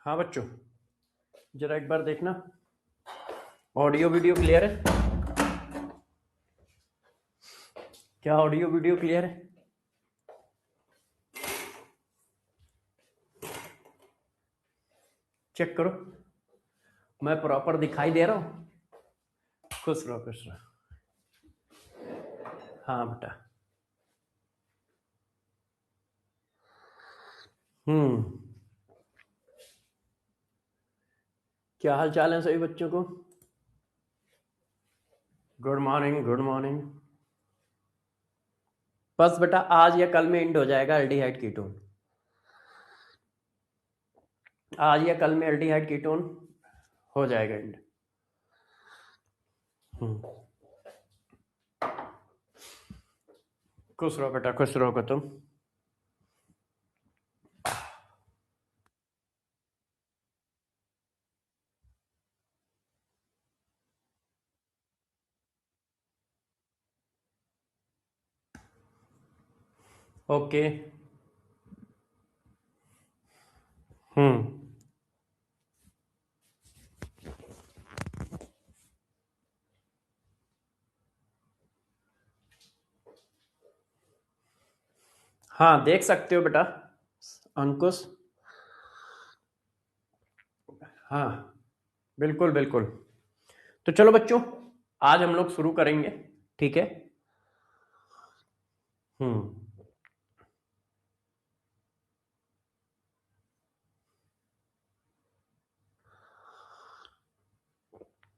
हाँ बच्चों, जरा एक बार देखना, ऑडियो वीडियो क्लियर है? क्या ऑडियो वीडियो क्लियर है? चेक करो, मैं प्रॉपर दिखाई दे रहा हूँ? खुश रहो खुश रहो। हाँ बेटा। क्या हाल चाल है सभी बच्चों को? Good morning good morning. बस बेटा आज या कल में एंड हो जाएगा एल्डिहाइड कीटोन। आज या कल में एल्डिहाइड कीटोन हो जाएगा एंड। खुश रहो बेटा, खुश रहोगे तुम। ओके। हाँ देख सकते हो बेटा अंकुश। हाँ बिल्कुल बिल्कुल। तो चलो बच्चों, आज हम लोग शुरू करेंगे, ठीक है?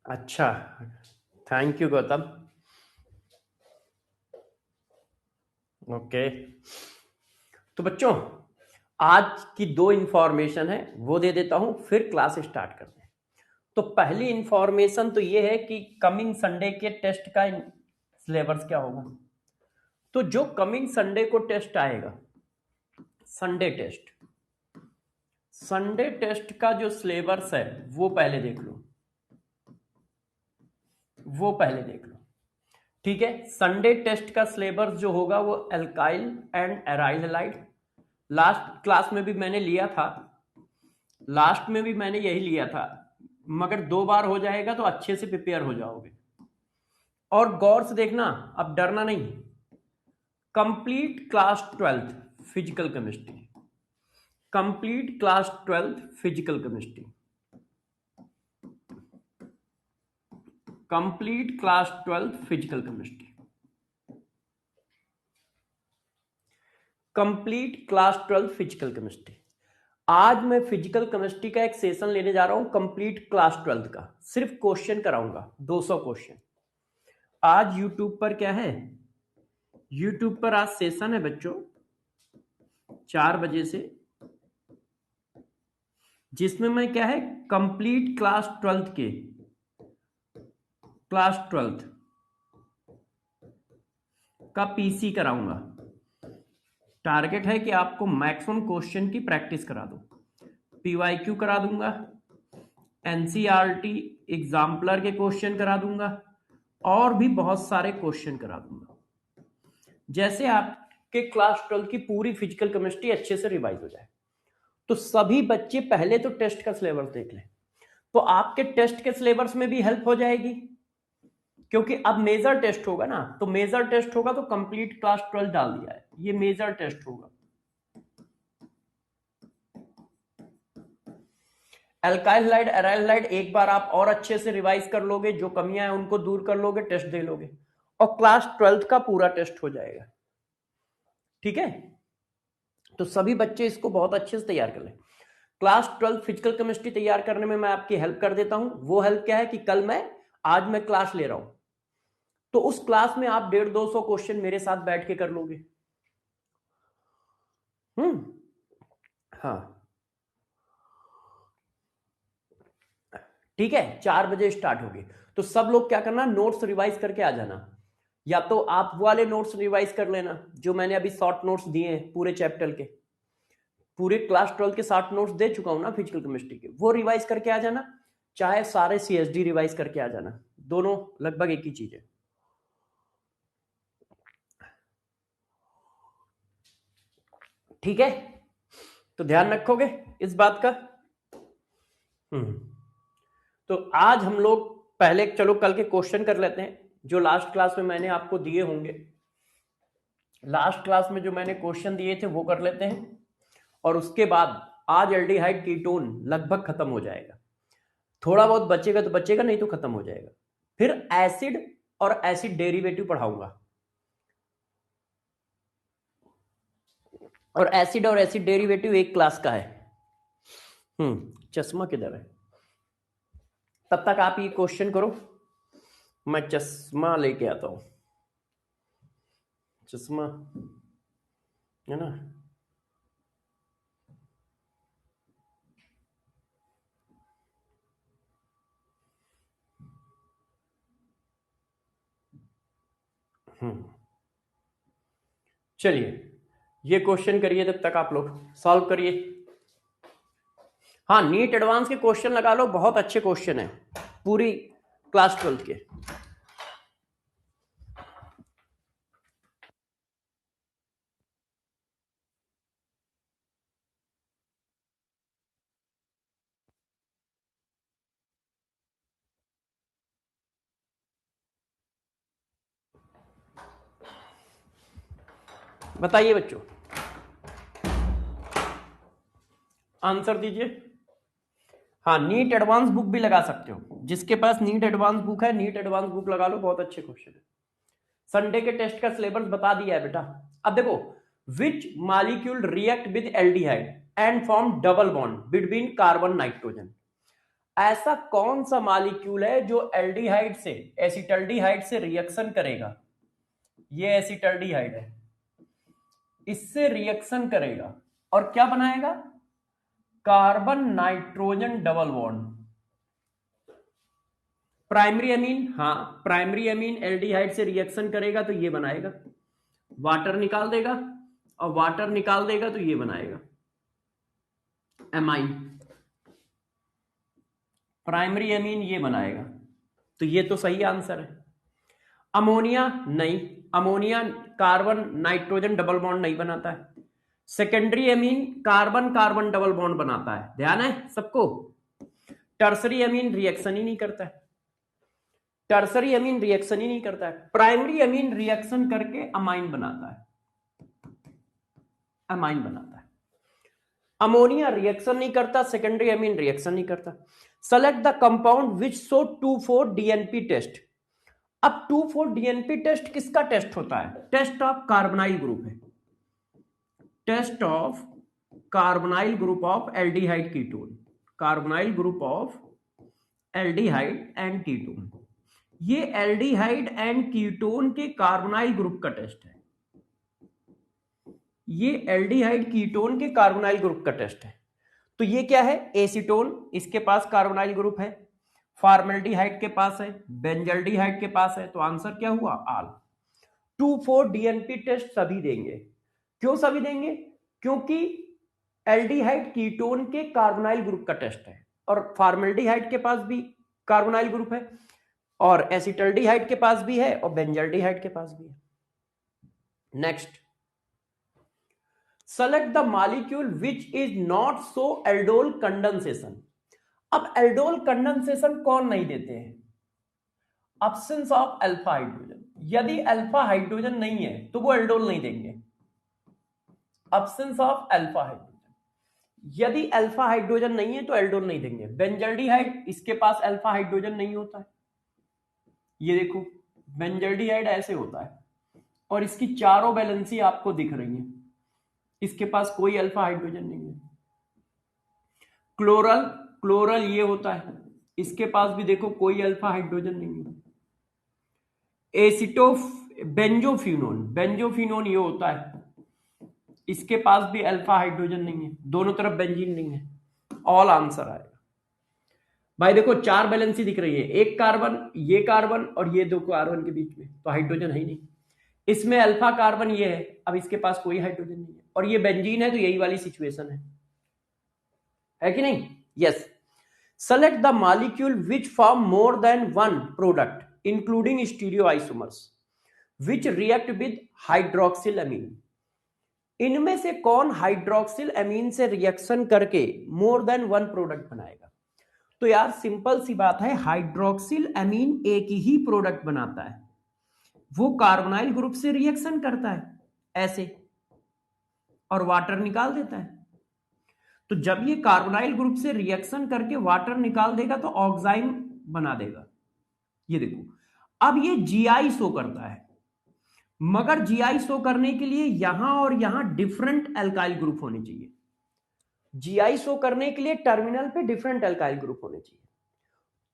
अच्छा, थैंक यू गौतम। ओके, तो बच्चों आज की दो इंफॉर्मेशन है वो दे देता हूं, फिर क्लास स्टार्ट करते हैं। तो पहली इंफॉर्मेशन तो ये है कि कमिंग संडे के टेस्ट का सिलेबस क्या होगा। तो जो कमिंग संडे को टेस्ट आएगा, संडे टेस्ट का जो सिलेबस है वो पहले देख लो, ठीक है? संडे टेस्ट का सिलेबस जो होगा वो alkyl and aryl halide. Last class में भी मैंने लिया था, लास्ट में भी मैंने यही लिया था, मगर 2 बार हो जाएगा तो अच्छे से प्रिपेयर हो जाओगे। और गौर से देखना, अब डरना नहीं। Complete class 12th physical chemistry, complete class 12th physical chemistry, complete class 12th physical chemistry, complete class 12th physical chemistry. आज मैं फिजिकल केमिस्ट्री का एक सेशन लेने जा रहा हूं कंप्लीट क्लास 12th का, सिर्फ क्वेश्चन कराऊंगा 200 क्वेश्चन। आज यूट्यूब पर क्या है, यूट्यूब पर आज सेशन है बच्चों 4 बजे से, जिसमें मैं क्या है कंप्लीट क्लास 12th के, क्लास 12th का पीसी कराऊंगा। टारगेट है कि आपको मैक्सिमम क्वेश्चन की प्रैक्टिस करा दूं, पीवाईक्यू करा दूंगा, एनसीईआरटी एग्जाम्पलर के क्वेश्चन करा दूंगा, और भी बहुत सारे क्वेश्चन करा दूंगा, जैसे आपके क्लास 12 की पूरी फिजिकल केमिस्ट्री अच्छे से रिवाइज हो जाए। तो सभी बच्चे पहले तो टेस्ट का सिलेबस देख लें, तो आपके टेस्ट के सिलेबस में भी हेल्प हो जाएगी, क्योंकि अब मेजर टेस्ट होगा ना, तो मेजर टेस्ट होगा तो कंप्लीट क्लास 12 डाल दिया है, ये मेजर टेस्ट होगा। एल्काइल हैलाइड एराइल हैलाइड एक बार आप और अच्छे से रिवाइज कर लोगे, जो कमियां हैं उनको दूर कर लोगे, टेस्ट दे लोगे, और क्लास 12 का पूरा टेस्ट हो जाएगा, ठीक है? तो सभी बच्चे इसको बहुत अच्छे से तैयार कर लें। क्लास 12 फिजिकल केमिस्ट्री तैयार करने में मैं आपकी हेल्प कर देता हूं। वो हेल्प क्या है कि आज मैं क्लास ले रहा हूं, तो उस क्लास में आप 150-200 क्वेश्चन मेरे साथ बैठ के कर लोगे। हाँ ठीक है, 4 बजे स्टार्ट होगी। तो सब लोग क्या करना, नोट्स रिवाइज करके आ जाना, या तो आप वाले नोट्स रिवाइज कर लेना जो मैंने अभी शॉर्ट नोट्स दिए हैं पूरे चैप्टर के, पूरे क्लास 12 के 60 नोट्स दे चुका हूं ना फिजिकल केमिस्ट्री के, वो रिवाइज करके आ जाना, चाहे सारे सीएसडी रिवाइज करके आ जाना, दोनों लगभग एक ही चीज है, ठीक है? तो ध्यान रखोगे इस बात का? तो आज हम लोग पहले चलो कल के क्वेश्चन कर लेते हैं जो लास्ट क्लास में मैंने आपको दिए होंगे। लास्ट क्लास में जो मैंने क्वेश्चन दिए थे वो कर लेते हैं और उसके बाद आज एल्डिहाइड कीटोन लगभग खत्म हो जाएगा। थोड़ा बहुत बचेगा तो बचेगा, नहीं तो खत्म हो जाएगा। फिर एसिड और एसिड डेरिवेटिव पढ़ाऊंगा और एसिड डेरिवेटिव एक क्लास का है। चश्मा किधर है? तब तक आप ये क्वेश्चन करो, मैं चश्मा लेके आता हूं। चश्मा है ना? चलिए ये क्वेश्चन करिए, तब तक आप लोग सॉल्व करिए। हाँ, नीट एडवांस के क्वेश्चन लगा लो, बहुत अच्छे क्वेश्चन है पूरी क्लास 12 के। बताइए बच्चों, आंसर दीजिए। हाँ, नीट एडवांस बुक भी लगा सकते हो, जिसके पास नीट एडवांस बुक है नीट एडवांस बुक लगा लो, बहुत अच्छे क्वेश्चन है। संडे के टेस्ट का सिलेबस बता दिया है बेटा। अब देखो, which molecule react with aldehyde and form double bond between carbon nitrogen. ऐसा कौन सा मॉलिक्यूल है जो एल्डिहाइड से एसिटल्डिहाइड से रिएक्शन करेगा? ये एसिटल्डिहाइड है, इससे रिएक्शन करेगा और क्या बनाएगा? Carbon nitrogen double bond. Primary amine, हाँ प्राइमरी अमीन एल्डिहाइड से रिएक्शन करेगा तो ये बनाएगा, वाटर निकाल देगा और वाटर निकाल देगा तो ये बनाएगा एमाइन। प्राइमरी अमीन ये बनाएगा, तो ये तो सही आंसर है। अमोनिया नहीं, ammonia carbon nitrogen double bond नहीं बनाता है। Secondary amine carbon carbon double bond बनाता है, ध्यान है सबको। टर्सरी अमीन रिएक्शन ही नहीं करता है, टर्सरी अमीन रिएक्शन ही नहीं करता है। प्राइमरी अमीन रिएक्शन करके अमाइन बनाता है, अमाइन बनाता है। अमोनिया रिएक्शन नहीं करता, सेकेंडरी अमीन रिएक्शन नहीं करता। Select the compound which show 2,4 DNP test. अब 2,4 डीएनपी टेस्ट किसका टेस्ट होता है? टेस्ट ऑफ कार्बोनाइल ग्रुप है, test of carbonyl group of aldehyde ketone, carbonyl group of aldehyde and ketone. ये एल्डिहाइड एंड कीटोन के carbonyl group का test है, ये एल्डिहाइड कीटोन के कार्बोनाइल ग्रुप का टेस्ट है। तो ये क्या है? एसीटोन, इसके पास कार्बोनाइल ग्रुप है, फॉर्मेल्डिहाइड के पास है, बेंजल्डिहाइड के पास है, तो आंसर क्या हुआ? आल। 2,4 डीएनपी टेस्ट सभी देंगे। क्यों सभी देंगे? क्योंकि एल्डिहाइड कीटोन के कार्बोनाइल ग्रुप का टेस्ट है और फॉर्मेल्डिहाइड के पास भी कार्बोनाइल ग्रुप है और एसिटल्डिहाइड के पास भी है और बेंजल्डिहाइड के पास भी है। Next, select the molecule which is not so aldol condensation. अब एल्डोल कंडेंसेशन कौन नहीं देते हैं? Absence of alpha hydrogen. यदि अल्फा हाइड्रोजन नहीं है तो वो एल्डोल नहीं देंगे। एब्सेंस ऑफ अल्फा हाइड्रोजन, यदि अल्फा हाइड्रोजन नहीं है तो एल्डोल नहीं देंगे। बेंजल्डिहाइड, इसके पास अल्फा हाइड्रोजन नहीं होता है, ये देखो बेंजल्डिहाइड ऐसे होता है और इसकी चारों वैलेंसी आपको दिख रही है, इसके पास कोई अल्फा हाइड्रोजन नहीं है। क्लोरल, क्लोरल ये होता है, इसके पास भी देखो कोई अल्फा हाइड्रोजन नहीं है। एसिटोफ बेंजोफिनोन, बेंजोफिनोन ये होता है, इसके पास भी अल्फा हाइड्रोजन नहीं है, दोनों तरफ बेंजीन नहीं है। ऑल आंसर आएगा भाई। देखो चार बैलेंसी दिख रही है, एक कार्बन, ये कार्बन और ये दो कार्बन के बीच में, तो हाइड्रोजन है ही नहीं। इसमें अल्फा कार्बन ये है, अब इसके पास कोई हाइड्रोजन नहीं है और ये बेंजीन है, तो यही वाली सिचुएशन है कि नहीं? Yes. Select the molecule which form more than one product including stereoisomers which react with hydroxylamine. इनमें से कौन हाइड्रोक्सिल अमीन से रिएक्शन करके मोर देन वन प्रोडक्ट बनाएगा? तो यार सिंपल सी बात है, हाइड्रोक्सिल अमीन एक ही प्रोडक्ट बनाता है, वो कार्बोनाइल ग्रुप से रिएक्शन करता है ऐसे और वाटर निकाल देता है। तो जब ये कार्बोनाइल ग्रुप से रिएक्शन करके वाटर निकाल देगा तो ऑक्साइम बना देगा। ये देखो, अब ये जीआई शो करता है, मगर जीआई शो करने के लिए यहां और यहां डिफरेंट एल्काइल ग्रुप होने चाहिए। जीआई शो करने के लिए टर्मिनल पे डिफरेंट एल्काइल ग्रुप होने चाहिए,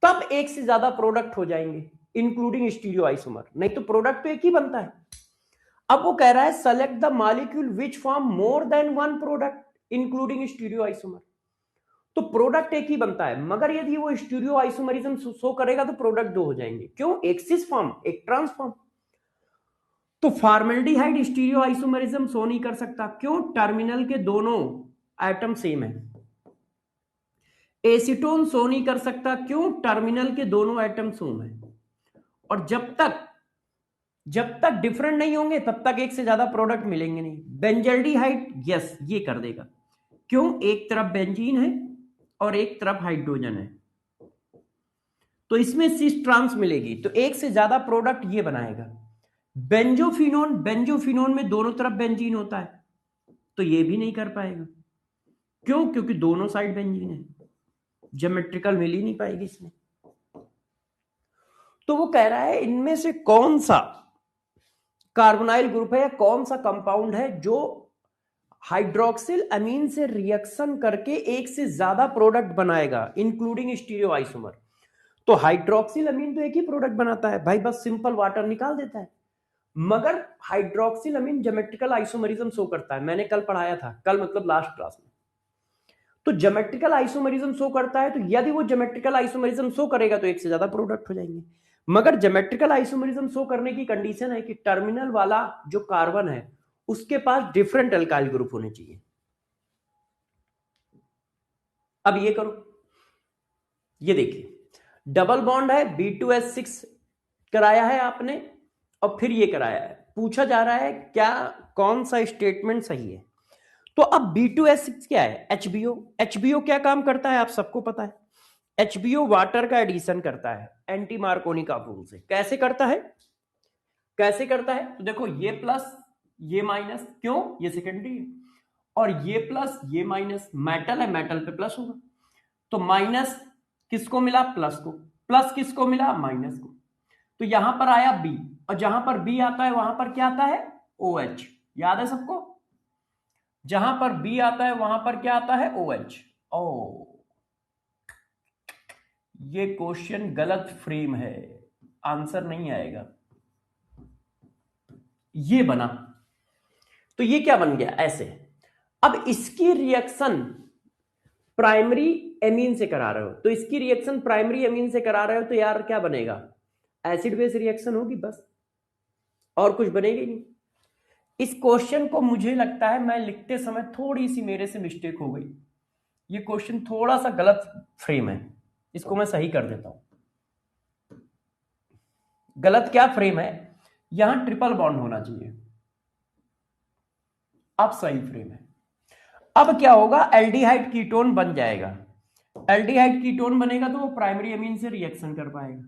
तब एक से ज्यादा प्रोडक्ट हो जाएंगे इंक्लूडिंग स्टीरियोआइसोमर, नहीं तो प्रोडक्ट तो एक ही बनता है। अब वो कह रहा है select the molecule which form more than one product including stereoisomer. तो प्रोडक्ट एक ही बनता है, मगर यदि वो स्टीरियोआइसोमरिज्म शो करेगा तो प्रोडक्ट दो हो जाएंगे। क्यों? एक सिस फॉर्म एक ट्रांस फॉर्म। तो फॉर्मेल्डिहाइड स्टीरियोआइसोमरिज्म शो नहीं कर सकता। क्यों? टर्मिनल के दोनों एटम सेम है। एसीटोन शो नहीं कर सकता। क्यों? टर्मिनल के दोनों एटम सेम है। और जब तक डिफरेंट नहीं होंगे तब तक एक से ज्यादा प्रोडक्ट मिलेंगे नहीं। बेंजल्डिहाइड यस ये कर देगा। क्यों? एक तरफ बेंजीन है और एक तरफ हाइड्रोजन है, तो इसमें सिस ट्रांस मिलेगी, तो एक से ज्यादा प्रोडक्ट ये बनाएगा। बेंजोफिनोन में दोनों तरफ बेंजीन होता है, तो ये भी नहीं कर पाएगा। क्यों? क्योंकि दोनों साइड बेंजीन है, ज्योमेट्रिकल मिल ही नहीं पाएगी इसमें। तो वो कह रहा है इनमें से कौन सा कार्बोनाइल ग्रुप है या कौन सा कंपाउंड है जो हाइड्रोक्सिल अमीन से रिएक्शन करके एक से ज्यादा प्रोडक्ट बनाएगा इंक्लूडिंग स्टीरियोआइसोमर। तो हाइड्रोक्सिल अमीन तो एक ही प्रोडक्ट बनाता है भाई, बस सिंपल वाटर निकाल देता है, मगर हाइड्रोक्सिल अमीन ज्योमेट्रिकल आइसोमरिज्म शो करता है। मैंने कल पढ़ाया था, कल मतलब लास्ट क्लास में। तो ज्योमेट्रिकल आइसोमरिज्म शो करता है, तो यदि वो ज्योमेट्रिकल आइसोमरिज्म शो करेगा तो एक से ज्यादा प्रोडक्ट हो जाएंगे। मगर ज्योमेट्रिकल आइसोमरिज्म शो करने की कंडीशन है कि टर्मिनल वाला जो कार्बन है उसके पास डिफरेंट अल्काइल ग्रुप होने चाहिए। अब ये करो, ये देखिए डबल बॉन्ड है, B2S6 कराया है आपने और फिर ये कराया है। पूछा जा रहा है क्या कौन सा स्टेटमेंट सही है। तो अब B2S6 क्या है? HBO क्या काम करता है आप सबको पता है। HBO वाटर का एडिशन करता है एंटी मार्कोनी का रूल से। कैसे करता है? तो देखो ये प्लस ये माइनस, क्यों? ये सेकेंडरी है, और ये प्लस ये माइनस, मेटल है मेटल पे प्लस होगा, तो माइनस किसको मिला? प्लस को। प्लस किसको मिला? माइनस को। तो यहां पर आया B, और जहां पर B आता है वहां पर क्या आता है? OH। याद है सबको? जहां पर B आता है वहां पर क्या आता है? OH। ये क्वेश्चन गलत फ्रेम है, आंसर नहीं आएगा। ये बना, तो ये क्या बन गया? ऐसे। अब इसकी रिएक्शन प्राइमरी एमीन से करा रहे हो, तो इसकी रिएक्शन प्राइमरी एमीन से करा रहे हो, तो यार क्या बनेगा? एसिड बेस रिएक्शन होगी बस, और कुछ बनेगी नहीं। इस क्वेश्चन को मुझे लगता है मैं लिखते समय थोड़ी सी मेरे से मिस्टेक हो गई। ये क्वेश्चन थोड़ा सा गलत फ्रेम है, इसको मैं सही कर देता हूं। गलत क्या फ्रेम है? यहां ट्रिपल बॉन्ड होना चाहिए, अब सही फ्रेम है। अब क्या होगा? एल्डिहाइड कीटोन बन जाएगा। एल्डिहाइड कीटोन बनेगा तो वो प्राइमरी अमीन से रिएक्शन कर पाएगा।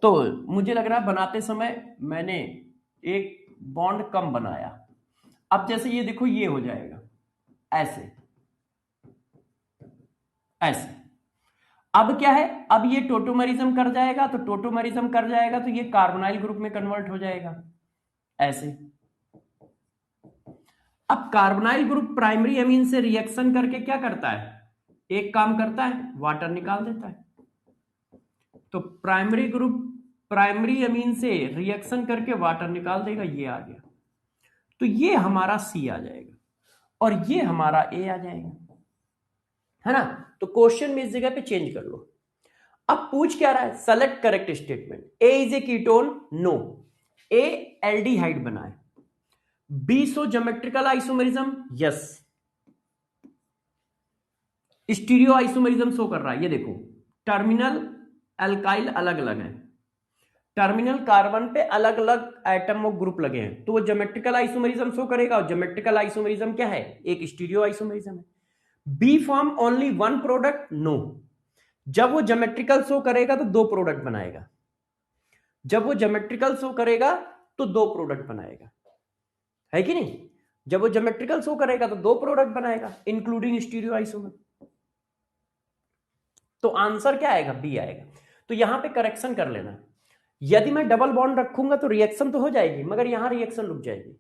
तो मुझे लग रहा है बनाते समय मैंने एक बॉन्ड कम बनाया। अब जैसे ये देखो ये हो जाएगा ऐसे ऐसे। अब क्या है? अब ये टोटोमरिज्म कर जाएगा, तो टोटोमरिज्म कर जाएगा तो ये कार्बोनाइल ग्रुप में कन्वर्ट हो जाएगा ऐसे। अब कार्बोनाइल ग्रुप प्राइमरी अमीन से रिएक्शन करके क्या करता है? एक काम करता है, वाटर निकाल देता है। तो प्राइमरी ग्रुप प्राइमरी अमीन से रिएक्शन करके वाटर निकाल देगा, ये आ गया। तो ये हमारा C आ जाएगा और ये हमारा A आ जाएगा, है ना? तो क्वेश्चन में इस जगह पे चेंज कर लो। अब पूछ क्या रहा है? Select correct statement. A is a ketone, no. A aldehyde बना है। B so geometrical isomerism, yes. Stereoisomerism show कर रहा है, ये देखो टर्मिनल अल्काइल अलग अलग है, टर्मिनल कार्बन पे अलग अलग एटम और ग्रुप लगे हैं, तो वो ज्योमेट्रिकल आइसोमरिज्म शो करेगा। और ज्योमेट्रिकल आइसोमरिज्म क्या है? एक स्टीरियो आइसोमरिज्म है। B form only one product, no. जब वो ज्योमेट्रिकल शो करेगा तो दो प्रोडक्ट बनाएगा, जब वो ज्योमेट्रिकल शो करेगा तो दो प्रोडक्ट बनाएगा, है कि नहीं? जब वो ज्योमेट्रिकल शो करेगा तो दो प्रोडक्ट बनाएगा इंक्लूडिंग स्टीरियो आइसोमर। तो आंसर क्या आएगा? बी आएगा। तो यहां पे करेक्शन कर लेना, यदि मैं डबल बॉन्ड रखूंगा तो रिएक्शन तो हो जाएगी, मगर यहां रिएक्शन रुक जाएगी।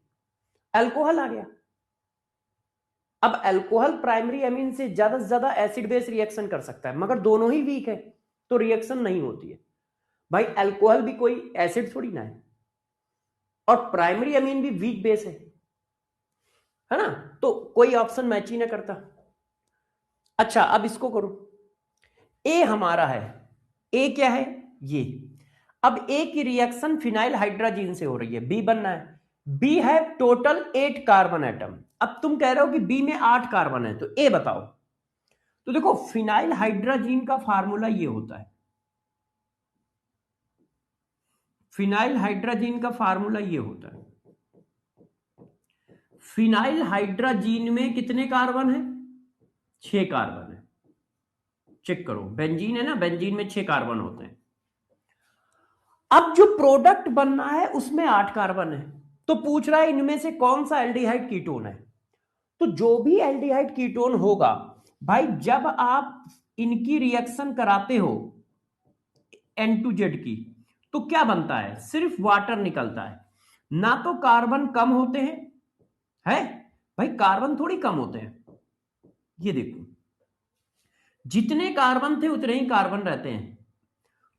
अल्कोहल आ गया। अब अल्कोहल प्राइमरी अमीन से ज्यादा एसिड बेस रिएक्शन कर सकता है, मगर दोनों ही वीक है तो रिएक्शन नहीं होती है। भाई अल्कोहल भी कोई एसिड थोड़ी ना है, और प्राइमरी अमीन भी वीक बेस है ना? तो कोई ऑप्शन मैच ही ना करता। अच्छा अब इसको करो, ए हमारा है, ए क्या है? ये। अब ए की रिएक्शन फिनाइल हाइड्रोजीन से हो रही है, बी बनना है। बी है टोटल 8 कार्बन एटम। अब तुम कह रहे हो कि बी में 8 कार्बन है, तो ए बताओ। तो देखो फिनाइल हाइड्रोजीन का फार्मूला ये होता है, फिनाइल हाइड्रोजीन का फार्मूला ये होता है। फिनाइल हाइड्रोजीन में कितने कार्बन है? 6 कार्बन है। चेक करो, बेंजीन है ना, बेंजीन में 6 कार्बन होते हैं। अब जो प्रोडक्ट बनना है उसमें 8 कार्बन है, तो पूछ रहा है इनमें से कौन सा एल्डिहाइड कीटोन है। तो जो भी एल्डिहाइड कीटोन होगा भाई, जब आप इनकी रिएक्शन कराते हो N2Z की, तो क्या बनता है? सिर्फ वाटर निकलता है, ना तो कार्बन कम होते हैं, है भाई? कार्बन थोड़ी कम होते हैं। ये देखो जितने कार्बन थे उतने ही कार्बन रहते हैं।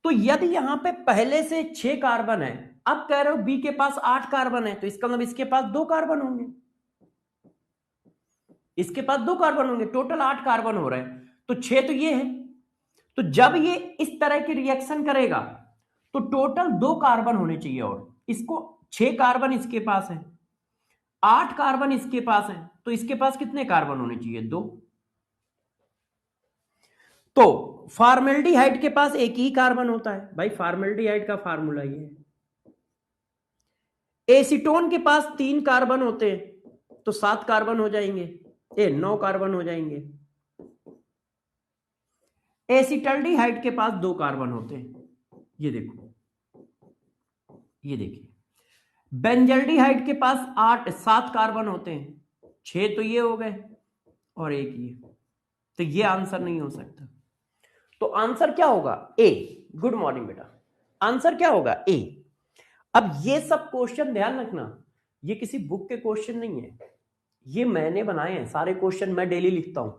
तो यदि यहां पे पहले से 6 कार्बन है, अब कह रहे हो बी के पास 8 कार्बन है, तो इसका मतलब इसके पास 2 कार्बन होंगे, इसके पास 2 कार्बन होंगे, टोटल 8 कार्बन हो रहे हैं, तो 6 तो ये है। तो जब ये इस तरह की रिएक्शन करेगा तो टोटल 2 कार्बन होने चाहिए, और इसको 6 कार्बन इसके पास है, 8 कार्बन इसके पास है, तो इसके पास कितने कार्बन होने चाहिए? 2। तो फॉर्मेल्डिहाइड के पास एक ही कार्बन होता है भाई, फॉर्मेल्डिहाइड का फार्मूला ये है। एसीटोन के पास 3 कार्बन होते हैं, तो 7 कार्बन हो जाएंगे, 9 कार्बन हो जाएंगे। एसिटल्डिहाइड के पास 2 कार्बन होते हैं, ये देखो, ये देखिए। बेंजल्डिहाइड के पास 7 कार्बन होते हैं, 6 तो ये हो गए और एक ये, तो ये आंसर नहीं हो सकता। तो आंसर क्या होगा? ए। गुड मॉर्निंग बेटा, आंसर क्या होगा? ए। अब ये सब क्वेश्चन ध्यान रखना, ये किसी बुक के क्वेश्चन नहीं है, ये मैंने बनाए हैं सारे क्वेश्चन, मैं डेली लिखता हूं,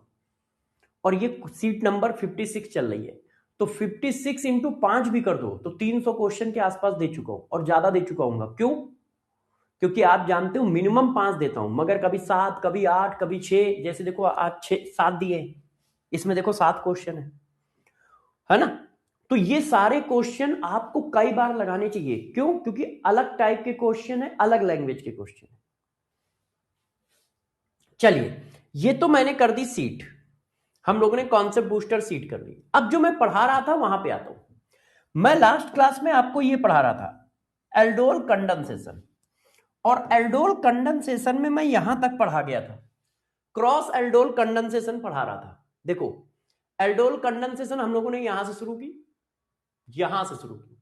और ये सीट नंबर 56 चल रही है, तो 56 इंटू 5 भी कर दो तो 300 क्वेश्चन के आसपास दे चुका हूं, और ज्यादा दे चुका हूं। क्यों? क्योंकि आप जानते हो मिनिमम 5 देता हूं, मगर कभी 7, कभी 8, कभी 6, जैसे देखो आज 7 दिए, इसमें देखो 7 क्वेश्चन है ना? तो ये सारे क्वेश्चन आपको कई बार लगाने चाहिए। क्यों? क्योंकि अलग टाइप के क्वेश्चन है, अलग लैंग्वेज के क्वेश्चन है। चलिए, ये तो मैंने कर दी सीट, हम लोगों ने कॉन्सेप्ट बूस्टर सीट कर ली। अब जो मैं पढ़ा रहा था वहां पे आता हूं। मैं लास्ट क्लास में आपको ये पढ़ा रहा था एल्डोल कंडेंसेशन, और एल्डोल कंडेंसेशन में मैं यहां तक पढ़ा गया था, क्रॉस एल्डोल कंडेंसेशन पढ़ा रहा था। देखो एल्डोल कंडेंसेशन हम लोगों ने यहां से शुरू की, यहां से शुरू की,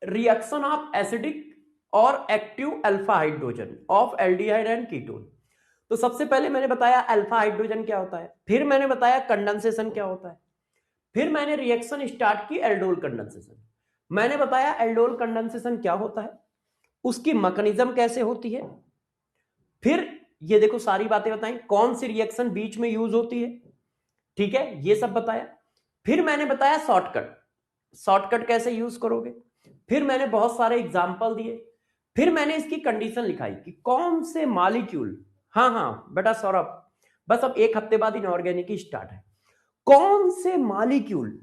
रिएक्शन ऑफ एसिडिक और active alpha hydrogen of aldehyde and ketone. तो सबसे पहले मैंने बताया अल्फा हाइड्रोजन क्या होता है, फिर मैंने बताया कंडेंसेशन क्या होता है, फिर मैंने रिएक्शन स्टार्ट की एल्डोल कंडेंसेशन। मैंने बताया एल्डोल कंडेंसेशन क्या होता है, उसकी मैकेनिज्म कैसे होती है, फिर ये देखो सारी बातें बताई, कौन सी रिएक्शन बीच में यूज होती है, ठीक है, ये सब बताया। फिर मैंने बताया शॉर्टकट, शॉर्टकट कैसे यूज करोगे, फिर मैंने बहुत सारे एग्जाम्पल दिए, फिर मैंने इसकी कंडीशन लिखाई कि कौन से मॉलिक्यूल, हाँ हाँ बेटा सौरभ, बस अब 1 हफ्ते बाद इनऑर्गेनिक ही स्टार्ट है, कौन से मॉलिक्यूल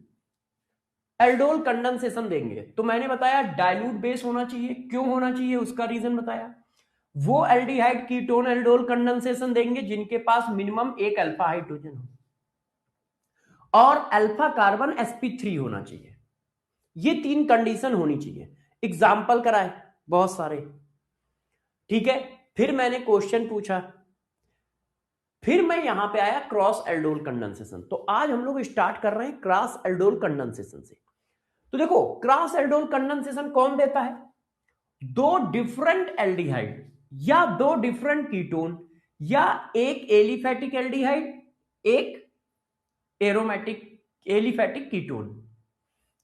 एल्डोल कंडेंसेशन देंगे। तो मैंने बताया डाइल्यूट बेस होना चाहिए, क्यों होना चाहिए उसका रीजन बताया। वो एल्डिहाइड कीटोन एल्डोल कंडेंसेशन देंगे जिनके पास मिनिमम 1 अल्फा हाइड्रोजन हो, और अल्फा कार्बन sp3 होना चाहिए। ये 3 कंडीशन होनी चाहिए। एग्जाम्पल कराए बहुत सारे, ठीक है। फिर मैंने क्वेश्चन पूछा, फिर मैं यहां पे आया क्रॉस एल्डोल कंडेंसेशन। तो आज हम लोग स्टार्ट कर रहे हैं क्रॉस एल्डोल कंडेंसेशन से। तो देखो क्रॉस एल्डोल कंडेंसेशन कौन देता है? दो डिफरेंट एल्डिहाइड या दो डिफरेंट कीटोन या एक एलिफैटिक एल्डिहाइड, एक एरोमेटिक एलिफैटिक कीटोन,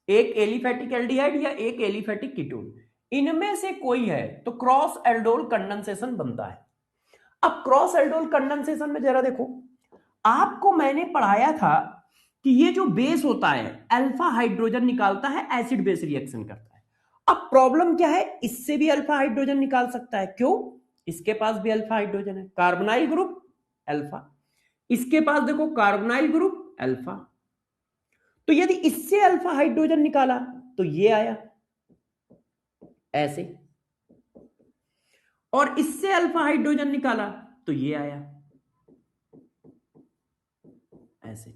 एक एलिफैटिक एल्डिहाइड या एक एलिफैटिक कीटोन, इनमें से कोई है तो क्रॉस एल्डोल कंडेंसेशन बनता है। अब क्रॉस एल्डोल कंडेंसेशन में जरा देखो, आपको मैंने पढ़ाया था कि ये जो बेस होता है अल्फा हाइड्रोजन निकालता है, एसिड बेस रिएक्शन करता है। अब प्रॉब्लम क्या है, इससे भी अल्फा हाइड्रोजन निकाल सकता है। क्यों? इसके पास भी अल्फा हाइड्रोजन है, कार्बोनाइल ग्रुप अल्फा, इसके पास देखो कार्बोनाइल ग्रुप अल्फा। तो यदि इससे अल्फा हाइड्रोजन निकाला तो ये आया ऐसे, और इससे अल्फा हाइड्रोजन निकाला तो ये आया ऐसे।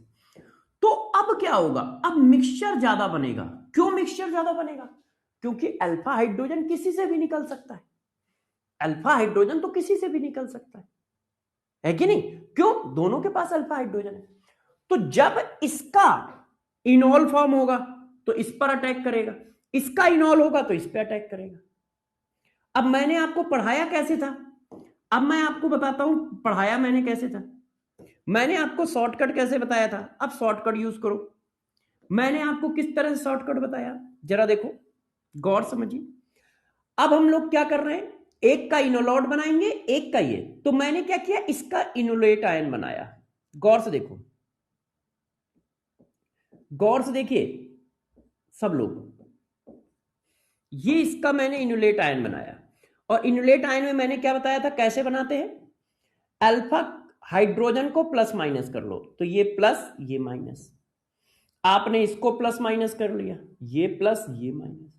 तो अब क्या होगा, अब मिक्सचर ज्यादा बनेगा। क्यों मिक्सचर ज्यादा बनेगा? क्योंकि अल्फा हाइड्रोजन किसी से भी निकल सकता है, अल्फा हाइड्रोजन तो किसी से भी निकल सकता है कि नहीं? क्यों? दोनों के पास अल्फा हाइड्रोजन है। तो जब इसका इनॉल फॉर्म होगा तो इस पर अटैक करेगा, इसका इनॉल होगा तो इस पर अटैक करेगा। अब मैंने आपको पढ़ाया कैसे था, अब मैं आपको बताता हूं पढ़ाया मैंने कैसे था। मैंने आपको शॉर्टकट कैसे बताया था, अब शॉर्टकट यूज करो। मैंने आपको किस तरह से शॉर्टकट बताया, जरा देखो, गौर समझिए। अब हम लोग क्या कर रहे हैं, एक का इनोलॉट बनाएंगे, एक का ये। तो मैंने क्या किया, इसका इनोलेट आयन बनाया। गौर से देखो, गौर से देखिए सब लोग, ये इसका मैंने इनोलेट आयन बनाया। और इनोलेट आयन में मैंने क्या बताया था कैसे बनाते हैं, अल्फा हाइड्रोजन को प्लस माइनस कर लो, तो ये प्लस ये माइनस, आपने इसको प्लस माइनस कर लिया, ये प्लस ये माइनस,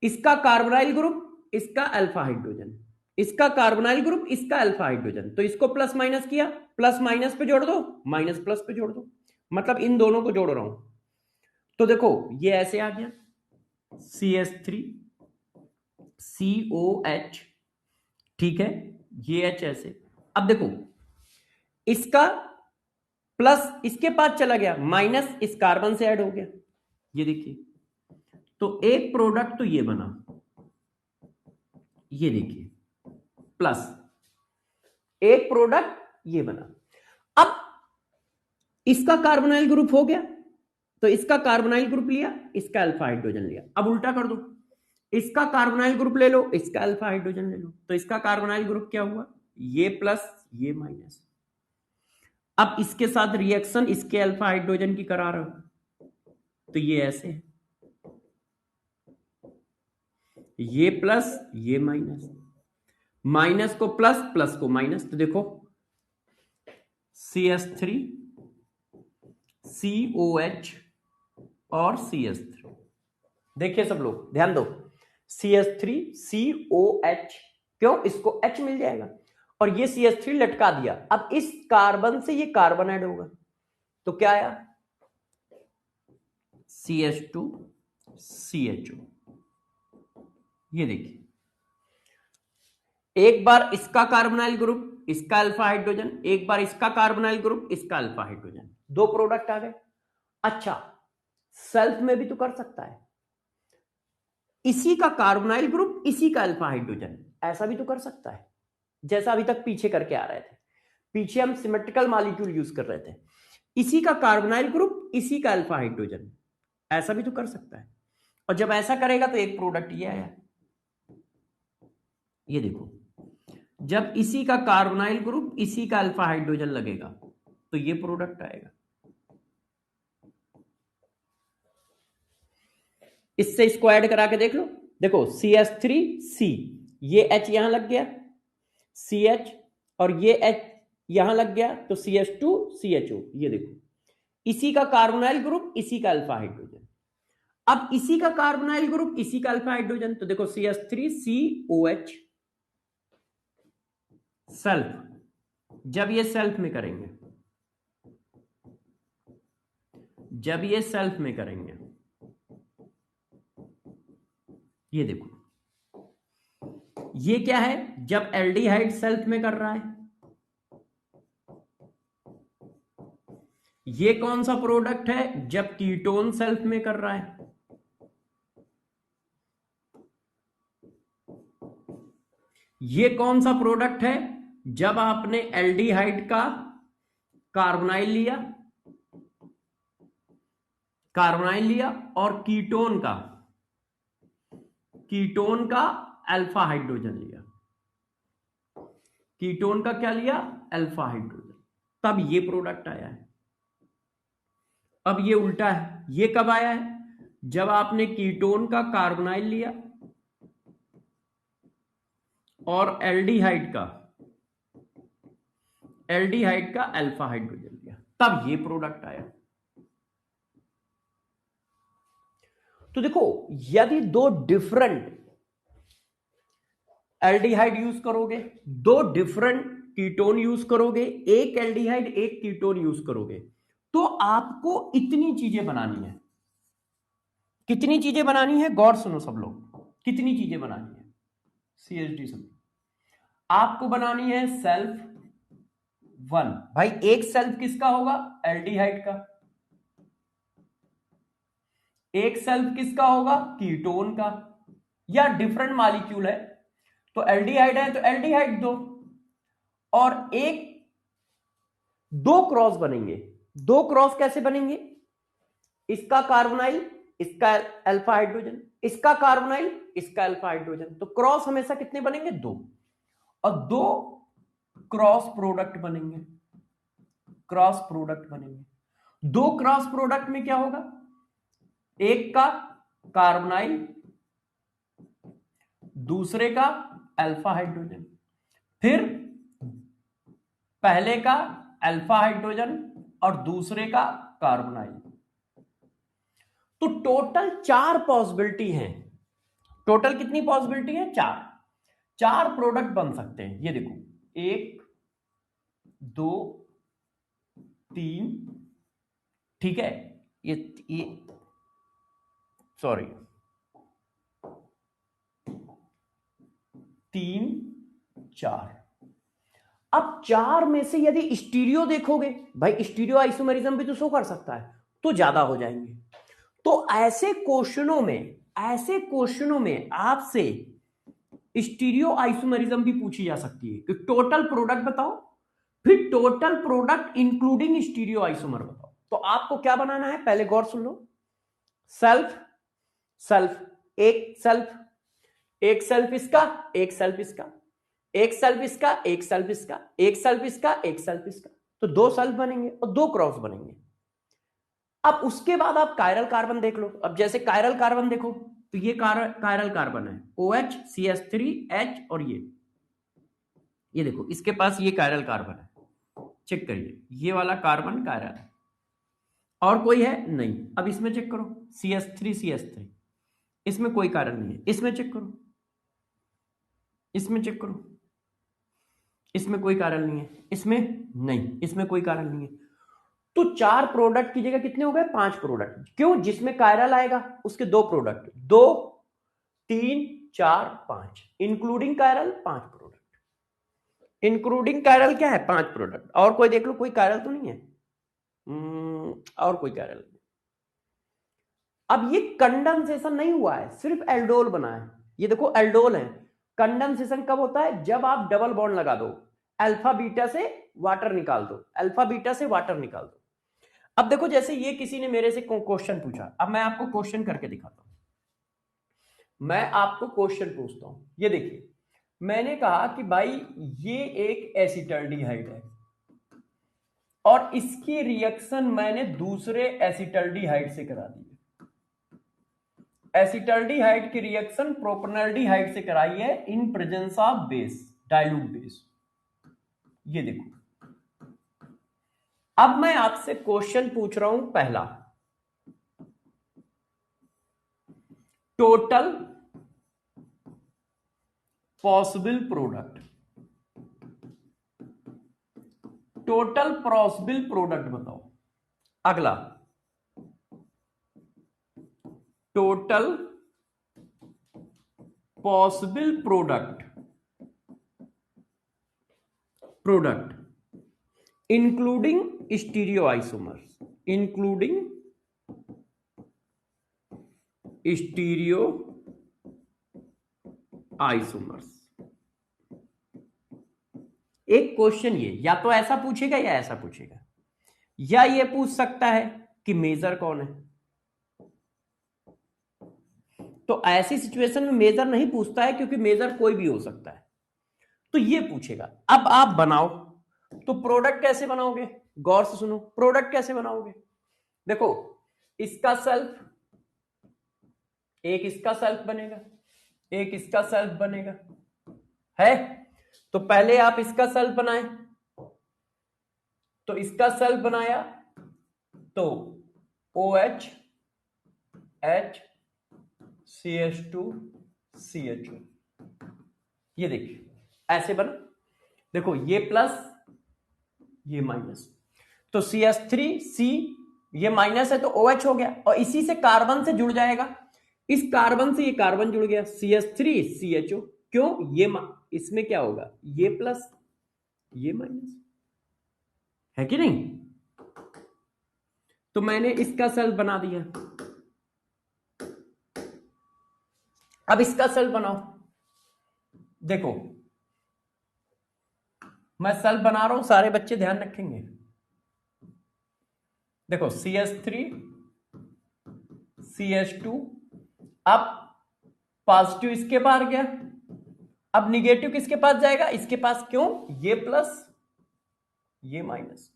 इसका कार्बोनाइल ग्रुप इसका अल्फा हाइड्रोजन, इसका कार्बोनाइल ग्रुप इसका अल्फा हाइड्रोजन, तो इसको प्लस माइनस किया, प्लस माइनस पे जोड़ दो, माइनस प्लस पे जोड़ दो, मतलब इन दोनों को जोड़ रहा हूं। तो देखो ये ऐसे आ गया CH3 COH, ठीक है, ये H ऐसे। अब देखो इसका प्लस इसके पास चला गया, माइनस इस कार्बन से ऐड हो गया, ये देखिए। तो एक प्रोडक्ट तो ये बना, ये देखिए, प्लस एक प्रोडक्ट ये बना। अब इसका कार्बोनाइल ग्रुप हो गया, तो इसका कार्बोनाइल ग्रुप लिया, इसका अल्फा हाइड्रोजन लिया। अब उल्टा कर दो, इसका कार्बोनाइल ग्रुप ले लो, इसका अल्फा हाइड्रोजन ले लो, तो इसका कार्बोनाइल ग्रुप क्या हुआ, ये प्लस ये माइनस। अब इसके साथ रिएक्शन इसके अल्फा हाइड्रोजन की करा रहा हूं, तो ये ऐसे है, ये प्लस ये माइनस, माइनस को प्लस प्लस को माइनस, तो देखो CH3 COH और CH3, देखिए सब लोग ध्यान दो, CH3 COH, क्यों, इसको H मिल जाएगा, और ये CH3 लटका दिया। अब इस कार्बन से ये कार्बन ऐड होगा, तो क्या आया, CH2 CHO। ये देखिए, एक बार इसका कार्बोनाइल ग्रुप इसका अल्फा हाइड्रोजन, एक बार इसका कार्बोनाइल ग्रुप इसका अल्फा हाइड्रोजन, दो प्रोडक्ट आ गए। अच्छा, सेल्फ में भी तो कर सकता है, इसी का कार्बोनाइल ग्रुप इसी का अल्फा हाइड्रोजन, ऐसा भी तो कर सकता है, जैसा अभी तक पीछे करके आ रहे थे। पीछे हम सिमेट्रिकल मॉलिक्यूल यूज कर रहे थे, इसी का कार्बोनाइल ग्रुप इसी का अल्फा हाइड्रोजन, ऐसा भी तो कर सकता है। और जब ऐसा करेगा तो एक प्रोडक्ट ये आया, ये देखो, जब इसी का कार्बोनाइल ग्रुप इसी का अल्फा हाइड्रोजन लगेगा तो ये प्रोडक्ट आएगा। इससे इसको ऐड करा के देख लो, देखो CH3C, ये H यहां लग गया, CH, और ये H यहां लग गया, तो CH2 CHO, ये देखो, इसी का कार्बोनाइल ग्रुप इसी का अल्फा हाइड्रोजन। अब इसी का कार्बोनाइल ग्रुप इसी का अल्फा हाइड्रोजन, तो देखो CH3COH सेल्फ, जब ये सेल्फ में करेंगे, जब ये सेल्फ में करेंगे, ये देखो, ये क्या है, जब एल्डिहाइड सेल्फ में कर रहा है, ये कौन सा प्रोडक्ट है? जब कीटोन सेल्फ में कर रहा है। ये कौन सा प्रोडक्ट है? जब आपने एल्डिहाइड का कार्बोनाइल लिया और कीटोन का अल्फा हाइड्रोजन लिया। कीटोन का क्या लिया? Alpha hydrogen. तब ये प्रोडक्ट आया है। अब ये उल्टा है। ये कब आया है? जब आपने कीटोन का कार्बोनाइल लिया और एल्डिहाइड का अल्फा हाइड्रोजन लिया, तब ये प्रोडक्ट आया। तो देखो, यदि दो डिफरेंट एल्डिहाइड यूज करोगे, दो डिफरेंट कीटोन यूज करोगे, एक एल्डिहाइड एक कीटोन यूज करोगे, तो आपको इतनी चीजें बनानी है। कितनी चीजें बनानी है? गौर सुनो सब लोग, कितनी चीजें बनानी है? CHD सब आपको बनानी है सेल्फ 1। भाई एक सेल्फ किसका होगा? एल्डिहाइड का। एक सेल्फ किसका होगा? कीटोन का। या डिफरेंट मॉलिक्यूल है तो एल्डिहाइड है तो एल्डिहाइड दो, और दो क्रॉस बनेंगे। दो क्रॉस कैसे बनेंगे? इसका कार्बोनाइल, इसका अल्फा हाइड्रोजन, इसका कार्बोनाइल, इसका अल्फा हाइड्रोजन। तो क्रॉस हमेशा कितने बनेंगे? दो। और दो क्रॉस प्रोडक्ट बनेंगे। दो क्रॉस प्रोडक्ट में क्या होगा? एक का कार्बोनाइल, दूसरे का अल्फा हाइड्रोजन, फिर पहले का अल्फा हाइड्रोजन और दूसरे का कार्बोनाइल। तो टोटल 4 पॉसिबिलिटी हैं। टोटल कितनी पॉसिबिलिटी है? 4 प्रोडक्ट बन सकते हैं। ये देखो, 1 2 3, ठीक है, ये सॉरी 3 4। अब 4 में से यदि स्टीरियो देखोगे, भाई स्टीरियो आइसोमेरिज्म भी तो शो कर सकता है, तो ज्यादा हो जाएंगे। तो ऐसे क्वेश्चनों में आपसे स्टीरियो आइसोमेरिज्म भी पूछी जा सकती है कि टोटल प्रोडक्ट बताओ, फिर total product including stereo isomer बताओ। तो आपको क्या बनाना है? पहले गौर सुन लो। सेल्फ एक सेल्फ इसका, एक सेल्फ इसका, एक सेल्फ इसका, एक सेल्फ इसका, एक सेल्फ इसका, एक सेल्फ इसका। तो दो सेल्फ बनेंगे और दो क्रॉस बनेंगे। अब उसके बाद आप कायरल कार्बन देख लो। अब जैसे कायरल कार्बन देखो, तो ये कायरल कार्बन है OH CH3H, और ये देखो इसके पास ये कायरल कार्बन है। चेक करिए, ये वाला कार्बन कायरल है, और कोई है नहीं। अब इसमें चेक करो, CH3 इसमें कोई कार्बन नहीं है। इसमें चेक करो, इसमें चेक करो, इसमें कोई कार्बन नहीं है। इसमें नहीं, इसमें कोई कार्बन नहीं है। तो 4 प्रोडक्ट की जगह कितने हो गए? 5 प्रोडक्ट। क्यों? जिसमें कायरल आएगा उसके 2 product, 2 3 4 5, including chiral 5 product. Including chiral क्या है? 5 प्रोडक्ट। और कोई देख लो, कोई कायरल तो नहीं है। और कोई कायरल नहीं। अब ये कंडेंसेशन नहीं हुआ है, सिर्फ एल्डोल बना है। ये देखो एल्डोल है। कंडेंसेशन कब होता है? जब आप डबल बॉन्ड लगा दो, अल्फा बीटा से वाटर निकाल दो, अल्फा बीटा से वाटर निकाल दो। अब देखो, जैसे ये किसी ने मेरे से क्वेश्चन पूछा, अब मैं आपको क्वेश्चन करके दिखाता हूं। मैं आपको क्वेश्चन पूछता हूं। ये देखिए, मैंने कहा कि भाई ये एक एसिटल्डिहाइड है और इसकी रिएक्शन मैंने दूसरे एसिटल्डिहाइड से करा दी है। एसिटल्डिहाइड की रिएक्शन प्रोपेनल्डिहाइड से कराई है in presence of base, dilute base. ये देखो, अब मैं आपसे क्वेश्चन पूछ रहा हूं पहला, total possible product, total possible product बताओ। अगला, total possible product including stereo isomers. Including stereo isomers. एक क्वेश्चन ये या तो ऐसा पूछेगा या ऐसा पूछेगा, या ये पूछ सकता है कि मेजर कौन है। तो ऐसी सिचुएशन में मेजर नहीं पूछता है क्योंकि मेजर कोई भी हो सकता है, तो ये पूछेगा। अब आप बनाओ, तो प्रोडक्ट कैसे बनाओगे, गौर से सुनो, प्रोडक्ट कैसे बनाओगे। देखो इसका सेल्फ, एक इसका सेल्फ बनेगा, एक इसका सेल्फ बनेगा, है। तो पहले आप इसका सेल्फ बनाए, तो इसका सेल्फ बनाया तो OH H CH2 CHO, ये देखिए ऐसे बना। देखो ये प्लस ये माइनस, तो CH3C ये माइनस है तो OH हो गया, और इसी से कार्बन से जुड़ जाएगा, इस कार्बन से ये कार्बन जुड़ गया CH3CHO। क्यों, ये इसमें क्या होगा, ये प्लस ये माइनस, है कि नहीं। तो मैंने इसका सेल्फ बना दिया, अब इसका सेल्फ बनाओ। देखो मैं सेल्फ बना रहा हूं, सारे बच्चे ध्यान रखेंगे। देखो CH3 CH2, अब पॉजिटिव इसके पास गया, अब निगेटिव किसके पास जाएगा, इसके पास। क्यों, ये प्लस ये माइनस,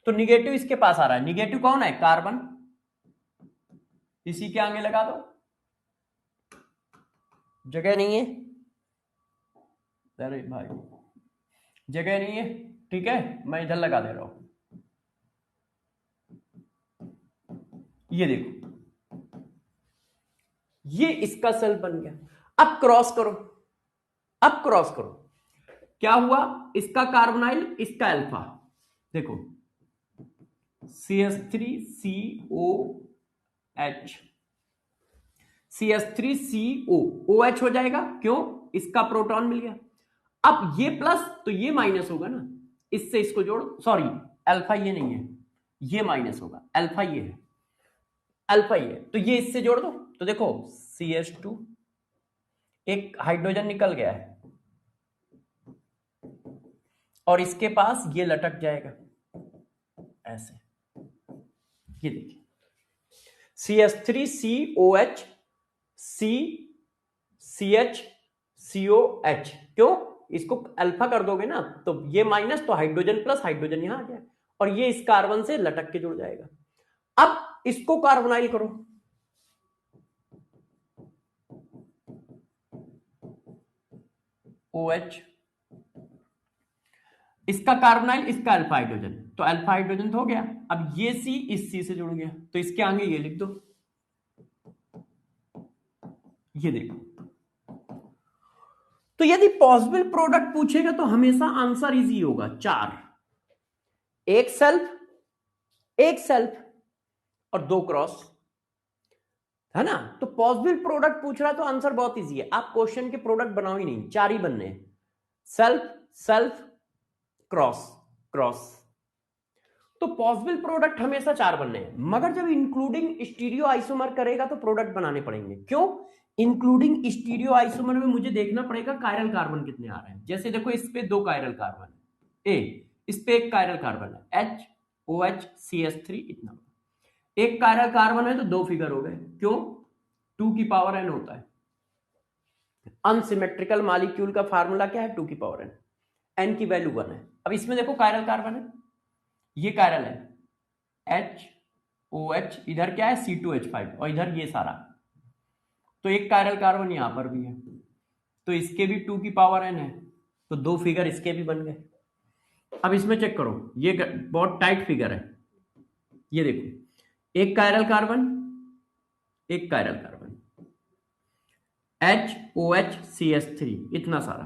तो निगेटिव इसके पास आ रहा है। निगेटिव कौन है, कार्बन, इसी के आगे लगा दो, जगह नहीं है, अरे भाई जगह नहीं है, ठीक है मैं इधर लगा दे रहा हूं। ये देखो ये इसका सेल बन गया। अब क्रॉस करो, अब क्रॉस करो, क्या हुआ, इसका कार्बोनाइल इसका अल्फा, देखो CH3COH CH3CO OH हो जाएगा। क्यों, इसका प्रोटॉन मिल गया। अब ये प्लस तो ये माइनस होगा ना, इससे इसको जोड़, सॉरी अल्फा ये नहीं है, ये माइनस होगा, अल्फा ये है, अल्फा ये, तो ये इससे जोड़ दो। तो देखो CH2, एक हाइड्रोजन निकल गया है और इसके पास ये लटक जाएगा ऐसे, ये देखिए CH3COH CHCOH। क्यों, इसको अल्फा कर दोगे ना तो ये माइनस, तो हाइड्रोजन प्लस हाइड्रोजन यहां आ गया, और ये इस कार्बन से लटक के जुड़ जाएगा। अब इसको कार्बोनाइल करो, OH, इसका कार्बोनाइल इसका अल्फा हाइड्रोजन, तो अल्फा हाइड्रोजन तो हो गया। अब ये C इस C से जुड़ गया, तो इसके आगे ये लिख दो, ये देखो। तो यदि पॉसिबल प्रोडक्ट पूछेगा तो हमेशा आंसर इजी होगा, 4, एक सेल्फ और 2 क्रॉस, है ना। तो पॉसिबल प्रोडक्ट पूछ रहा है तो आंसर बहुत इजी है, आप क्वेश्चन के प्रोडक्ट बनाओ ही नहीं, 4 ही बनने हैं, सेल्फ क्रॉस क्रॉस। तो पॉसिबल प्रोडक्ट हमेशा 4 बनने हैं, मगर जब इंक्लूडिंग स्टीरियो आइसोमर करेगा तो प्रोडक्ट बनाने पड़ेंगे। क्यों, इंक्लूडिंग स्टीरियो आइसोमर में मुझे देखना पड़ेगा कायरल कार्बन कितने आ रहे हैं। जैसे देखो इस पे 2 कायरल कार्बन है, इस पे 1 कायरल कार्बन है, HOH CH3, इतना एक कायरल कार्बन है तो 2 फिगर हो गए। क्यों, 2 की पावर n होता है, अनसिमेट्रिकल मॉलिक्यूल का फार्मूला क्या है, 2 की पावर n की वैल्यू 1 है। अब इसमें देखो कायरल कार्बन है, ये कायरल है HOH, इधर क्या है C2H5, और इधर ये सारा, तो एक कायरल कार्बन यहां पर भी है, तो इसके भी 2 की पावर n है, तो 2 फिगर इसके भी बन गए। अब इसमें चेक करो, ये बहुत टाइट फिगर है, ये देखो एक कायरल कार्बन, एक कायरल कार्बन, HOH CH3, इतना सारा,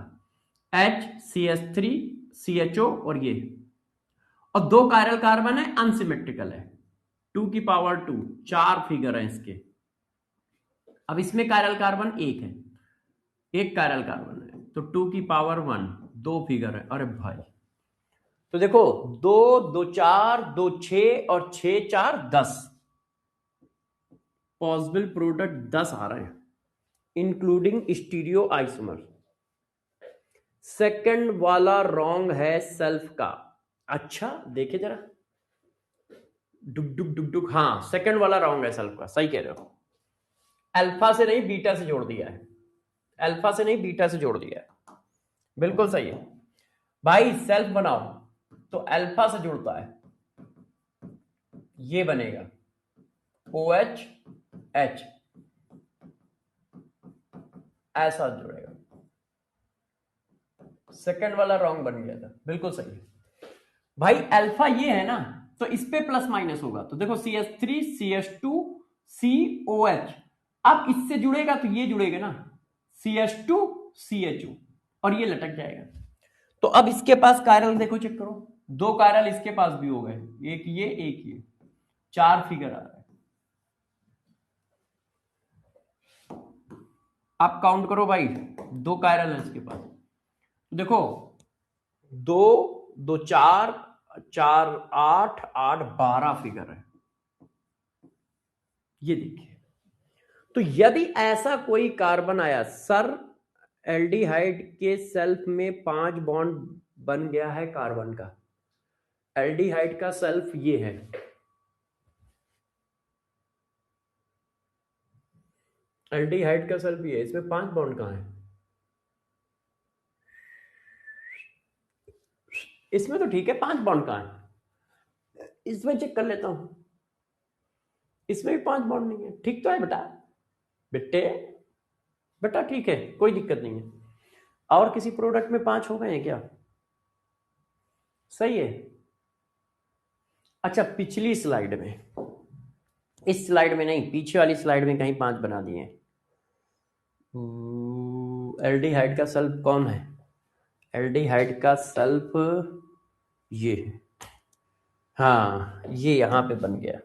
HCH3 CHO, और ये, और 2 कायरल कार्बन है, अनसिमेट्रिकल है, 2 की पावर 2, 4 फिगर है इसके। अब इसमें कायरल कार्बन 1 है, एक कायरल कार्बन है, तो 2 की पावर 1, 2 फिगर है। अरे भाई तो देखो 2 2 4 2 6 और 6 4 10 पॉसिबल प्रोडक्ट 10 आ रहे हैं इंक्लूडिंग स्टीरियो आइसोमर। सेकंड वाला रॉन्ग है सेल्फ का। अच्छा देखे जरा, डुक डुक डुक डुक, हाँ सेकंड वाला रॉन्ग है सेल्फ का, सही कह रहे हो। अल्फा से नहीं बीटा से जोड़ दिया है, अल्फा से नहीं बीटा से जोड़ दिया है, बिल्कुल सही है भाई। सेल्फ बनाओ तो अल्फा से जुड़ता है, ये बनेगा OH H, ऐसा जुड़ेगा। सेकंड वाला रॉन्ग बन गया था, बिल्कुल सही है भाई। अल्फा ये है ना, तो इस पे प्लस माइनस होगा, तो देखो CH3 CH2 COH, अब इससे जुड़ेगा तो ये जुड़ेगा ना CH2 CHO, और ये लटक जाएगा। तो अब इसके पास कायरल देखो, चेक करो, 2 कायरल इसके पास भी हो गए, एक ये 4 फिगर आ रहा है। आप काउंट करो भाई, 2 कायरल है इसके पास, देखो 2 2 4 4 8 8 12 फिगर है, ये देखिए। तो यदि ऐसा कोई कार्बन आया सर, एल्डिहाइड के सेल्फ में 5 बॉन्ड बन गया है कार्बन का, एल्डिहाइड का सेल्फ ये है, एल्डिहाइड का सेल्फ ये है, इसमें 5 बॉन्ड कहां है? इसमें तो ठीक है, 5 बॉन्ड कहां है? इसमें चेक कर लेता हूं, इसमें भी 5 बॉन्ड नहीं है, ठीक तो है बेटा, बेटे बेटा ठीक है, कोई दिक्कत नहीं है। और किसी प्रोडक्ट में 5 हो गए हैं क्या? सही है। अच्छा पिछली स्लाइड में, इस स्लाइड में नहीं, पीछे वाली स्लाइड में कहीं 5 बना दिए। एल्डिहाइड का सेल्फ कौन है? एल्डिहाइड का सेल्फ ये है, हाँ ये यहां पे बन गया।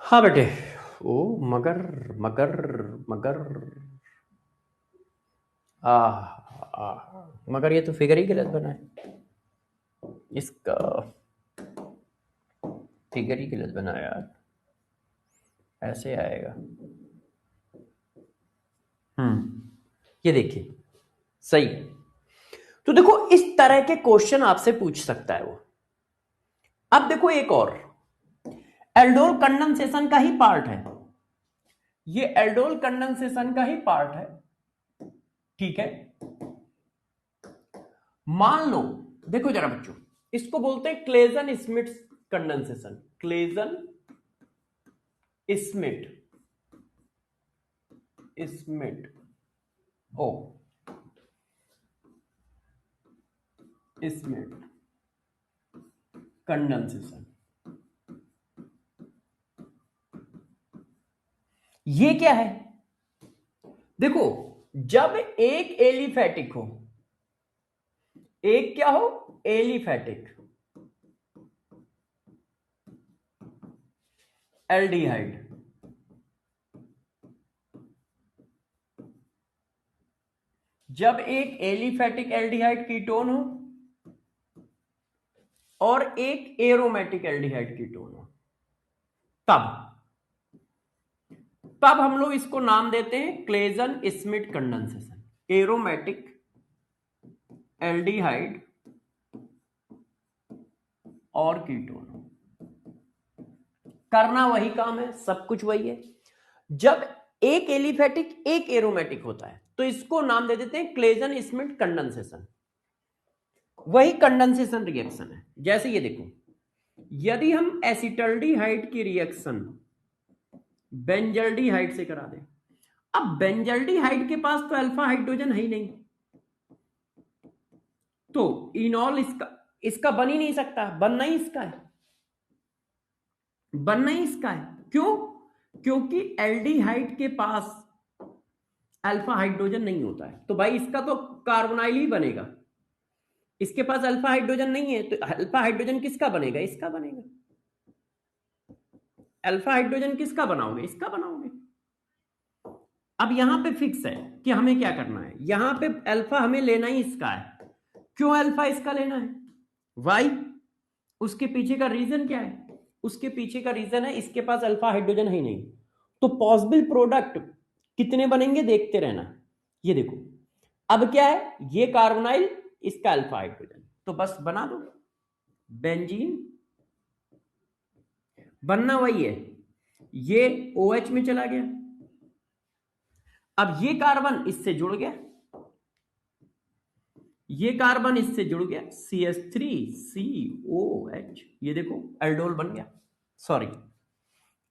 हाँ बेटे, ओ मगर मगर मगर मगर ये तो फिगर ही गलत बना है, इसका फिगर ही गलत बना यार, ऐसे आएगा। ये देखिए सही है। तो देखो इस तरह के क्वेश्चन आपसे पूछ सकता है वो। अब देखो एक और, एल्डोल कंडेंसेशन का ही पार्ट है, ये एल्डोल कंडेंसेशन का ही पार्ट है, ठीक है। मान लो, देखो जरा बच्चों, इसको बोलते हैं Claisen Schmidt condensation, Claisen Schmidt Schmidt oh Schmidt condensation. ये क्या है? देखो जब एक एलिफैटिक हो, एक क्या हो? एलिफैटिक एल्डिहाइड, जब एक एलिफैटिक एल्डिहाइड कीटोन हो और एक एरोमेटिक एल्डिहाइड कीटोन हो, तब हम लोग इसको नाम देते हैं Claisen Schmidt condensation, aromatic aldehyde और कीटोन। करना वही काम है, सब कुछ वही है। जब एक एलिफैटिक एक एरोमेटिक होता है तो इसको नाम दे देते हैं क्लेजन स्मिथ कंडेंसेशन, वही कंडेंसेशन रिएक्शन है। जैसे ये देखो, यदि हम एसिटल्डिहाइड की रिएक्शन बेंजल्डिहाइड से करा दें, अब बेंजल्डिहाइड के पास तो अल्फा हाइड्रोजन है ही नहीं, तो इनॉल इसका बन ही नहीं सकता, बनना ही इसका है, बनना ही इसका है। क्यों? क्योंकि एल्डिहाइड के पास अल्फा हाइड्रोजन नहीं होता है, तो भाई इसका तो कार्बोनाइल ही बनेगा, इसके पास अल्फा हाइड्रोजन नहीं है, तो अल्फा हाइड्रोजन किसका बनेगा? इसका बनेगा। अल्फा हाइड्रोजन किसका बनाओगे? इसका बनाओगे। अब यहां पे फिक्स है कि हमें क्या करना है, यहां पे अल्फा हमें लेना ही इसका है। क्यों अल्फा इसका लेना है? वाई? उसके पीछे का रीजन क्या है? उसके पीछे का रीजन है इसके पास अल्फा हाइड्रोजन है ही नहीं, तो पॉसिबल प्रोडक्ट कितने बनेंगे देखते रहना। ये देखो अब क्या है, ये कार्बोनाइल, इसका अल्फा हाइड्रोजन, तो बस बना दो बेंजीन, बनना वही है, ये OH में चला गया। अब ये कार्बन इससे जुड़ गया, ये कार्बन इससे जुड़ गया, CH3COH, ये देखो एल्डोल बन गया, सॉरी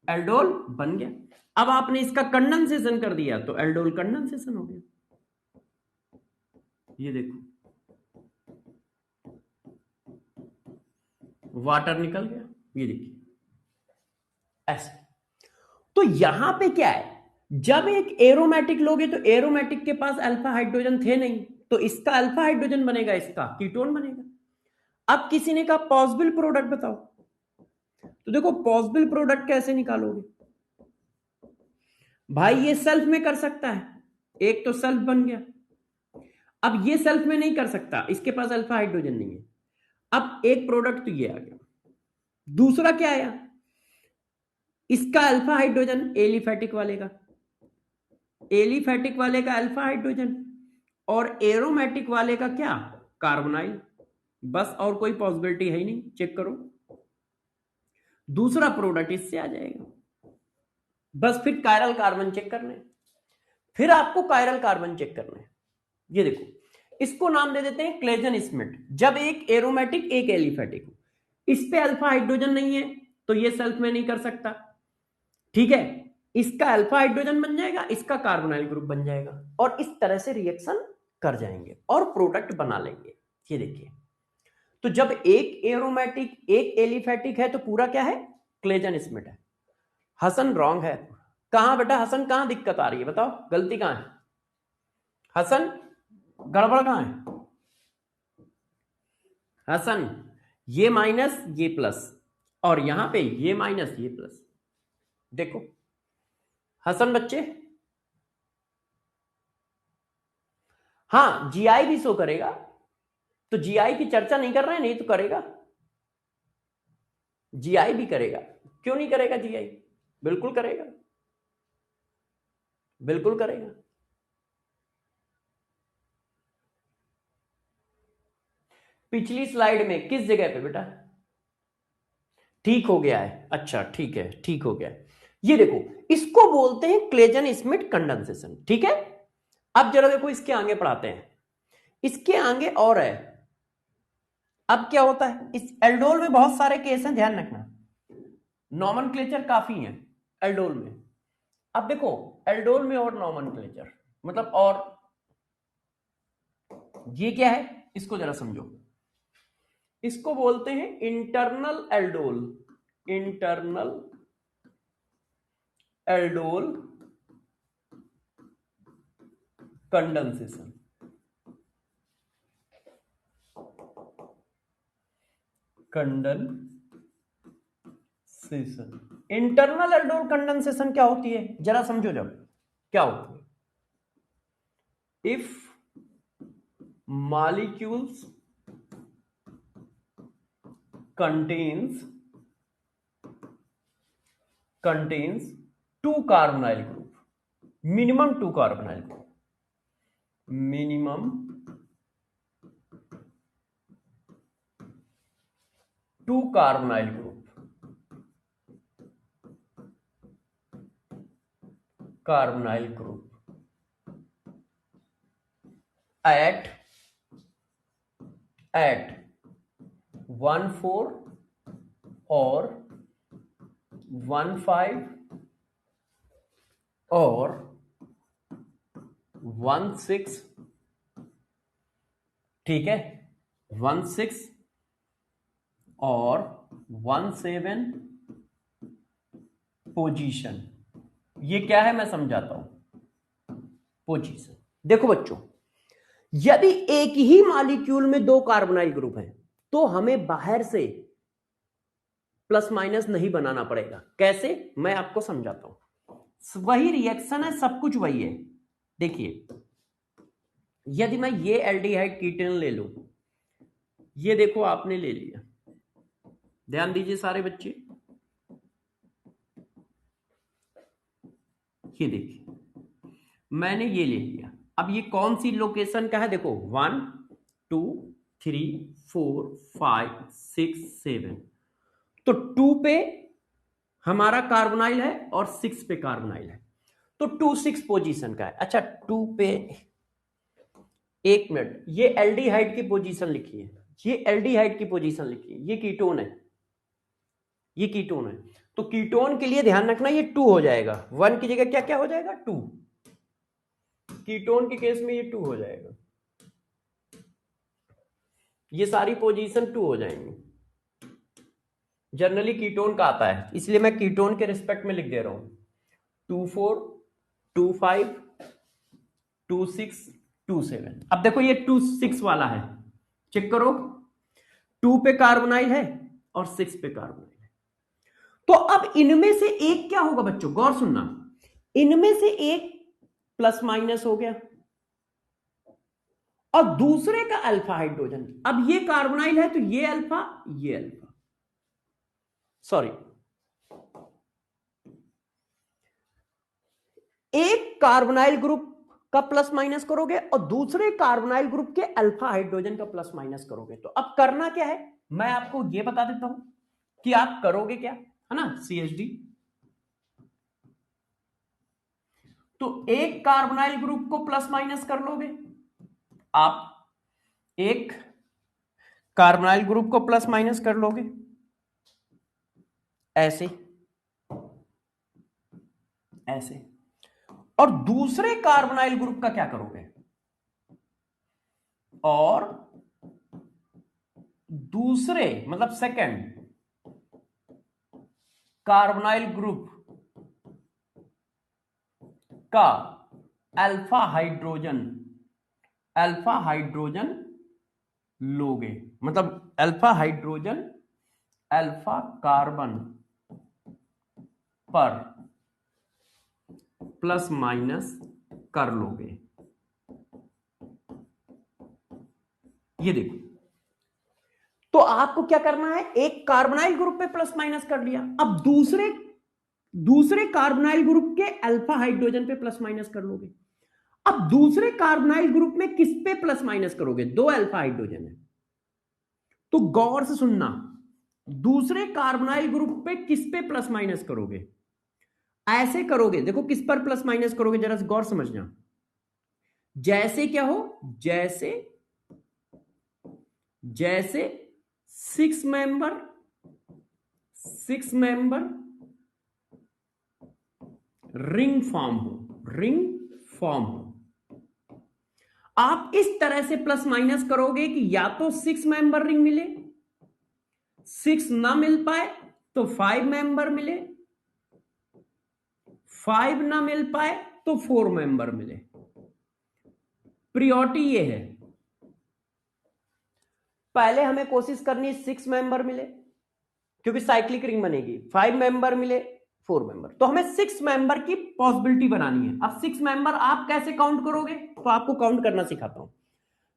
एल्डोल बन गया। अब आपने इसका कंडेंसेशन कर दिया तो एल्डोल कंडेंसेशन हो गया, ये देखो वाटर निकल गया, ये देखिए ऐसे। तो यहां पे क्या है, जब एक एरोमेटिक लोगे तो एरोमेटिक के पास अल्फा हाइड्रोजन थे नहीं, तो इसका अल्फा हाइड्रोजन बनेगा, इसका कीटोन बनेगा। अब किसी ने कहा पॉसिबल प्रोडक्ट बताओ, तो देखो पॉसिबल प्रोडक्ट कैसे निकालोगे भाई, ये सेल्फ में कर सकता है, एक तो सेल्फ बन गया। अब ये सेल्फ में नहीं कर सकता, इसके पास अल्फा हाइड्रोजन नहीं है। अब एक प्रोडक्ट तो ये आ गया, दूसरा क्या आया, इसका अल्फा हाइड्रोजन एलिफेटिक वाले का, एलिफेटिक वाले का अल्फा हाइड्रोजन, और एरोमेटिक वाले का क्या, कार्बोनाइल, बस और कोई पॉसिबिलिटी है ही नहीं, चेक करो दूसरा प्रोडक्ट इससे आ जाएगा। बस फिर कायरल कार्बन चेक करने, फिर आपको कायरल कार्बन चेक करना है। ये देखो इसको नाम दे देते हैं क्लेजन स्मिथ। जब एक एरोमेटिक एक एलिफेटिक हो, इस पे अल्फा हाइड्रोजन नहीं है तो ये सेल्फ में नहीं कर सकता, ठीक है, इसका अल्फा हाइड्रोजन बन जाएगा, इसका कार्बोनाइल ग्रुप बन जाएगा, और इस तरह से रिएक्शन कर जाएंगे और प्रोडक्ट बना लेंगे। ये देखिए, तो जब एक एरोमेटिक एक एलिफेटिक है तो पूरा क्या है, क्लेजन स्मिथ है। हसन रॉन्ग है, कहां बेटा हसन, कहां दिक्कत आ रही है बताओ, गलती कहां है हसन, गड़बड़ कहां है हसन, ये माइनस ये प्लस, और यहां पे ये माइनस ये प्लस, देखो हसन बच्चे, हाँ जीआई भी शो करेगा, तो जीआई की चर्चा नहीं कर रहे हैं, नहीं तो करेगा, जीआई भी करेगा, क्यों नहीं करेगा जीआई, बिल्कुल करेगा, बिल्कुल करेगा। पिछली स्लाइड में किस जगह पे बेटा, ठीक हो गया है, अच्छा ठीक है, ठीक हो गया है। ये देखो इसको बोलते हैं क्लेजन स्मिथ कंडेंसेशन, ठीक है। अब जरा देखो इसके आगे पढ़ाते हैं, इसके आगे और है। अब क्या होता है, इस एल्डोल में बहुत सारे केस हैं, ध्यान रखना, नॉमेनक्लेचर काफी है एल्डोल में। अब देखो एल्डोल में और नॉमेनक्लेचर मतलब, और ये क्या है इसको जरा समझो, इसको बोलते हैं internal aldol, internal aldol condensation, condensation. Internal aldol condensation क्या होती है जरा समझो, जब क्या होती है, if molecules contains two carbonyl group, minimum two carbonyl group, minimum two carbonyl group, carbonyl group at 1,4 और 1,5 और 1,6, ठीक है, 1,6 और 1,7 पोजीशन। ये क्या है मैं समझाता हूं, पोजीशन। देखो बच्चों, यदि एक ही मॉलिक्यूल में दो कार्बोनाइल ग्रुप हैं तो हमें बाहर से प्लस माइनस नहीं बनाना पड़ेगा। कैसे, मैं आपको समझाता हूं। वही रिएक्शन है, सब कुछ वही है। देखिए यदि मैं ये एल्डिहाइड कीटोन ले लूं, ये देखो आपने ले लिया, ध्यान दीजिए सारे बच्चे, ये देखिए मैंने ये ले लिया। अब ये कौन सी लोकेशन का है, देखो 1 2 3 4 5 6 7, तो 2 पे हमारा कार्बोनाइल है और 6 पे कार्बोनाइल है, तो 2 6 पोजीशन का है। अच्छा 2 पे, एक मिनट, ये एल्डिहाइड की पोजीशन लिखी है, ये एल्डिहाइड की पोजीशन लिखी है, ये कीटोन है, ये कीटोन है। तो कीटोन के लिए ध्यान रखना ये 2 हो जाएगा, 1 की जगह क्या क्या हो जाएगा, 2। कीटोन के केस में ये 2 हो जाएगा, ये सारी पोजीशन 2 हो जाएंगी। जनरली कीटोन का आता है, इसलिए मैं कीटोन के रिस्पेक्ट में लिख दे रहा हूं, 2 4 2 5 2 6 2 7। अब देखो ये 2 6 वाला है, चेक करो, 2 पे कार्बोनाइल है और 6 पे कार्बोनाइल है। तो अब इनमें से एक क्या होगा बच्चों, गौर सुनना, इनमें से एक प्लस माइनस हो गया और दूसरे का अल्फा हाइड्रोजन। अब ये कार्बोनाइल है तो ये अल्फा, ये अल्फा, सॉरी, एक कार्बोनाइल ग्रुप का प्लस माइनस करोगे और दूसरे कार्बोनाइल ग्रुप के अल्फा हाइड्रोजन का प्लस माइनस करोगे। तो अब करना क्या है, मैं आपको यह बता देता हूं कि आप करोगे क्या, है ना, CHD। तो एक कार्बोनाइल ग्रुप को प्लस माइनस कर लोगे आप, एक कार्बोनाइल ग्रुप को प्लस माइनस कर लोगे ऐसे ऐसे, और दूसरे कार्बोनाइल ग्रुप का क्या करोगे, और दूसरे मतलब सेकंड कार्बोनाइल ग्रुप का अल्फा हाइड्रोजन लोगे, मतलब अल्फा हाइड्रोजन अल्फा कार्बन पर प्लस माइनस कर लोगे। ये देखो, तो आपको क्या करना है, एक कार्बोनाइल ग्रुप पे प्लस माइनस कर लिया, अब दूसरे कार्बोनाइल ग्रुप के अल्फा हाइड्रोजन पे प्लस माइनस कर लोगे। अब दूसरे कार्बोनाइल ग्रुप में किस पे प्लस माइनस करोगे, दो अल्फा हाइड्रोजन है, तो गौर से सुनना, दूसरे कार्बोनाइल ग्रुप पे किस पे प्लस माइनस करोगे, ऐसे करोगे, देखो किस पर प्लस माइनस करोगे, जरा गौर समझना, जैसे क्या हो, जैसे जैसे 6 मेंबर रिंग फॉर्म हो, आप इस तरह से प्लस माइनस करोगे कि या तो 6 मेंबर रिंग मिले, 6 ना मिल पाए तो 5 मेंबर मिले, 5 ना मिल पाए तो 4 मेंबर मिले। प्रियोरिटी ये है, पहले हमें कोशिश करनी 6 मेंबर मिले क्योंकि साइक्लिक रिंग बनेगी, 5 मेंबर मिले, 4 मेंबर, तो हमें 6 मेंबर की पॉसिबिलिटी बनानी है। अब 6 मेंबर आप कैसे काउंट करोगे, तो आपको काउंट करना सिखाता हूं।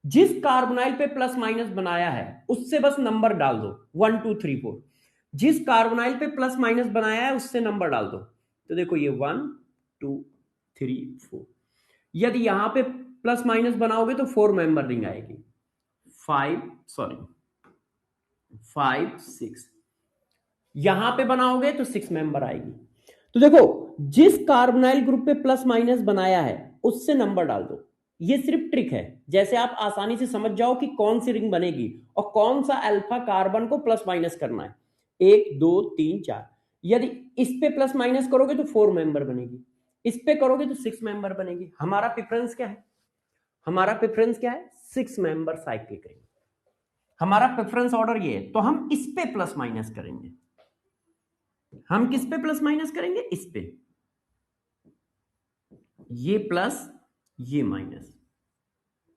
जिस कार्बोनाइल पे प्लस माइनस बनाया है उससे बस नंबर डाल दो, 1 2 3 4। जिस कार्बोनाइल पे प्लस माइनस बनाया है उससे नंबर डाल दो, तो देखो ये 1 2 3 4। यदि यहां पे प्लस माइनस बनाओगे तो 4 मेंबर रिंग आएगी, 5 6, यहां पे बनाओगे तो 6 मेंबर आएगी। तो देखो जिस कार्बोनाइल ग्रुप पे प्लस माइनस बनाया है उससे नंबर डाल दो, ये सिर्फ ट्रिक है, जैसे आप आसानी से समझ जाओ कि कौन सी रिंग बनेगी और कौन सा अल्फा कार्बन को प्लस माइनस करना है, 1 2 3 4। यदि इस पे प्लस माइनस करोगे तो 4 मेंबर बनेगी, इस पे करोगे तो 6 मेंबर बनेगी। हमारा प्रेफरेंस क्या है, हमारा प्रेफरेंस क्या है, 6 मेंबर साइक्लिक रिंग, हमारा प्रेफरेंस ऑर्डर ये है, तो हम इस पे प्लस माइनस करेंगे। हम किस पे प्लस माइनस करेंगे, इस पे, ये प्लस ये माइनस,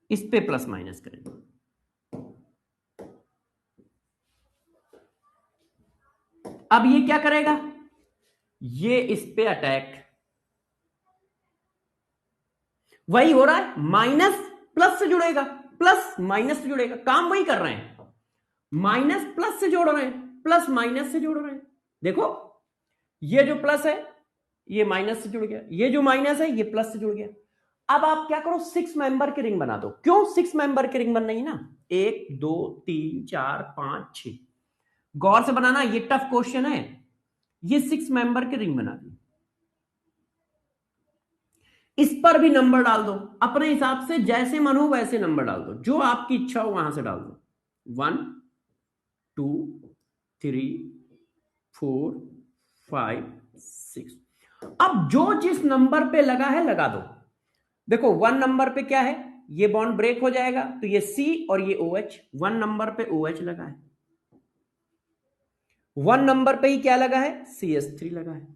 इस पे प्लस माइनस करेंगे। अब ये क्या करेगा, ये इस पे अटैक, वही हो रहा है, माइनस प्लस से जुड़ेगा, प्लस माइनस से जुड़ेगा, काम वही कर रहे हैं, माइनस प्लस से जोड़ रहे हैं, प्लस माइनस से जोड़ रहे हैं। देखो ये जो प्लस है ये माइनस से जुड़ गया, ये जो माइनस है ये प्लस से जुड़ गया। अब आप क्या करो, 6 मेंबर की रिंग बना दो। क्यों 6 मेंबर की रिंग बन रही है ना, 1 2 3 4 5 6, गौर से बनाना, ये टफ क्वेश्चन है। ये 6 मेंबर की रिंग बना दी, इस पर भी नंबर डाल दो अपने हिसाब से, जैसे मन हो वैसे नंबर डाल दो, जो आपकी इच्छा हो वहां से डाल दो। 1 2 3 4 5 6। अब जो जिस नंबर पे लगा है लगा दो। देखो 1 नंबर पे क्या है, ये बॉन्ड ब्रेक हो जाएगा तो ये सी और ये ओ एच, 1 नंबर पे ओ एच लगा है, 1 नंबर पे ही क्या लगा है, CH3 लगा है,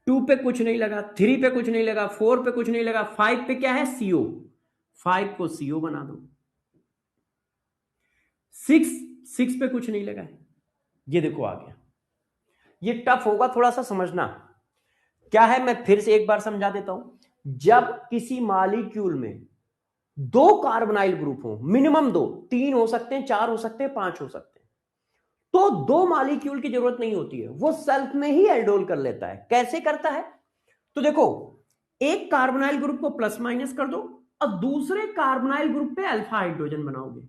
2 पे कुछ नहीं लगा, 3 पे कुछ नहीं लगा, 4 पे कुछ नहीं लगा, 5 पे क्या है, CO, 5 को CO बना दो। 6 पे कुछ नहीं लगा है, ये देखो आ गया। ये टफ होगा थोड़ा सा समझना, क्या है मैं फिर से एक बार समझा देता हूं। जब किसी मॉलिक्यूल में 2 कार्बोनाइल ग्रुप हो, मिनिमम 2, 3 हो सकते हैं, 4 हो सकते हैं, 5 हो सकते हैं, तो 2 मॉलिक्यूल की जरूरत नहीं होती है, वो सेल्फ में ही एल्डोल कर लेता है। कैसे करता है, तो देखो एक कार्बोनाइल ग्रुप को प्लस माइनस कर दो और दूसरे कार्बोनाइल ग्रुप पे अल्फा हाइड्रोजन बनाओगे।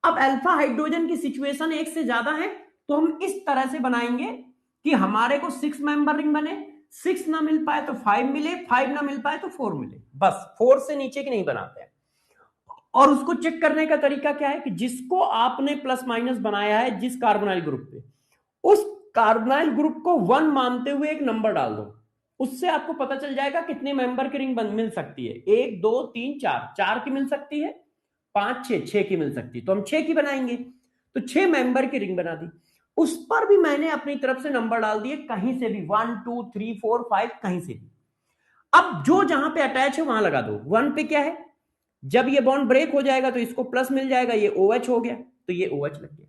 अब अल्फा हाइड्रोजन की सिचुएशन एक से ज्यादा है, तो हम इस तरह से बनाएंगे कि हमारे को 6 मेंबर रिंग बने, 6 ना मिल पाए तो 5 मिले, 5 ना मिल पाए तो 4 मिले, बस 4 से नीचे की नहीं बनाते हैं। और उसको चेक करने का तरीका क्या है कि जिसको आपने प्लस माइनस बनाया है जिस कार्बोनाइल ग्रुप पे, उस कार्बोनाइल ग्रुप को 1 मानते हुए एक नंबर डाल दो, उससे आपको पता चल जाएगा कितने मेंबर की रिंग मिल सकती है। 1 2 3 4, 4 की मिल सकती है, 5 6, 6 की मिल सकती है, तो हम 6 की बनाएंगे। तो 6 मेंबर की रिंग बना दी, उस पर भी मैंने अपनी तरफ से नंबर डाल दिए, कहीं से भी 1 2 3 4 5, कहीं से भी। अब जो जहां पे अटैच है वहां लगा दो। 1 पे क्या है, जब ये बॉन्ड ब्रेक हो जाएगा तो इसको प्लस मिल जाएगा, ये OH हो गया तो ये OH लग गया।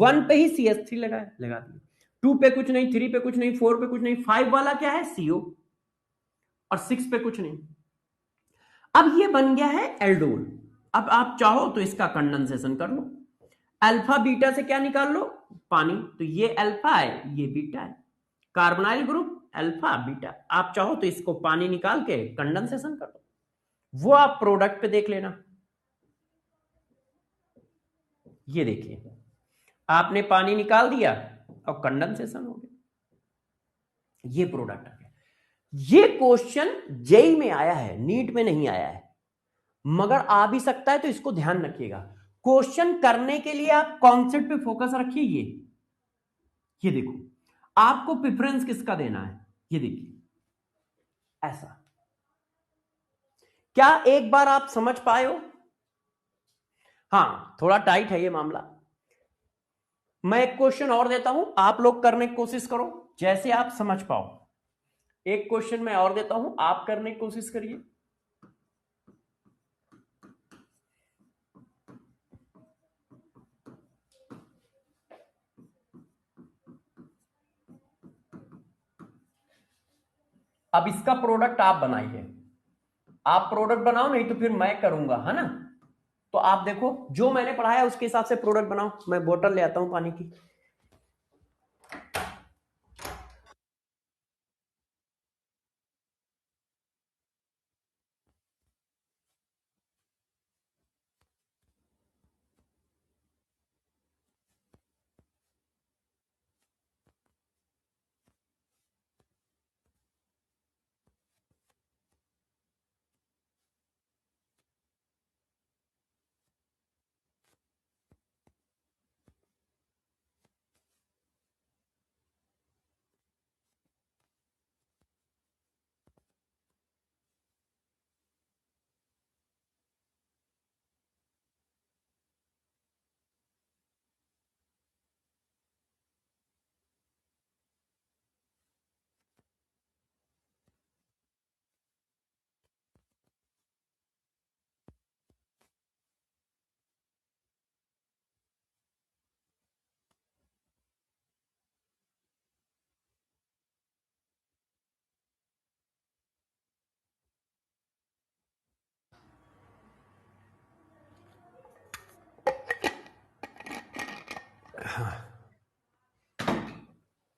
1 पे ही CH3 लगा दिया, 2 पे कुछ नहीं, 3 पे कुछ नहीं, 4 पे कुछ नहीं, 5 वाला क्या है, CO, और 6 पे कुछ नहीं। अब ये बन गया है एल्डोल। अब आप चाहो तो इसका कंडेंसेशन कर लो, अल्फा बीटा से क्या निकाल लो, पानी, तो ये अल्फा है ये बीटा है, कार्बोनाइल ग्रुप अल्फा बीटा। आप चाहो तो इसको पानी निकाल के कंडेंसेशन कर लो, वो आप प्रोडक्ट पे देख लेना। ये देखिए आपने पानी निकाल दिया और कंडेंसेशन हो गया, ये प्रोडक्ट आ गया। ये क्वेश्चन जेई में आया है, नीट में नहीं आया है, मगर आ भी सकता है, तो इसको ध्यान रखिएगा। क्वेश्चन करने के लिए आप कॉन्सेप्ट पे फोकस रखिए। ये देखो आपको प्रेफरेंस किसका देना है, ये देखिए ऐसा। क्या एक बार आप समझ पाए हो? हाँ थोड़ा टाइट है ये मामला। मैं एक क्वेश्चन और देता हूं, आप लोग करने की कोशिश करो जैसे आप समझ पाओ। एक क्वेश्चन मैं और देता हूं, आप करने की कोशिश करिए। अब इसका प्रोडक्ट आप बनाइए, आप प्रोडक्ट बनाओ, नहीं तो फिर मैं करूंगा, है ना। तो आप देखो जो मैंने पढ़ाया उसके हिसाब से प्रोडक्ट बनाओ। मैं बोतल ले आता हूं पानी की।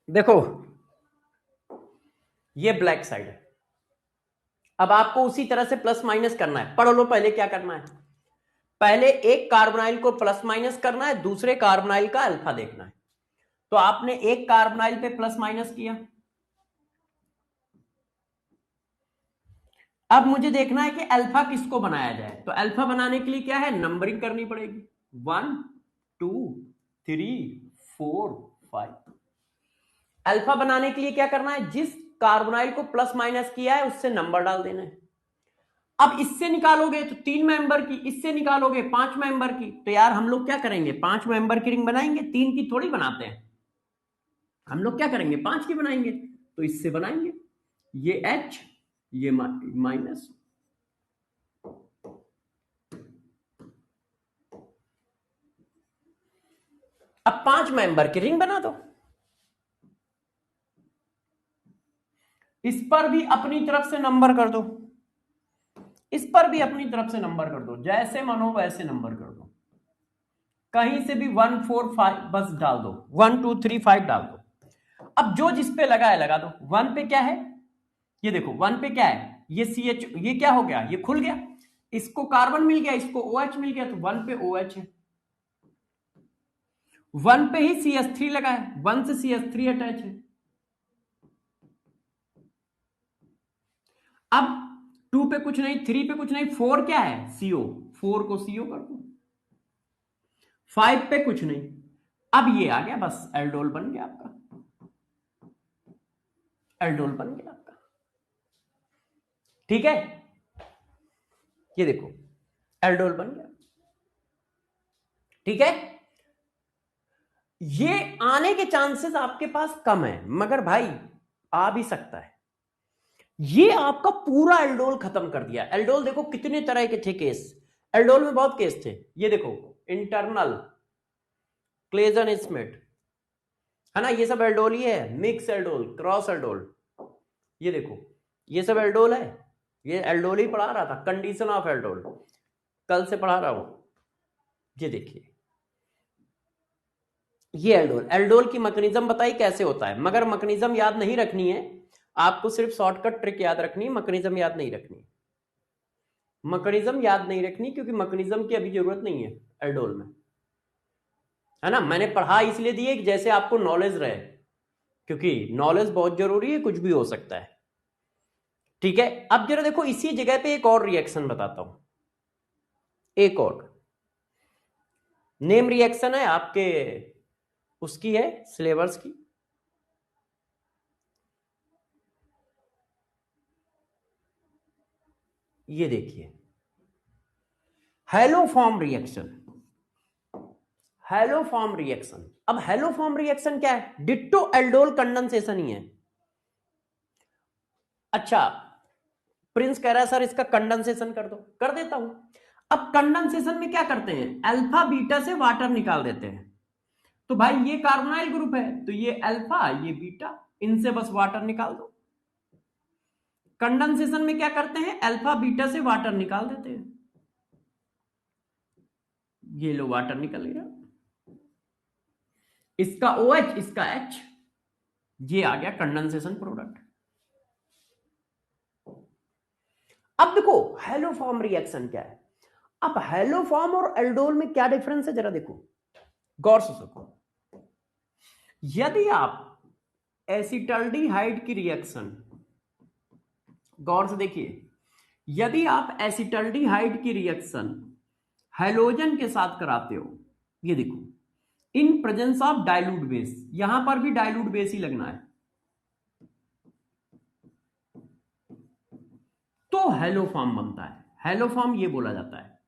देखो ये ब्लैक साइड है, अब आपको उसी तरह से प्लस माइनस करना है। पढ़ लो पहले क्या करना है। पहले एक कार्बोनाइल को प्लस माइनस करना है, दूसरे कार्बोनाइल का अल्फा देखना है। तो आपने एक कार्बोनाइल पे प्लस माइनस किया, अब मुझे देखना है कि अल्फा किसको बनाया जाए। तो अल्फा बनाने के लिए क्या है, नंबरिंग करनी पड़ेगी, 1 2 3 4 5। अल्फा बनाने के लिए क्या करना है, जिस कार्बोनाइल को प्लस माइनस किया है उससे नंबर डाल देना है। अब इससे निकालोगे तो 3 मेंबर की, इससे निकालोगे 5 मेंबर की। तो यार हम लोग क्या करेंगे, 5 मेंबर की रिंग बनाएंगे, 3 की थोड़ी बनाते हैं हम लोग, क्या करेंगे 5 की बनाएंगे। तो इससे बनाएंगे, ये H ये माइनस, अब 5 मेंबर की रिंग बना दो। इस पर भी अपनी तरफ से नंबर कर दो, इस पर भी अपनी तरफ से नंबर कर दो, जैसे मनो वैसे नंबर कर दो। कहीं से भी 1 4 5 बस डाल दो, 1 2 3 5 डाल दो। अब जो जिस पे लगा है लगा दो। 1 पे क्या है, ये देखो 1 पे क्या है, ये CH, ये क्या हो गया, ये खुल गया, इसको कार्बन मिल गया, इसको OH मिल गया, तो 1 पे OH है। 1 पे ही CH3 लगा है, 1 से CH3 अटैच है। अब 2 पे कुछ नहीं, 3 पे कुछ नहीं, 4 क्या है, CO, 4 को CO कर दो। 5 पे कुछ नहीं, अब ये आ गया, बस एल्डोल बन गया आपका, एल्डोल बन गया आपका। ठीक है, ये देखो एल्डोल बन गया। ठीक है, ये आने के चांसेस आपके पास कम है, मगर भाई आ भी सकता है। ये आपका पूरा एल्डोल खत्म कर दिया। एल्डोल देखो कितने तरह के थे केस, एल्डोल में बहुत केस थे। ये देखो इंटरनल, क्लेजन स्मिथ, है ना, ये सब एल्डोल ही है। मिक्स एल्डोल, क्रॉस एल्डोल, ये देखो ये सब एल्डोल है। ये एल्डोल ही पढ़ा रहा था, कंडीशन ऑफ एल्डोल कल से पढ़ा रहा हूं। ये देखिए ये एल्डोल, एल्डोल की मैकेनिज्म बताई कैसे होता है, मगर मैकेनिज्म याद नहीं रखनी है आपको, सिर्फ शॉर्टकट ट्रिक याद रखनी है, मैकेनिज्म याद नहीं रखनी। मैकेनिज्म याद नहीं रखनी क्योंकि मैकेनिज्म की अभी जरूरत नहीं है एल्डोल में, है ना। मैंने पढ़ा इसलिए दिए कि जैसे आपको नॉलेज रहे, क्योंकि नॉलेज बहुत जरूरी है, कुछ भी हो सकता है। ठीक है, अब जरा देखो इसी जगह पे एक और रिएक्शन बताता हूं, एक और नेम रिएक्शन है आपके, उसकी है सिलेबस की। ये देखिए हैलोफॉर्म रिएक्शन, हैलोफॉर्म रिएक्शन। अब हैलोफॉर्म रिएक्शन क्या है, डिट्टो एल्डोल कंडेंसेशन ही है। अच्छा, प्रिंस कह रहा है सर इसका कंडेंसेशन कर दो, कर देता हूं। अब कंडेंसेशन में क्या करते हैं, अल्फा बीटा से वाटर निकाल देते हैं। तो भाई ये कार्बोनाइल ग्रुप है, तो ये अल्फा ये बीटा, इनसे बस वाटर निकाल दो। कंडेंसेशन में क्या करते हैं, अल्फा बीटा से वाटर निकाल देते हैं। ये लो वाटर निकल गया, इसका OH इसका H, ये आ गया कंडेंसेशन प्रोडक्ट। अब देखो हैलोफॉर्म रिएक्शन क्या है। अब हैलोफॉर्म और एल्डोल में क्या डिफरेंस है, जरा देखो गौर से सुनो। यदि आप एसिटल्डिहाइड की रिएक्शन, गौर से देखिए, यदि आप एसिटल्डिहाइड की रिएक्शन हैलोजन के साथ कराते हो, ये देखो in presence of dilute base, यहां पर भी डाइल्यूट बेस ही लगना है, तो हैलोफॉर्म बनता है। हैलोफॉर्म ये बोला जाता है,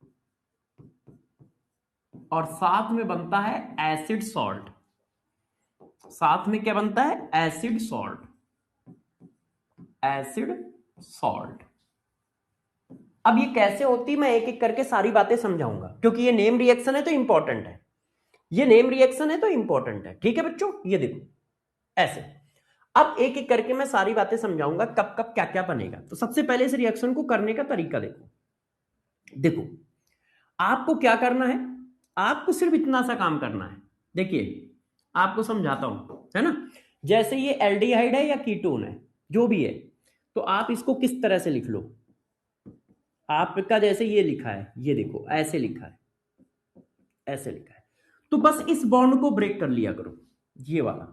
और साथ में बनता है एसिड सॉल्ट। साथ में क्या बनता है, एसिड सॉल्ट, एसिड सॉल्ट। अब ये कैसे होती, मैं एक एक करके सारी बातें समझाऊंगा, क्योंकि ये नेम रिएक्शन है तो इंपॉर्टेंट है, ये नेम रिएक्शन है तो इंपॉर्टेंट है। ठीक है बच्चों, ये देखो ऐसे। अब एक एक करके मैं सारी बातें समझाऊंगा, कब कब क्या क्या बनेगा। तो सबसे पहले इस रिएक्शन को करने का तरीका देखो। देखो आपको क्या करना है, आपको सिर्फ इतना सा काम करना है। देखिए आपको समझाता हूं, है ना। जैसे ये एल्डिहाइड है या कीटोन है, जो भी है, तो आप इसको किस तरह से लिख लो, आपका जैसे ये लिखा है, ये देखो ऐसे लिखा है, ऐसे लिखा है, तो बस इस बॉन्ड को ब्रेक कर लिया करो, ये वाला,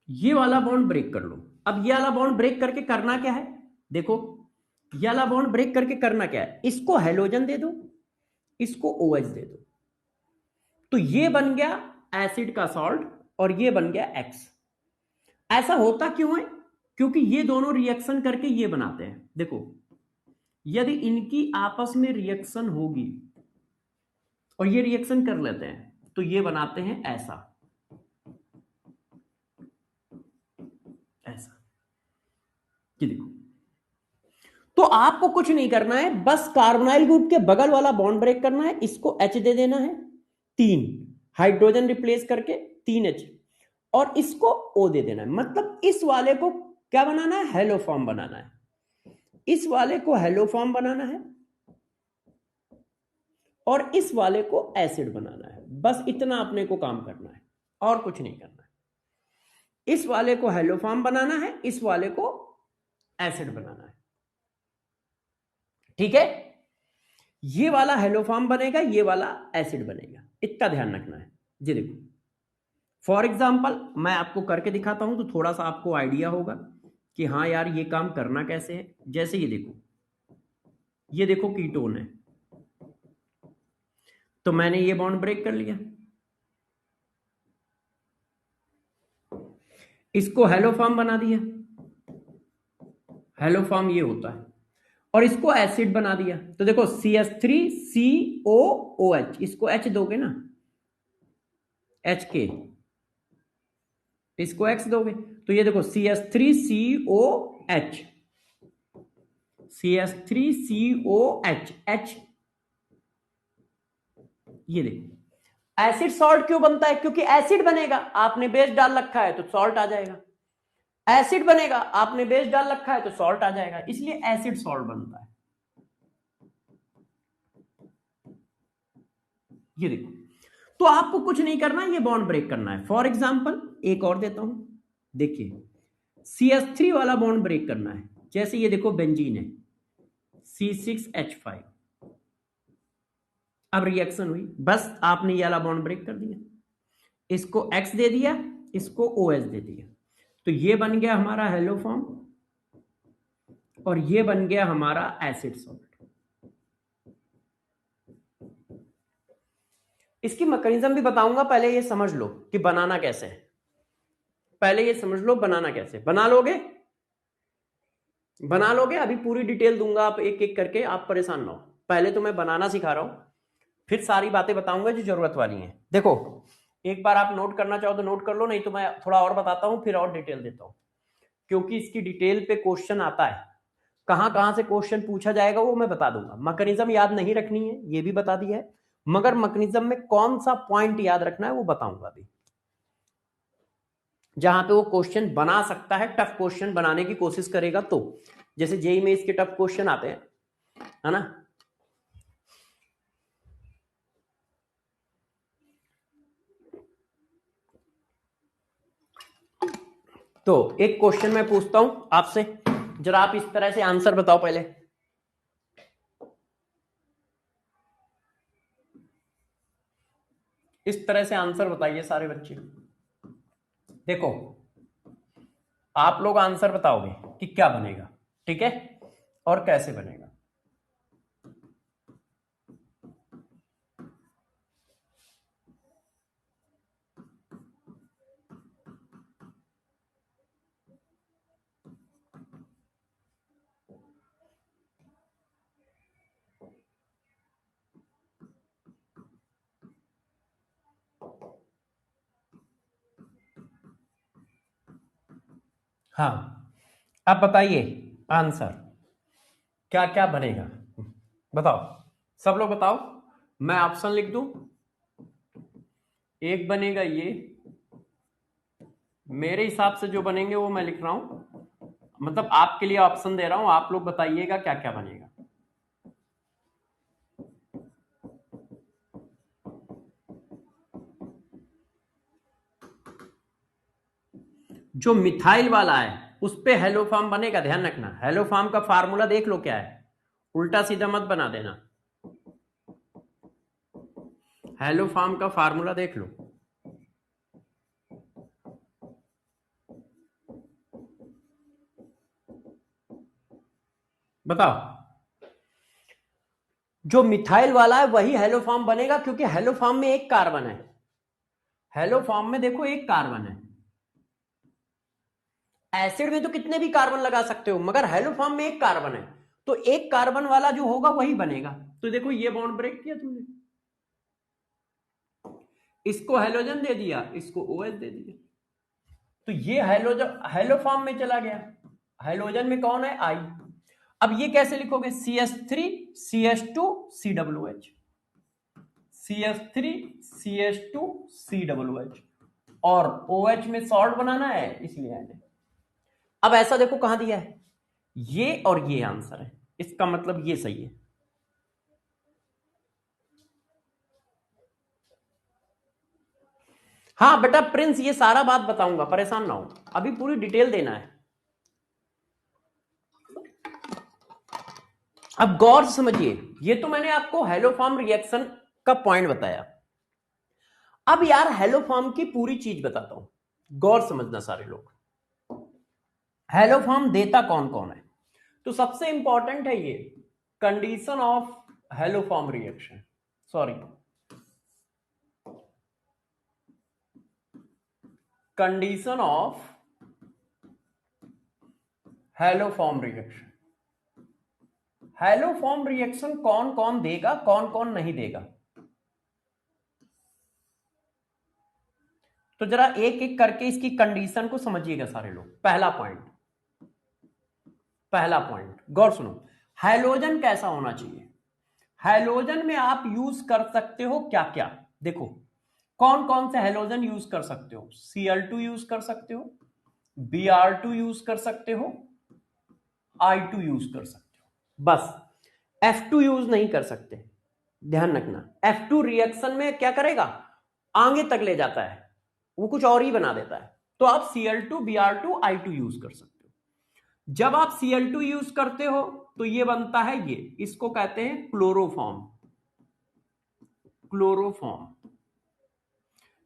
ये वाला बॉन्ड ब्रेक कर लो। अब ये वाला बॉन्ड ब्रेक करके करना क्या है, देखो ये वाला बॉन्ड ब्रेक करके करना क्या है, इसको हेलोजन दे दो, इसको OH दे दो, तो ये बन गया एसिड का सॉल्ट और ये बन गया X। ऐसा होता क्यों है, क्योंकि ये दोनों रिएक्शन करके ये बनाते हैं, देखो यदि इनकी आपस में रिएक्शन होगी और ये रिएक्शन कर लेते हैं तो ये बनाते हैं ऐसा, ऐसा, ये देखो। तो आपको कुछ नहीं करना है, बस कार्बोनाइल ग्रुप के बगल वाला बॉन्ड ब्रेक करना है, इसको H दे देना है, 3 हाइड्रोजन रिप्लेस करके 3H, और इसको O दे देना है। मतलब इस वाले को क्या बनाना है, हेलो फॉर्म बनाना है, इस वाले को हेलो फॉर्म बनाना है और इस वाले को एसिड बनाना है, बस इतना अपने को काम करना है और कुछ नहीं करना है। इस वाले को हेलो फॉर्म बनाना है, इस वाले को एसिड बनाना है, ठीक है। ये वाला हेलो फॉर्म बनेगा, ये वाला एसिड बनेगा, इतना ध्यान रखना है जी। देखो फॉर एग्जाम्पल मैं आपको करके दिखाता हूं तो थोड़ा सा आपको आइडिया होगा कि हाँ यार ये काम करना कैसे है। जैसे ये देखो, ये देखो कीटोन है, तो मैंने ये बॉन्ड ब्रेक कर लिया, इसको हेलो फॉर्म बना दिया, हेलो फॉर्म ये होता है, और इसको एसिड बना दिया, तो देखो CH3COOH, इसको H दोगे ना, HK, इसको X दोगे, तो ये देखो CH3COH, CH3COH, H, ये देखो। एसिड सॉल्ट क्यों बनता है, क्योंकि एसिड बनेगा, आपने बेस डाल रखा है तो सॉल्ट आ जाएगा, एसिड बनेगा, आपने बेस डाल रखा है तो सॉल्ट आ जाएगा, इसलिए एसिड सॉल्ट बनता है। ये देखो, तो आपको कुछ नहीं करना, ये बॉन्ड ब्रेक करना है। फॉर एग्जांपल एक और देता हूं, देखिए CH3 वाला बॉन्ड ब्रेक करना है, जैसे ये देखो बेंजीन है C6H5, अब रिएक्शन हुई, बस आपने ये वाला बॉन्ड ब्रेक कर दिया, इसको X दे दिया, इसको OH दे दिया, तो ये बन गया हमारा हेलो फॉर्म और ये बन गया हमारा एसिड सॉल्ट। इसकी मैकेनिज्म भी बताऊंगा, पहले ये समझ लो कि बनाना कैसे है, पहले ये समझ लो बनाना कैसे, बना लोगे, बना लोगे, अभी पूरी डिटेल दूंगा, आप एक एक करके, आप परेशान ना हो, पहले तो मैं बनाना सिखा रहा हूं, फिर सारी बातें बताऊंगा जो जरूरत वाली हैं। देखो एक बार आप नोट करना चाहो तो नोट कर लो, नहीं तो मैं थोड़ा और बताता हूं, फिर और डिटेल देता हूं, क्योंकि इसकी डिटेल पे क्वेश्चन आता है, कहां कहां से क्वेश्चन पूछा जाएगा वो मैं बता दूंगा। मैकेनिज्म याद नहीं रखनी है ये भी बता दिया है, मगर मैकेनिज्म में कौन सा पॉइंट याद रखना है वो बताऊंगा अभी, जहां पे वो क्वेश्चन बना सकता है, टफ क्वेश्चन बनाने की कोशिश करेगा, तो जैसे जेई में इसके टफ क्वेश्चन आते हैं, है ना। तो एक क्वेश्चन मैं पूछता हूं आपसे, जरा आप इस तरह से आंसर बताओ पहले, इस तरह से आंसर बताइए सारे बच्चे। देखो आप लोग आंसर बताओगे कि क्या बनेगा, ठीक है, और कैसे बनेगा। हाँ अब बताइए आंसर क्या क्या बनेगा, बताओ, सब लोग बताओ, मैं ऑप्शन लिख दूं। एक बनेगा ये, मेरे हिसाब से जो बनेंगे वो मैं लिख रहा हूं, मतलब आपके लिए ऑप्शन दे रहा हूं, आप लोग बताइएगा क्या क्या बनेगा। जो मिथाइल वाला है उस पे हेलो फॉर्म बनेगा, ध्यान रखना। हेलो फॉर्म का फार्मूला देख लो क्या है, उल्टा सीधा मत बना देना। हेलो फॉर्म का फार्मूला देख लो। बताओ, जो मिथाइल वाला है वही हेलो फॉर्म बनेगा, क्योंकि हेलो फॉर्म में एक कार्बन है। हेलो फॉर्म में देखो एक कार्बन है। एसिड में तो कितने भी कार्बन लगा सकते हो, मगर हेलो फॉर्म में एक कार्बन है, तो एक कार्बन वाला जो होगा वही बनेगा। तो देखो ये बॉन्ड ब्रेक किया तुमने, इसको हेलोजन दे दिया, इसको OH दे दिया, तो ये हेलोजन हेलो फॉर्म में चला गया। हेलोजन में कौन है? I। अब ये कैसे लिखोगे? CH3 CH2 COOH, CH3 CH2 COOH, और OH में सॉल्ट बनाना है इसलिए है। अब ऐसा देखो कहां दिया है, ये और ये आंसर है, इसका मतलब ये सही है। हाँ बेटा प्रिंस, ये सारा बात बताऊंगा, परेशान ना हो, अभी पूरी डिटेल देना है। अब गौर से समझिए, ये तो मैंने आपको हेलोफॉर्म रिएक्शन का पॉइंट बताया। अब यार हेलोफॉर्म की पूरी चीज बताता हूं, गौर समझना सारे लोग। हेलोफॉर्म देता कौन कौन है? तो सबसे इंपॉर्टेंट है ये condition of haloform reaction, sorry condition of haloform reaction. Haloform reaction कौन कौन देगा, कौन कौन नहीं देगा, तो जरा एक एक करके इसकी कंडीशन को समझिएगा सारे लोग। पहला पॉइंट गौर सुनो, हैलोजन कैसा होना चाहिए? हैलोजन में आप यूज कर सकते हो क्या क्या, देखो कौन कौन से हैलोजन यूज कर सकते हो। Cl2 यूज कर सकते हो, Br2 यूज कर सकते हो, I2 यूज कर सकते हो, बस F2 यूज नहीं कर सकते। ध्यान रखना, F2 रिएक्शन में क्या करेगा, आगे तक ले जाता है, वो कुछ और ही बना देता है। तो आप Cl2 Br2 I2 यूज कर सकते हो। जब आप Cl2 यूज करते हो तो ये बनता है, ये इसको कहते हैं क्लोरोफॉर्म, क्लोरोफॉर्म।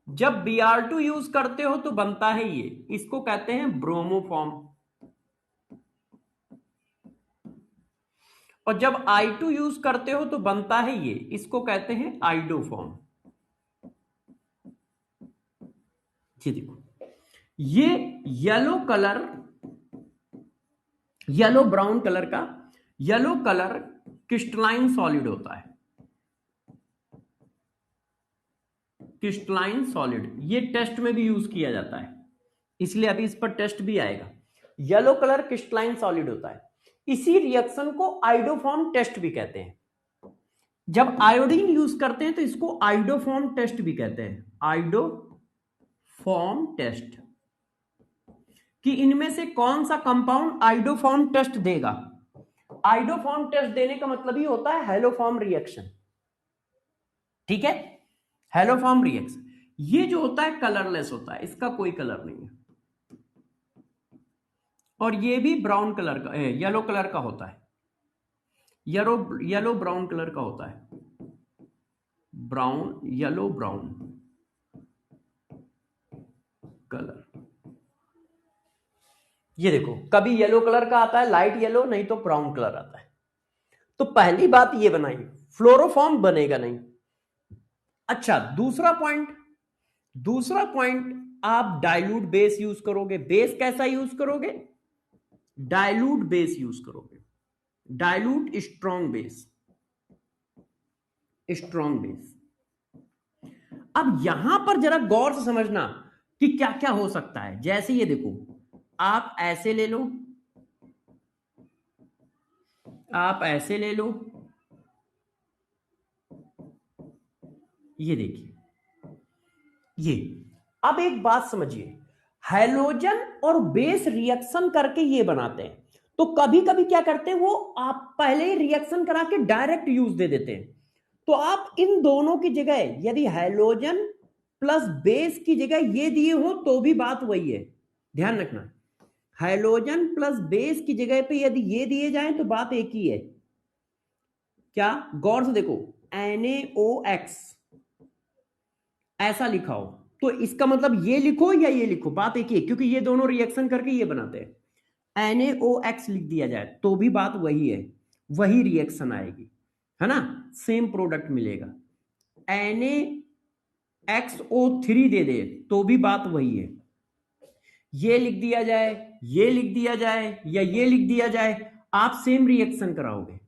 जब Br2 यूज करते हो तो बनता है ये, इसको कहते हैं ब्रोमोफॉर्म। और जब I2 यूज करते हो तो बनता है ये, इसको कहते हैं आइडोफॉर्म। ये देखो, ये yellow colour, yellow brown colour का, येलो कलर क्रिस्टलाइन सॉलिड होता है, क्रिस्टलाइन सॉलिड। ये टेस्ट में भी यूज किया जाता है, इसलिए अभी इस पर टेस्ट भी आएगा। येलो कलर क्रिस्टलाइन सॉलिड होता है, इसी रिएक्शन को आइडोफॉर्म टेस्ट भी कहते हैं। जब आयोडीन यूज करते हैं तो इसको आइडोफॉर्म टेस्ट भी कहते हैं, आइडोफॉर्म टेस्ट, कि इनमें से कौन सा कंपाउंड आइडोफॉर्म टेस्ट देगा। आइडोफॉर्म टेस्ट देने का मतलब ही होता है हेलोफॉर्म रिएक्शन, ठीक है। हेलोफॉर्म रिएक्शन ये जो होता है कलरलेस होता है, इसका कोई कलर नहीं है, और ये भी ब्राउन कलर का, येलो कलर का होता है, येलो ब्राउन कलर का होता है, ब्राउन, येलो ब्राउन कलर। ये देखो, कभी येलो कलर का आता है, लाइट येलो, नहीं तो ब्राउन कलर आता है। तो पहली बात ये बनाई, फ्लोरोफॉर्म बनेगा नहीं। अच्छा दूसरा पॉइंट, आप डाइल्यूट बेस यूज करोगे। बेस कैसा यूज करोगे? डाइल्यूट बेस यूज करोगे, dilute strong base, strong base. अब यहां पर जरा गौर से समझना कि क्या क्या हो सकता है। जैसे ये देखो, आप ऐसे ले लो, आप ऐसे ले लो, ये देखिए ये। अब एक बात समझिए, हैलोजन और बेस रिएक्शन करके ये बनाते हैं, तो कभी कभी क्या करते हैं वो, आप पहले ही रिएक्शन करा के डायरेक्ट यूज दे देते हैं। तो आप इन दोनों की जगह यदि हैलोजन प्लस बेस की जगह ये दिए हो तो भी बात वही है, ध्यान रखना, हाइड्रोजन प्लस बेस की जगह पे यदि ये दिए जाए तो बात एक ही है। क्या? गौर से देखो, NaOX ऐसा लिखा हो तो इसका मतलब ये लिखो या ये लिखो, बात एक ही है, क्योंकि ये दोनों रिएक्शन करके ये बनाते हैं। NaOX लिख दिया जाए तो भी बात वही है, वही रिएक्शन आएगी, है ना, सेम प्रोडक्ट मिलेगा। NaXO3 दे दे तो भी बात वही है। ये लिख दिया जाए, ये लिख दिया जाए या ये लिख दिया जाए, आप सेम रिएक्शन कराओगे।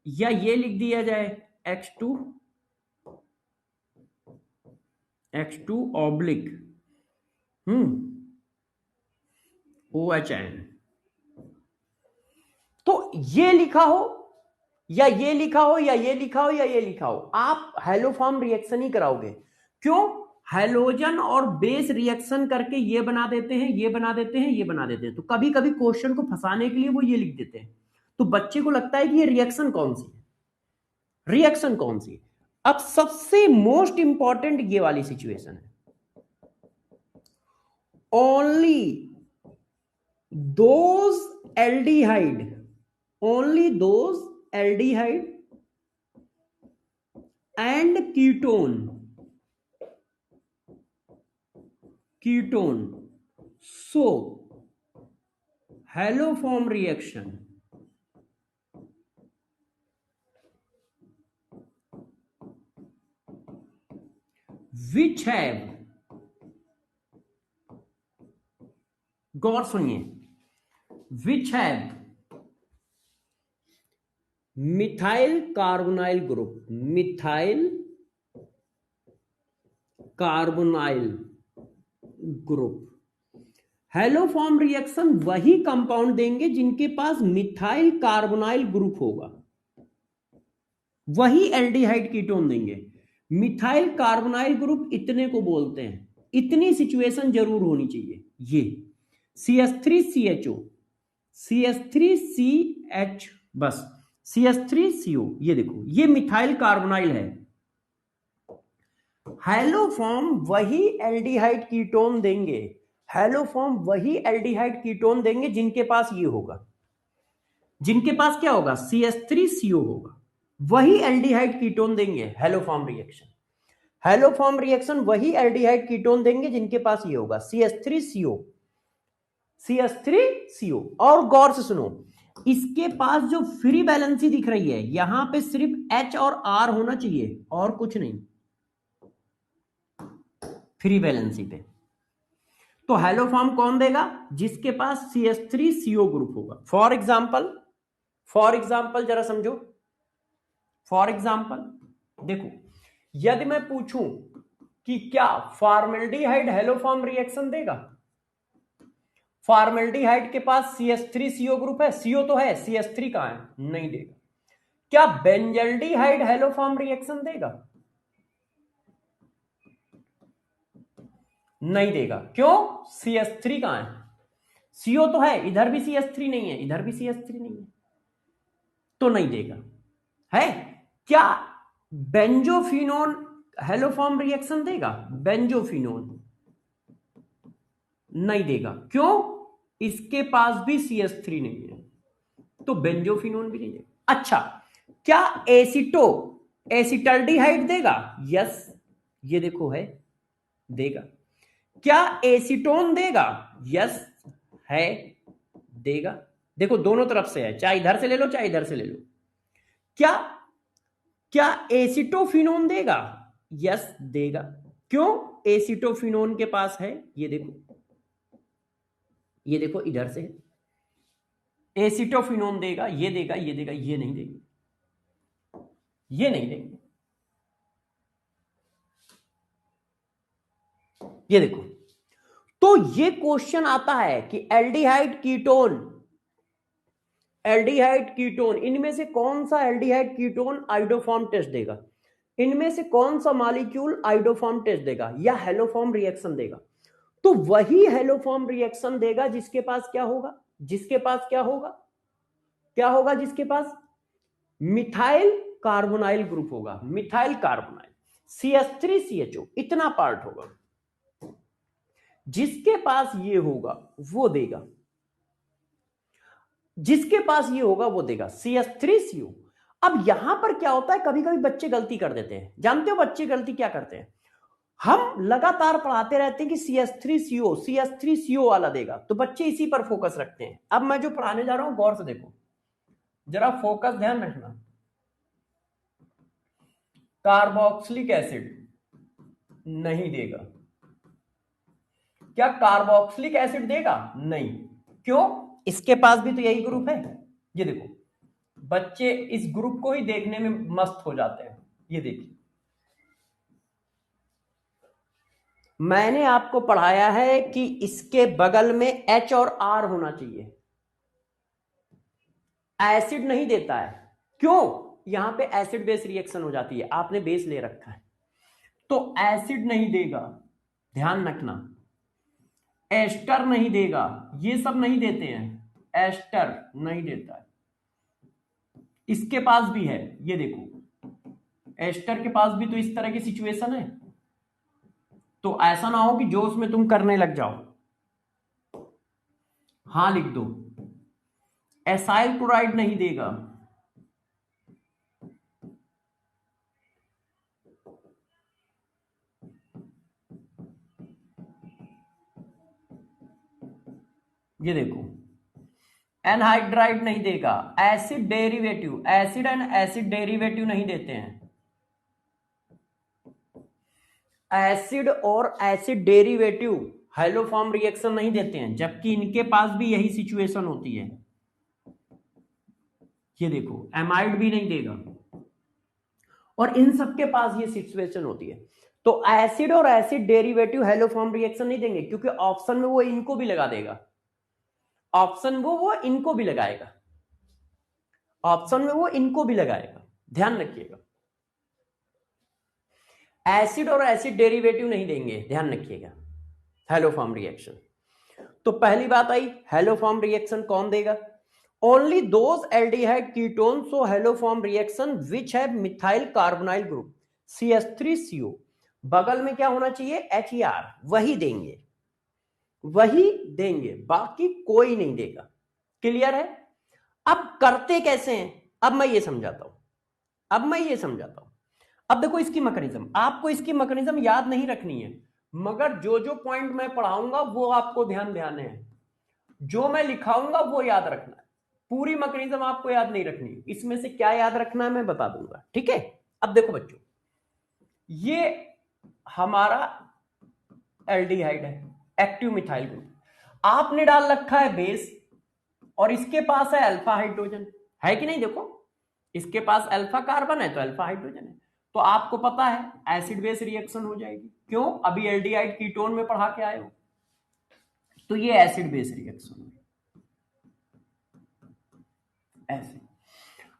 या ये लिख दिया जाए X2 ऑब्लिक OHN, तो ये लिखा हो या ये लिखा हो या ये लिखा हो या ये लिखा हो, आप हैलोफॉर्म रिएक्शन ही कराओगे। क्यों? हैलोजन और बेस रिएक्शन करके ये बना देते हैं, ये बना देते हैं, ये बना देते हैं, तो कभी कभी क्वेश्चन को फंसाने के लिए वो ये लिख देते हैं, तो बच्चे को लगता है कि ये रिएक्शन कौन सी है, रिएक्शन कौन सी है। अब सबसे मोस्ट इंपॉर्टेंट ये वाली सिचुएशन है, only those aldehyde, only those aldehyde and ketone so haloform reaction which have, गौर सुनिए, which have methyl carbonyl group, methyl carbonyl group, haloform reaction वही कंपाउंड देंगे जिनके पास मिथाइल कार्बोनाइल ग्रुप होगा, वही एल्डिहाइड कीटोन देंगे। मिथाइल कार्बोनाइल ग्रुप इतने को बोलते हैं, इतनी सिचुएशन जरूर होनी चाहिए। ये CH3CHO, CH3CH, बस CH3CO, ये देखो ये मिथाइल कार्बोनाइल है। हैलोफॉर्म वही एल्डिहाइड कीटोन देंगे, हैलोफॉर्म वही एल्डिहाइड कीटोन देंगे जिनके पास ये होगा, जिनके पास क्या होगा, CH3CO होगा, वही एल्डिहाइड कीटोन देंगे हैलोफॉर्म रिएक्शन। हैलोफॉर्म रिएक्शन वही एल्डिहाइड कीटोन देंगे जिनके पास ये होगा, CH3CO, CH3CO। और गौर से सुनो, इसके पास जो फ्री बैलेंसी दिख रही है यहां पे सिर्फ H और R होना चाहिए और कुछ नहीं, फ्री बैलेंसी पे। तो हैलोफॉर्म कौन देगा? जिसके पास CH3CO ग्रुप होगा। फॉर एग्जाम्पल जरा समझो, फॉर एग्जाम्पल देखो, यदि मैं पूछूं कि क्या फॉर्मेल्डिहाइड हैलोफॉर्म रिएक्शन देगा, फॉर्मेल्डिहाइड के पास CH3CO ग्रुप है, CO तो है, CH3 कहां है, नहीं देगा। क्या बेंजल्डिहाइड हैलोफॉर्म रिएक्शन देगा? नहीं देगा। क्यों? CH3 कहां है, CO तो है, इधर भी CH3 नहीं है, इधर भी CH3 नहीं है, तो नहीं देगा। है क्या बेंजोफिनोन हैलोफॉर्म रिएक्शन देगा? बेंजोफिनोन नहीं देगा। क्यों? इसके पास भी CH3 नहीं है, तो बेंजोफिनोन भी नहीं देगा। अच्छा, क्या एसिटल्डिहाइड देगा? यस, ये देखो है, देगा। क्या एसीटोन देगा? यस है, देगा। देखो दोनों तरफ से है, चाहे इधर से ले लो चाहे इधर से ले लो। क्या एसिटोफिनोन देगा? यस देगा। क्यों? एसिटोफिनोन के पास है, ये देखो, ये देखो इधर से एसिटोफिनोन देगा, ये देगा, ये देगा, ये नहीं देगा, ये नहीं देंगे। ये देखो, तो ये क्वेश्चन आता है कि एल्डिहाइड कीटोन इनमें से कौन सा एल्डिहाइड कीटोन आइडोफॉर्म टेस्ट देगा, इनमें से कौन सा मॉलिक्यूल आइडोफॉर्म टेस्ट देगा या हेलोफॉर्म रिएक्शन देगा? तो वही हेलोफॉर्म रिएक्शन देगा जिसके पास क्या होगा, जिसके पास क्या होगा, क्या होगा, जिसके पास मिथाइल कार्बोनाइल ग्रुप होगा, मिथाइल कार्बोनाइल CH3CHO, इतना पार्ट होगा। जिसके पास ये होगा वो देगा, जिसके पास ये होगा वो देगा CH3CO। अब यहां पर क्या होता है, कभी कभी बच्चे गलती कर देते हैं। जानते हो बच्चे गलती क्या करते हैं? हम लगातार पढ़ाते रहते हैं कि CH3CO वाला देगा, तो बच्चे इसी पर फोकस रखते हैं। अब मैं जो पढ़ाने जा रहा हूं गौर से देखो, जरा फोकस ध्यान रखना। कार्बोक्सिलिक एसिड नहीं देगा। क्या कार्बोक्सिलिक एसिड देगा? नहीं। क्यों? इसके पास भी तो यही ग्रुप है। ये देखो, बच्चे इस ग्रुप को ही देखने में मस्त हो जाते हैं। ये देखिए, मैंने आपको पढ़ाया है कि इसके बगल में H और R होना चाहिए। एसिड नहीं देता है। क्यों? यहां पे एसिड बेस रिएक्शन हो जाती है, आपने बेस ले रखा है, तो एसिड नहीं देगा। ध्यान रखना, एस्टर नहीं देगा, ये सब नहीं देते हैं। एस्टर नहीं देता है। इसके पास भी है, ये देखो, एस्टर के पास भी तो इस तरह की सिचुएशन है। तो ऐसा ना हो कि जो उसमें तुम करने लग जाओ। हां लिख दो। एसाइल क्लोराइड नहीं देगा। ये देखो, एनहाइड्राइड नहीं देगा। Acid derivative, acid and acid derivative नहीं देते हैं। एसिड और एसिड डेरिवेटिव हाइलोफॉर्म रिएक्शन नहीं देते हैं, जबकि इनके पास भी यही सिचुएशन होती है। ये देखो, एमाइड भी नहीं देगा, और इन सबके पास ये सिचुएशन होती है। तो एसिड और एसिड डेरिवेटिव हाइलोफॉर्म रिएक्शन नहीं देंगे, क्योंकि ऑप्शन में वो इनको भी लगा देगा। ऑप्शन वो इनको भी लगाएगा। ऑप्शन में वो इनको भी लगाएगा, ध्यान रखिएगा। एसिड और एसिड डेरिवेटिव नहीं देंगे, ध्यान रखिएगा, हाइलोफॉर्म रिएक्शन। तो पहली बात आई, हाइलोफॉर्म रिएक्शन कौन देगा? Only those aldehyde ketone so haloform reaction which have methyl carbonyl group CH3CO। बगल में क्या होना चाहिए? HER, वही देंगे, वही देंगे, बाकी कोई नहीं देगा। क्लियर है? अब करते कैसे हैं, अब मैं ये समझाता हूं। अब देखो इसकी मैकेनिज्म, आपको इसकी मैकेनिज्म याद नहीं रखनी है, मगर जो जो पॉइंट मैं पढ़ाऊंगा वो आपको ध्यान है, जो मैं लिखाऊंगा वो याद रखना है। पूरी मैकेनिज्म आपको याद नहीं रखनी, इसमें से क्या याद रखना है मैं बता दूंगा, ठीक है? अब देखो बच्चों, ये हमारा एल्डिहाइड है, एक्टिव मिथाइल ग्रुप। आपने डाल रखा है बेस, और इसके पास है अल्फा हाइड्रोजन, है कि नहीं? देखो, इसके पास अल्फा कार्बन है तो अल्फा हाइड्रोजन है, तो आपको पता है एसिड बेस रिएक्शन हो जाएगी। क्यों? अभी एल्डिहाइड कीटोन में पढ़ा के आए हो, तो ये एसिड बेस रिएक्शन है ऐसे।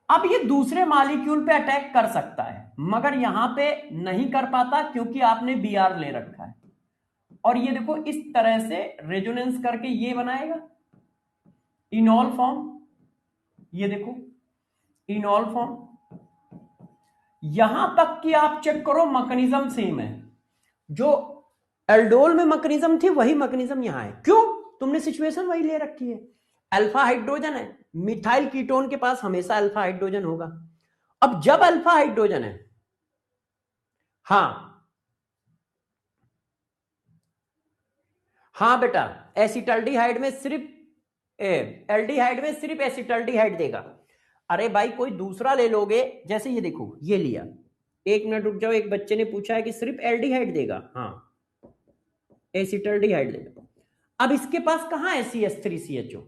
अब ये दूसरे मॉलिक्यूल पे अटैक कर सकता है, मगर यहां पे नहीं कर पाता, क्योंकि आपने Br ले रखा है। और ये देखो, इस तरह से रेजोनेंस करके ये बनाएगा इनॉल फॉर्म। ये देखो, इनॉल फॉर्म। यहां तक कि आप चेक करो, मैकेनिज्म सेम है। जो एल्डोल में मैकेनिज्म थी वही मैकेनिज्म यहां है। क्यों? तुमने सिचुएशन वही ले रखी है, अल्फा हाइड्रोजन है, मिथाइल कीटोन के पास हमेशा अल्फा हाइड्रोजन होगा। अब जब अल्फा हाइड्रोजन है, हाँ बेटा, एसिटल्डिहाइड में सिर्फ एल्डिहाइड में सिर्फ एसिटल्डिहाइड देगा। अरे भाई, कोई दूसरा ले लोगे, जैसे ये देखो, ये लिया, एक मिनट रुक जाओ, एक बच्चे ने पूछा है कि सिर्फ एल्डिहाइड देगा। हाँ, एसिटल्डिहाइड देगा। अब इसके पास कहां है CH3CHO?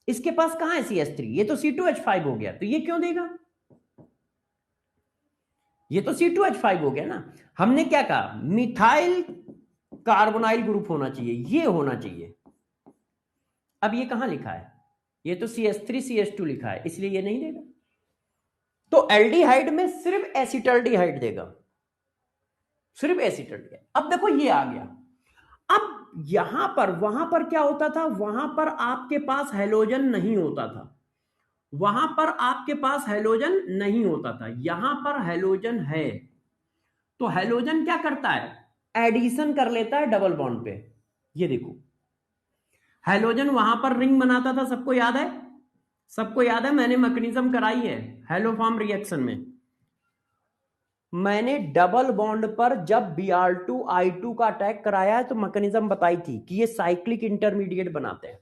इसके पास कहां है CH3? ये तो C2H5 हो गया, तो ये क्यों देगा? ये तो C2H5 हो गया ना। हमने क्या कहा? मिथाइल कार्बोनाइल ग्रुप होना चाहिए, ये होना चाहिए। अब ये कहां लिखा है? ये तो CH3CH2 लिखा है, इसलिए ये नहीं देगा। तो एल्डिहाइड में सिर्फ एसिटल्डिहाइड देगा, सिर्फ एसिटल्डिहाइड। अब देखो ये आ गया। अब यहां पर, वहां पर क्या होता था? वहां पर आपके पास हैलोजन नहीं होता था, वहां पर आपके पास हैलोजन नहीं होता था, यहां पर हैलोजन है। तो हैलोजन क्या करता है? एडिशन कर लेता है डबल बॉन्ड पे। ये देखो हैलोजन वहां पर रिंग बनाता था, सबको याद है? सबको याद है, मैंने मैकेनिज्म कराई है हैलोफॉर्म रिएक्शन में। मैंने डबल बॉन्ड पर जब Br2I2 का अटैक कराया है तो मैकेनिज्म बताई थी कि ये साइक्लिक इंटरमीडिएट बनाते हैं।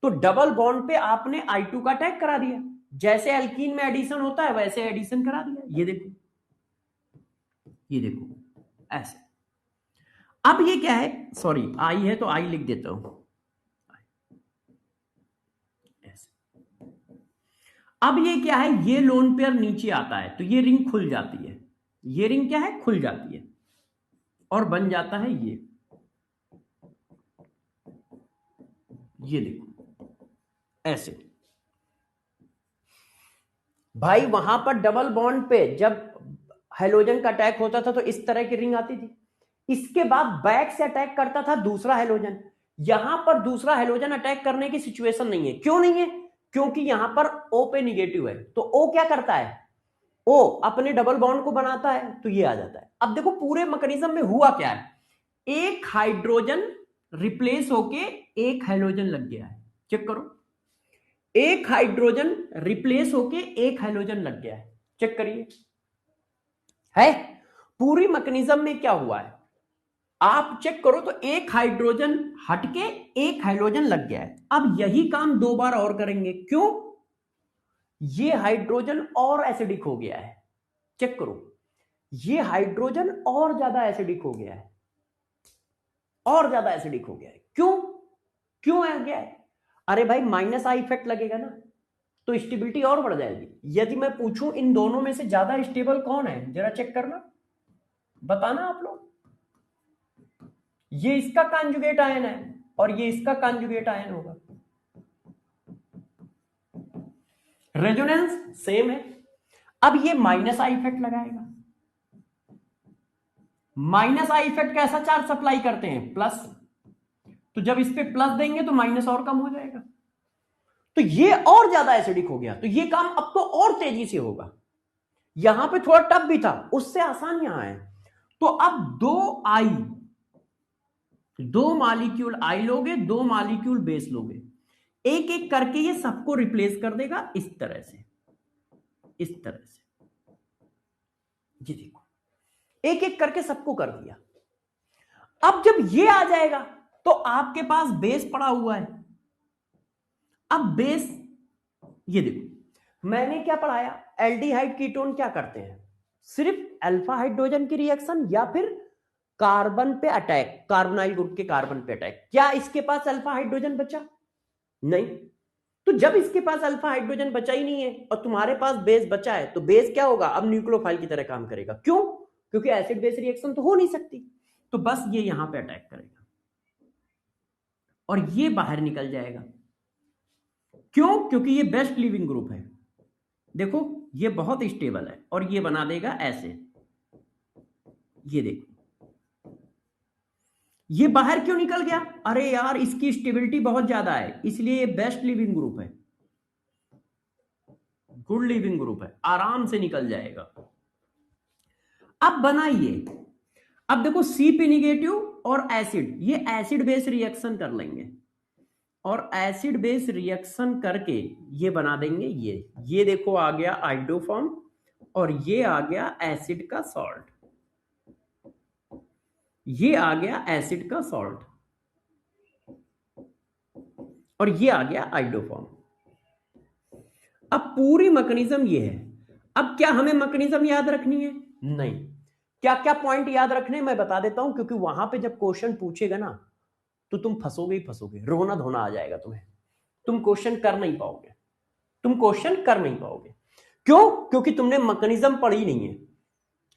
तो डबल बॉन्ड पे आपने I2 का अटैक करा दिया, जैसे एल्कीन में एडिशन होता है वैसे एडिशन करा दिया। ये देखो, ये देखो ऐसे। अब ये क्या है, सॉरी आई है तो आई लिख देता हूं ऐसे। अब ये क्या है, ये लोन पेयर नीचे आता है तो ये रिंग खुल जाती है, ये रिंग क्या है, खुल जाती है और बन जाता है ये देखो ऐसे। भाई वहां पर डबल बॉन्ड पे जब हेलोजन का अटैक होता था तो इस तरह की रिंग आती थी। इसके बाद बैक से अटैक करता था दूसरा हेलोजन। यहां पर दूसरा हेलोजन अटैक करने की सिचुएशन नहीं है। क्यों नहीं है? क्योंकि यहां पर O पे निगेटिव है। तो O क्या करता है, O अपने डबल बॉन्ड को बनाता है तो ये आ जाता है। अब देखो पूरे मैकेनिज्म में हुआ क्या है, एक हाइड्रोजन रिप्लेस होके एक हेलोजन लग गया है। चेक करो, एक हाइड्रोजन रिप्लेस होके एक हाइड्रोजन लग गया है। चेक करिए, है पूरी मैकेनिज्म में क्या हुआ है, आप चेक करो तो एक हाइड्रोजन हटके एक हाइड्रोजन लग गया है। अब यही काम दो बार और करेंगे। क्यों? ये हाइड्रोजन और एसिडिक हो गया है। चेक करो, ये हाइड्रोजन और ज्यादा एसिडिक हो गया है, और ज्यादा एसिडिक हो गया है। क्यों? क्यों आ गया है? अरे भाई माइनस आई इफेक्ट लगेगा ना, तो स्टेबिलिटी और बढ़ जाएगी। यदि मैं पूछूं इन दोनों में से ज्यादा स्टेबल कौन है, जरा चेक करना, बताना आप लोग। ये इसका कॉन्जुगेट आयन है और ये इसका कॉन्जुगेट आयन होगा। रेजोनेंस सेम है। अब ये माइनस आई इफेक्ट लगाएगा। माइनस आई इफेक्ट कैसा चार्ज सप्लाई करते हैं, प्लस। तो जब इस पे प्लस देंगे तो माइनस और कम हो जाएगा, तो ये और ज्यादा एसिडिक हो गया। तो ये काम अब तो और तेजी से होगा। यहां पे थोड़ा टफ भी था, उससे आसान यहां है। तो अब दो मॉलिक्यूल आई लोगे, दो मॉलिक्यूल बेस लोगे, एक एक करके ये सबको रिप्लेस कर देगा इस तरह से, इस तरह से। ये देखो एक एक करके सबको कर दिया। अब जब ये आ जाएगा तो आपके पास बेस पड़ा हुआ है। अब बेस, ये देखो मैंने क्या पढ़ाया, एल्डिहाइड कीटोन क्या करते हैं, सिर्फ अल्फा हाइड्रोजन की रिएक्शन या फिर कार्बन पे अटैक, कार्बोनाइल ग्रुप के कार्बन पे अटैक। क्या इसके पास अल्फा हाइड्रोजन बचा? नहीं। तो जब इसके पास अल्फा हाइड्रोजन बचा ही नहीं है और तुम्हारे पास बेस बचा है, तो बेस क्या होगा, अब न्यूक्लियोफाइल की तरह काम करेगा। क्यों? क्योंकि एसिड बेस रिएक्शन तो हो नहीं सकती, तो बस ये यहां पे अटैक करेगा और ये बाहर निकल जाएगा। क्यों? क्योंकि ये बेस्ट लिविंग ग्रुप है। देखो ये बहुत स्टेबल है और ये बना देगा ऐसे। ये देखो ये बाहर क्यों निकल गया, अरे यार इसकी स्टेबिलिटी बहुत ज्यादा है, इसलिए ये बेस्ट लिविंग ग्रुप है, गुड लिविंग ग्रुप है, आराम से निकल जाएगा। अब बनाइए, अब देखो सी पी निगेटिव और एसिड, ये एसिड बेस रिएक्शन कर लेंगे और एसिड बेस रिएक्शन करके ये बना देंगे ये देखो आ गया आइडोफॉर्म और ये आ गया एसिड का सॉल्ट, ये आ गया एसिड का सॉल्ट और ये आ गया आइडोफॉर्म। अब पूरी मैकेनिज्म ये है। अब क्या हमें मैकेनिज्म याद रखनी है? नहीं। क्या क्या पॉइंट याद रखने मैं बता देता हूं, क्योंकि वहां पे जब क्वेश्चन पूछेगा ना तो तुम फंसोगे ही फंसोगे, रोना धोना आ जाएगा तुम्हें, तुम क्वेश्चन कर नहीं पाओगे, तुम क्वेश्चन कर नहीं पाओगे। क्यों? क्योंकि तुमने मैकेनिज्म पढ़ी नहीं है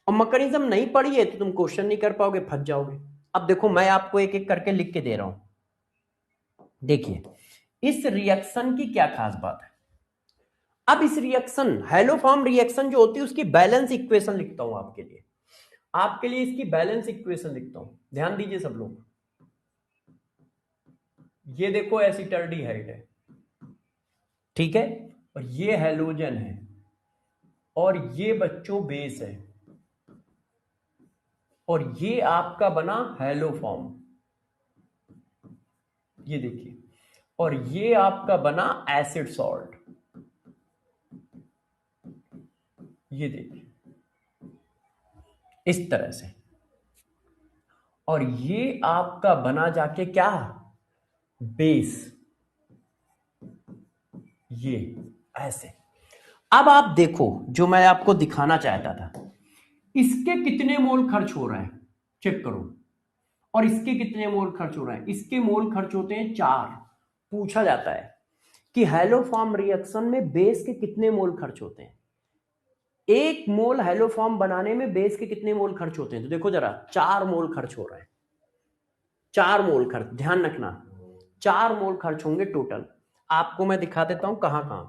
और मैकेनिज्म नहीं पढ़ी है तो तुम क्वेश्चन नहीं कर पाओगे, फंस जाओगे। अब देखो मैं आपको एक एक करके लिख के दे रहा हूं। देखिए इस रिएक्शन की क्या खास बात है। अब इस रिएक्शन हैलोफॉर्म रिएक्शन जो होती है उसकी बैलेंस इक्वेशन लिखता हूं आपके लिए, आपके लिए इसकी बैलेंस इक्वेशन लिखता हूं, ध्यान दीजिए सब लोग। ये देखो एसिटाल्डिहाइड है, ठीक है, और ये हैलोजन है और ये बच्चों बेस है और ये आपका बना हैलोफॉर्म। ये देखिए, और ये आपका बना एसिड सॉल्ट, ये देखिए इस तरह से, और ये आपका बना जाके क्या, बेस, ये ऐसे। अब आप देखो जो मैं आपको दिखाना चाहता था, इसके कितने मोल खर्च हो रहे हैं चेक करो, और इसके कितने मोल खर्च हो रहे हैं, इसके मोल खर्च होते हैं 4। पूछा जाता है कि हेलोफॉर्म रिएक्शन में बेस के कितने मोल खर्च होते हैं, 1 मोल हेलोफॉर्म बनाने में बेस के कितने मोल खर्च होते हैं, तो देखो जरा 4 मोल खर्च हो रहे हैं, 4 मोल खर्च, ध्यान रखना 4 मोल खर्च होंगे टोटल। आपको मैं दिखा देता हूं कहां कहां,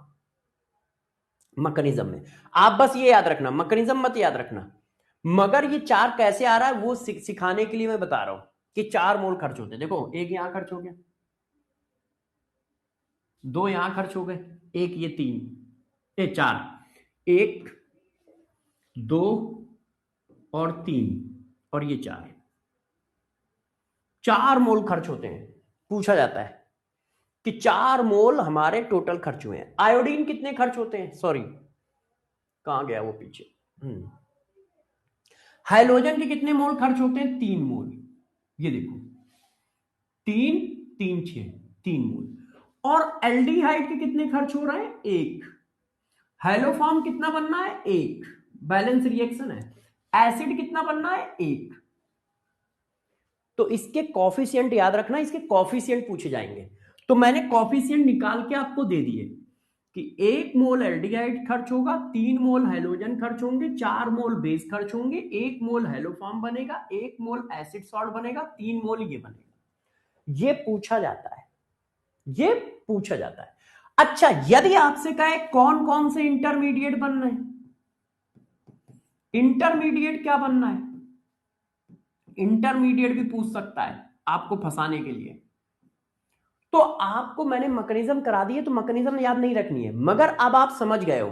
मैकेनिज्म में। आप बस ये याद रखना, मैकेनिज्म मत याद रखना, मगर ये 4 कैसे आ रहा है वो सिखाने के लिए मैं बता रहा हूं कि 4 मोल खर्च होते हैं। देखो एक यहां खर्च हो गया, 2 यहां खर्च हो गए, एक ये 3 4, 1 2 और 3 और ये 4 मोल खर्च होते हैं। पूछा जाता है कि 4 मोल हमारे टोटल खर्च हुए हैं। आयोडीन कितने खर्च होते हैं, सॉरी कहां गया वो पीछे, हाइड्रोजन के कितने मोल खर्च होते हैं, 3 मोल, ये देखो 3 3 6 3 मोल। और एल्डिहाइड के कितने खर्च हो रहे हैं, 1। हेलोफॉर्म कितना बनना है, 1, बैलेंस रिएक्शन है। एसिड कितना बनना है, 1। तो इसके कॉफिशिएंट याद रखना, इसके कॉफिशिएंट पूछे जाएंगे। तो मैंने कॉफिशिएंट निकाल के आपको दे दिए कि 1 मोल एल्डिहाइड खर्च होगा, 3 मोल हेलोजन खर्च होंगे, 4 मोल बेस खर्च होंगे, 1 मोल हेलोफॉर्म बनेगा, 1 मोल एसिड सॉल्ट बनेगा, 3 मोल ये बनेगा। ये पूछा जाता है, ये पूछा जाता है। अच्छा, यदि आपसे कहे कौन कौन से इंटरमीडिएट बनना है, इंटरमीडिएट क्या बनना है, इंटरमीडिएट भी पूछ सकता है आपको फंसाने के लिए। तो आपको मैंने मैकेनिज्म करा दी है, तो मैकेनिज्म याद नहीं रखनी है, मगर अब आप समझ गए हो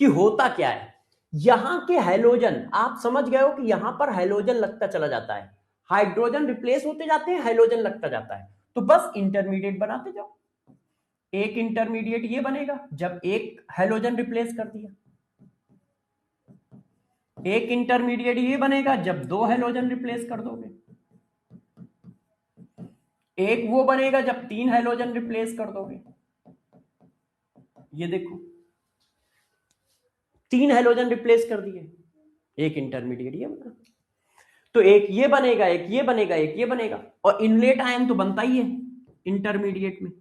कि होता क्या है। यहां के हैलोजन आप समझ गए हो कि यहां पर हैलोजन लगता चला जाता है, हाइड्रोजन रिप्लेस होते जाते हैं, हैलोजन लगता जाता है, तो बस इंटरमीडिएट बनाते जाओ। एक इंटरमीडिएट ये बनेगा जब एक हैलोजन रिप्लेस कर दिया, एक इंटरमीडिएट ये बनेगा जब 2 हैलोजन रिप्लेस कर दोगे, एक वो बनेगा जब 3 हैलोजन रिप्लेस कर दोगे। ये देखो 3 हैलोजन रिप्लेस कर दिए, एक इंटरमीडिएट ये बना, तो एक ये बनेगा, एक ये बनेगा, एक ये बनेगा, और इनलेट आयन तो बनता ही है इंटरमीडिएट में,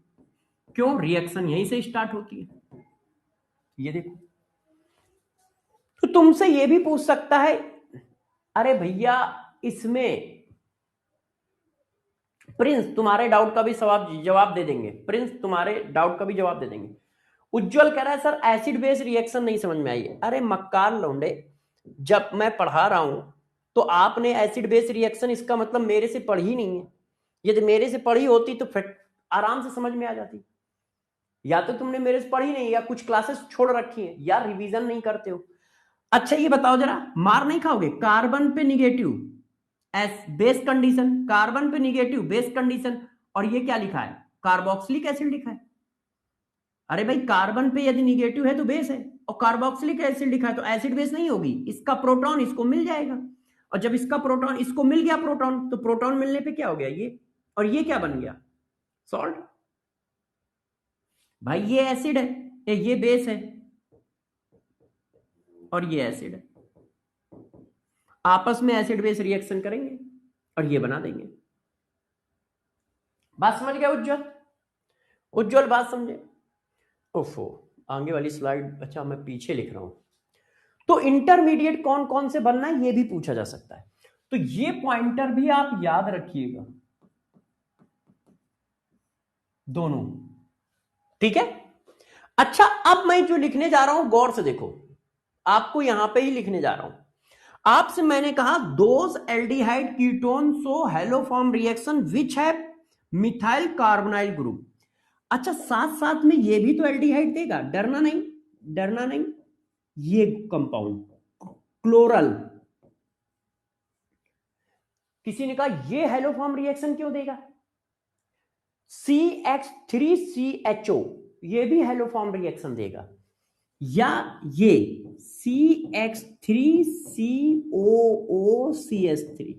क्यों, रिएक्शन यहीं से स्टार्ट होती है। ये देखो, तो तुमसे ये भी पूछ सकता है, अरे भैया इसमें प्रिंस तुम्हारे डाउट का भी जवाब दे देंगे, प्रिंस तुम्हारे डाउट का भी जवाब दे देंगे। उज्जवल कह रहा है सर एसिड बेस रिएक्शन नहीं समझ में आई है। अरे मक्कार लौंडे, जब मैं पढ़ा रहा हूं तो आपने एसिड बेस रिएक्शन इसका मतलब मेरे से पढ़ी नहीं है। यदि मेरे से पढ़ी होती तो फिर आराम से समझ में आ जाती। या तो तुमने मेरे से पढ़ी नहीं, या कुछ क्लासेस छोड़ रखी है, या रिवीजन नहीं करते हो। अच्छा ये बताओ जरा, मार नहीं खाओगे, कार्बन पे negative S base condition, carbon पे निगेटिव बेस कंडीशन, और ये क्या लिखा है, कार्बोक्सिलिक एसिड लिखा है। अरे भाई कार्बन पे यदि निगेटिव है तो बेस है, और कार्बोक्सिलिक एसिड लिखा है तो एसिड बेस नहीं होगी, इसका प्रोटॉन इसको मिल जाएगा, और जब इसका प्रोटॉन इसको मिल गया प्रोटॉन, तो प्रोटॉन मिलने पे क्या हो गया ये, और ये क्या बन गया, सॉल्ट। भाई ये एसिड है, ये बेस है, और ये एसिड है, आपस में एसिड बेस रिएक्शन करेंगे और ये बना देंगे। बात समझ गया उज्जवल, उज्जवल बात समझे। ओफो, आगे वाली स्लाइड, अच्छा मैं पीछे लिख रहा हूं। तो इंटरमीडिएट कौन कौन से बनना है ये भी पूछा जा सकता है, तो ये पॉइंटर भी आप याद रखिएगा दोनों, ठीक है। अच्छा अब मैं जो लिखने जा रहा हूं गौर से देखो, आपको यहां पे ही लिखने जा रहा हूं। आपसे मैंने कहा those aldehyde ketone so haloform reaction which है मिथाइल कार्बोनाइल ग्रुप। अच्छा साथ साथ में ये भी तो एल्डिहाइड देगा, डरना नहीं, डरना नहीं। ये कंपाउंड क्लोरल, किसी ने कहा ये हेलोफॉर्म रिएक्शन क्यों देगा, CH3CHO ये भी हेलोफॉर्म रिएक्शन देगा, या ये CH3COOCH3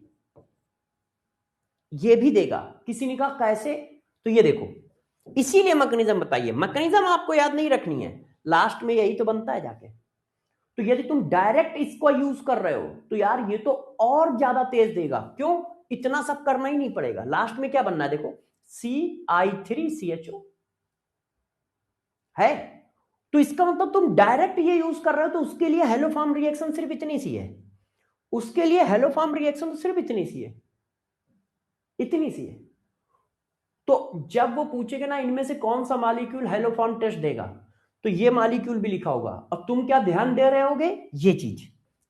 ये भी देगा। किसी ने कहा कैसे, तो ये देखो, इसीलिए मैकेनिज्म बताइए, मैकेनिज्म आपको याद नहीं रखनी है, लास्ट में यही तो बनता है जाके। तो यदि तुम डायरेक्ट इसको यूज कर रहे हो तो यार ये तो और ज्यादा तेज देगा, क्यों, इतना सब करना ही नहीं पड़ेगा, लास्ट में क्या बनना है देखो, CI3CHO है। तो इसका मतलब तुम डायरेक्ट ये यूज कर रहे हो, तो उसके लिए हेलोफॉर्म रिएक्शन सिर्फ इतनी सी है, उसके लिए हेलोफॉर्म रिएक्शन तो सिर्फ इतनी सी है, इतनी सी है। तो जब वो पूछेगा ना इनमें से कौन सा मॉलिक्यूल हेलोफॉर्म टेस्ट देगा, तो ये मॉलिक्यूल भी लिखा होगा, और तुम क्या ध्यान दे रहे होगे, ये चीज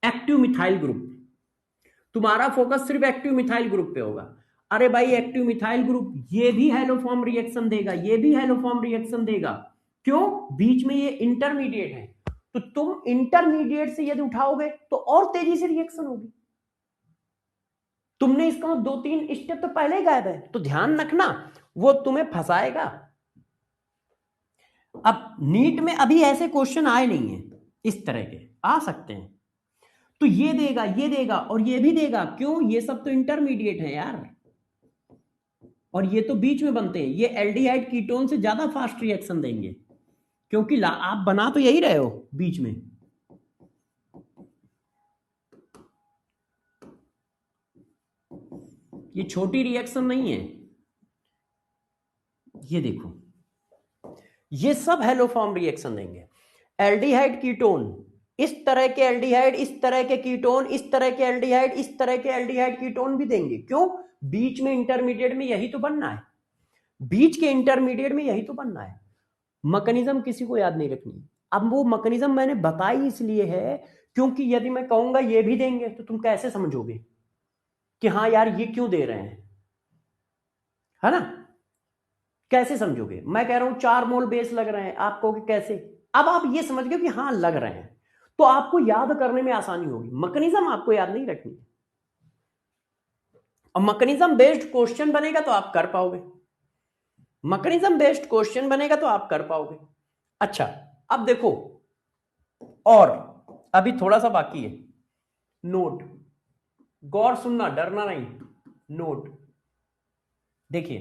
एक्टिव मिथाइल ग्रुप, तुम्हारा फोकस सिर्फ एक्टिव मिथाइल ग्रुप पे होगा। अरे भाई एक्टिव मिथाइल ग्रुप ये भी हेलोफॉर्म रिएक्शन देगा, ये भी हेलोफॉर्म रिएक्शन देगा, क्यों, बीच में ये इंटरमीडिएट है, तो तुम इंटरमीडिएट से यदि उठाओगे तो और तेजी से रिएक्शन होगी। तुमने इसका 2-3 स्टेप तो पहले ही गायब है, तो ध्यान रखना वो तुम्हें फंसाएगा। अब नीट में अभी ऐसे क्वेश्चन आए नहीं है, इस तरह के आ सकते हैं, तो ये देगा और ये भी देगा, क्यों, ये सब तो इंटरमीडिएट है यार, और ये तो बीच में बनते हैं, ये एल्डिहाइड कीटोन से ज्यादा फास्ट रिएक्शन देंगे, क्योंकि आप बना तो यही रहे हो बीच में। ये छोटी रिएक्शन नहीं है, ये देखो, ये सब हेलोफॉर्म रिएक्शन देंगे। एल्डिहाइड कीटोन, इस तरह के एल्डिहाइड, इस तरह के कीटोन, इस तरह के एल्डिहाइड, इस तरह के एल्डिहाइड कीटोन भी देंगे, क्यों, बीच में इंटरमीडिएट में यही तो बनना है, बीच के इंटरमीडिएट में यही तो बनना है। मैकेनिज्म किसी को याद नहीं रखनी। अब वो मैकेनिज्म मैंने बताई इसलिए है क्योंकि यदि मैं कहूंगा ये भी देंगे तो तुम कैसे समझोगे कि हाँ यार ये क्यों दे रहे हैं, है ना, कैसे समझोगे। मैं कह रहा हूं 4 मोल बेस लग रहे हैं, आप कहोगे कैसे, अब आप ये समझ गए कि हाँ लग रहे हैं, तो आपको याद करने में आसानी होगी। मैकेनिज्म आपको याद नहीं रखनी, और मैकेनिज्म बेस्ड क्वेश्चन बनेगा तो आप कर पाओगे, मैकेनिज्म बेस्ड क्वेश्चन बनेगा तो आप कर पाओगे। अच्छा अब देखो, और अभी थोड़ा सा बाकी है, नोट, गौर सुनना, डरना नहीं, नोट देखिए,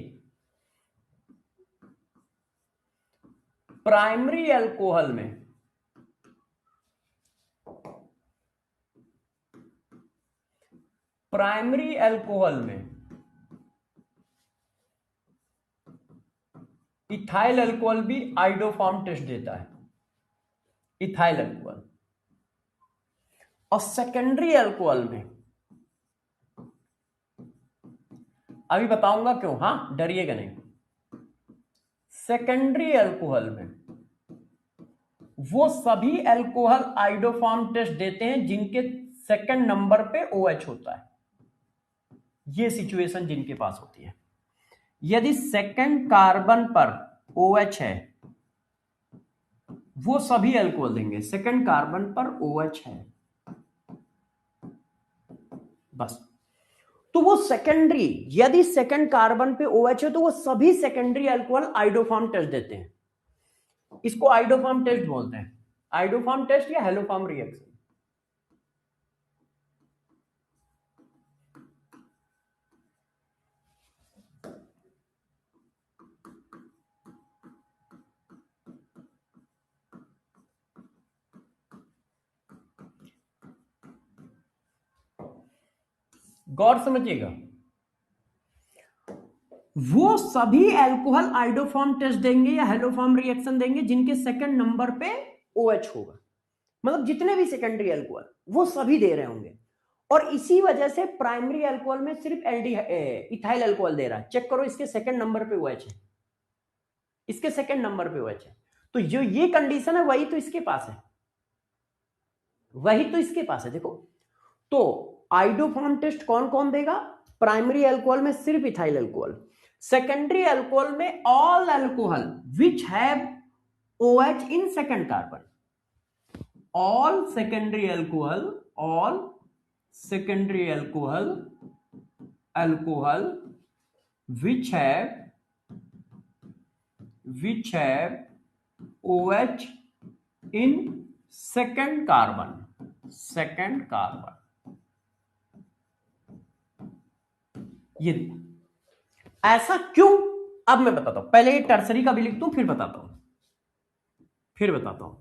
प्राइमरी अल्कोहल में इथाइल अल्कोहल भी आइडोफॉर्म टेस्ट देता है, इथाइल अल्कोहल, और सेकेंडरी अल्कोहल में अभी बताऊंगा क्यों, हाँ डरिएगा नहीं, सेकेंडरी अल्कोहल में वो सभी अल्कोहल आइडोफॉर्म टेस्ट देते हैं जिनके सेकंड नंबर पे OH होता है, ये सिचुएशन जिनके पास होती है। यदि सेकंड कार्बन पर OH है वो सभी अल्कोहल देंगे, सेकंड कार्बन पर OH है बस, तो वो सेकेंडरी, यदि सेकंड कार्बन पे OH है तो वो सभी सेकेंडरी अल्कोहल आइडोफॉर्म टेस्ट देते हैं, इसको आइडोफॉर्म टेस्ट बोलते हैं, आइडोफॉर्म टेस्ट या हेलोफॉर्म रिएक्शन। गौर समझिएगा, वो सभी अल्कोहल आइडोफॉर्म टेस्ट देंगे या हेलोफॉर्म रिएक्शन देंगे जिनके सेकंड नंबर पे OH होगा, मतलब जितने भी सेकेंडरी अल्कोहल वो सभी दे रहे होंगे, और इसी वजह से प्राइमरी अल्कोहल में सिर्फ इथाइल अल्कोहल दे रहा है। चेक करो इसके सेकंड नंबर पे OH है, इसके सेकंड नंबर पे OH है, तो जो ये कंडीशन है वही तो इसके पास है, वही तो इसके पास है। देखो तो आइडोफॉर्म टेस्ट कौन कौन देगा, प्राइमरी अल्कोहल में सिर्फ इथाइल अल्कोहल, सेकेंडरी अल्कोहल में all alcohol which have OH in second carbon, all secondary alcohol which have which have OH in second carbon, ये देखो ऐसा क्यों, अब मैं बताता हूं, पहले टर्सरी का भी लिख दूं फिर बताता हूं,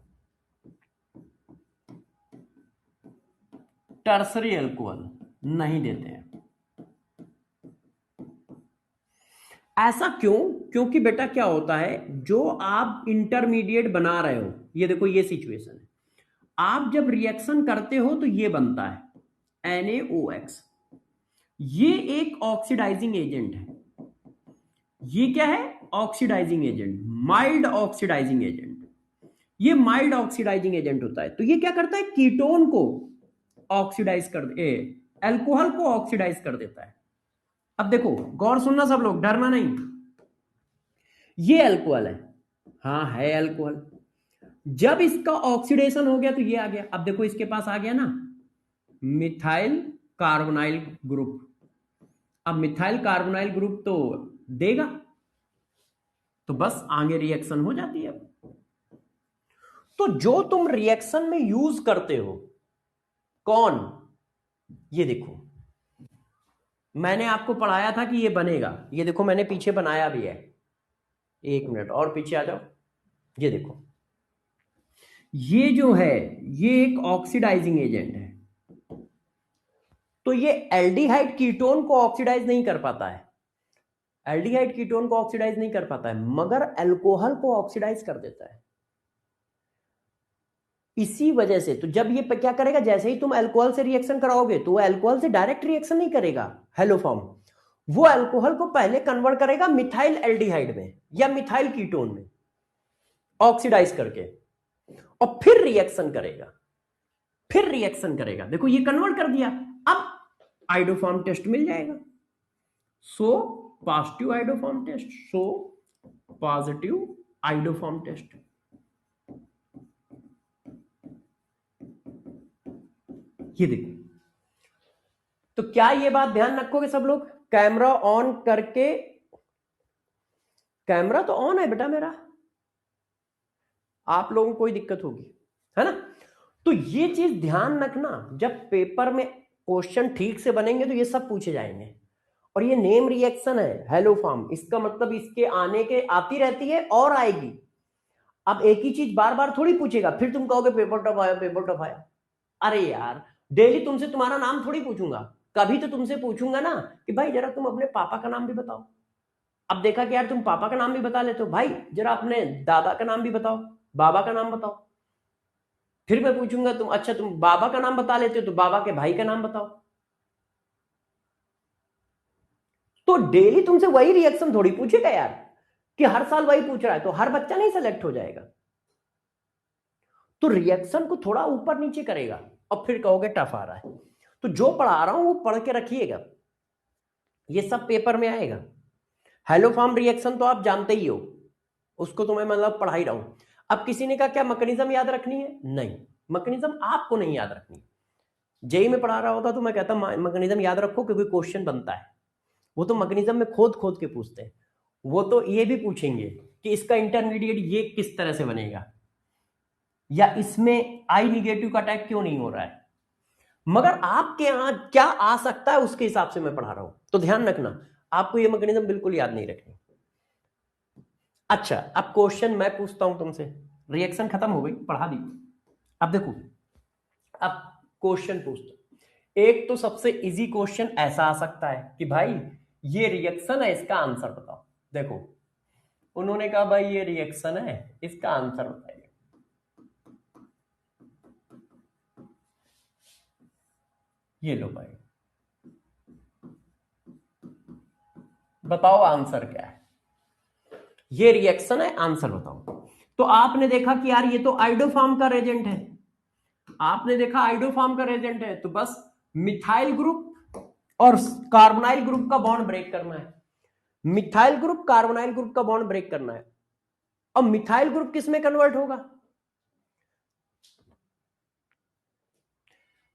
टर्सरी अल्कोहल नहीं देते हैं, ऐसा क्यों? क्योंकि बेटा क्या होता है, जो आप इंटरमीडिएट बना रहे हो, ये देखो ये सिचुएशन है, आप जब रिएक्शन करते हो तो ये बनता है NaOX, ये एक ऑक्सीडाइजिंग एजेंट है, ये क्या है, oxidising agent, mild oxidising agent, ये माइल्ड ऑक्सीडाइजिंग एजेंट होता है। तो ये क्या करता है, कीटोन को ऑक्सीडाइज कर दे, अल्कोहल को ऑक्सीडाइज कर देता है। अब देखो गौर सुनना सब लोग, डरना नहीं, ये अल्कोहल है, हाँ है अल्कोहल, जब इसका ऑक्सीडेशन हो गया तो ये आ गया, अब देखो इसके पास आ गया ना मिथाइल कार्बोनाइल ग्रुप, अब मिथाइल कार्बोनाइल ग्रुप तो देगा, तो बस आगे रिएक्शन हो जाती है। तो जो तुम रिएक्शन में यूज करते हो, कौन, ये देखो मैंने आपको पढ़ाया था कि ये बनेगा, ये देखो मैंने पीछे बनाया भी है, एक मिनट और पीछे आ जाओ, ये देखो ये जो है ये एक ऑक्सीडाइजिंग एजेंट है, तो ये एल्डिहाइड कीटोन को ऑक्सीडाइज नहीं कर पाता है, एल्डिहाइड कीटोन को ऑक्सीडाइज नहीं कर पाता है, मगर अल्कोहल को ऑक्सीडाइज कर देता है। इसी वजह से तो जब ये क्या करेगा, जैसे ही तुम अल्कोहल से रिएक्शन कराओगे तो वो अल्कोहल से डायरेक्ट रिएक्शन नहीं करेगा हैलोफॉर्म, वो अल्कोहल को पहले कन्वर्ट करेगा मिथाइल एल्डिहाइड में या मिथाइल कीटोन में ऑक्सीडाइज करके, और फिर रिएक्शन करेगा, देखो ये कन्वर्ट कर दिया, अब आइडोफॉर्म टेस्ट मिल जाएगा, सो पॉजिटिव आइडोफॉर्म टेस्ट, ये देखो। तो क्या ये बात ध्यान रखोगे सब लोग, कैमरा ऑन करके, कैमरा तो ऑन है बेटा मेरा, आप लोगों को कोई दिक्कत होगी है ना, तो ये चीज ध्यान रखना, जब पेपर में क्वेश्चन ठीक से बनेंगे तो ये सब पूछे जाएंगे। और ये नेम रिएक्शन है हैलोफॉर्म, इसका मतलब इसके आने के आती रहती है और आएगी, अब एक ही चीज बार बार थोड़ी पूछेगा, फिर तुम कहोगे पेपर टफ आया, अरे यार डेली तुमसे तुम्हारा नाम थोड़ी पूछूंगा, कभी तो तुमसे पूछूंगा ना कि भाई जरा तुम अपने पापा का नाम भी बताओ, अब देखा कि यार तुम पापा का नाम भी बता लेते हो, भाई जरा अपने दादा का नाम भी बताओ, बाबा का नाम बताओ, फिर मैं पूछूंगा तुम, अच्छा तुम बाबा का नाम बता लेते हो तो बाबा के भाई का नाम बताओ, तो डेली तुमसे वही रिएक्शन थोड़ी पूछेगा यार, कि हर साल वही पूछ रहा है तो हर बच्चा नहीं सेलेक्ट हो जाएगा, तो रिएक्शन को थोड़ा ऊपर नीचे करेगा और फिर कहोगे टफ आ रहा है, तो जो पढ़ा रहा हूं वो पढ़ के रखिएगा, ये सब पेपर में आएगा। हैलोफॉर्म रिएक्शन तो आप जानते ही हो, उसको तो मैं मतलब पढ़ा ही रहा हूं। अब किसी ने कहा क्या मैकेनिज्म याद रखनी है, नहीं मैकेनिज्म आपको नहीं याद रखनी, जेई में पढ़ा रहा होता तो मैं कहता मैकेनिज्म याद रखो क्योंकि क्वेश्चन बनता है, वो तो मैकेनिज्म में खोद खोद के पूछते हैं, वो तो ये भी पूछेंगे कि इसका इंटरमीडिएट ये किस तरह से बनेगा, या इसमें आई निगेटिव का अटैक क्यों नहीं हो रहा है, मगर आपके यहां क्या आ सकता है उसके हिसाब से मैं पढ़ा रहा हूं, तो ध्यान रखना आपको ये मैकेनिज्म बिल्कुल याद नहीं रखनी। अच्छा अब क्वेश्चन मैं पूछता हूं तुमसे, रिएक्शन खत्म हो गई पढ़ा दी, अब देखो अब क्वेश्चन पूछता, एक तो सबसे इजी क्वेश्चन ऐसा आ सकता है कि भाई ये रिएक्शन है इसका आंसर बताओ, देखो उन्होंने कहा भाई ये रिएक्शन है इसका आंसर बताइए, ये लो भाई बताओ आंसर क्या है, ये रिएक्शन है आंसर बताओ, तो आपने देखा कि यार ये तो आइडोफॉर्म का रेजेंट है, आपने देखा आइडोफॉर्म का रेजेंट है, तो बस मिथाइल ग्रुप और कार्बोनाइल ग्रुप का बॉन्ड ब्रेक करना है, मिथाइल ग्रुप कार्बोनाइल ग्रुप का बॉन्ड ब्रेक करना है, और मिथाइल ग्रुप किस में कन्वर्ट होगा,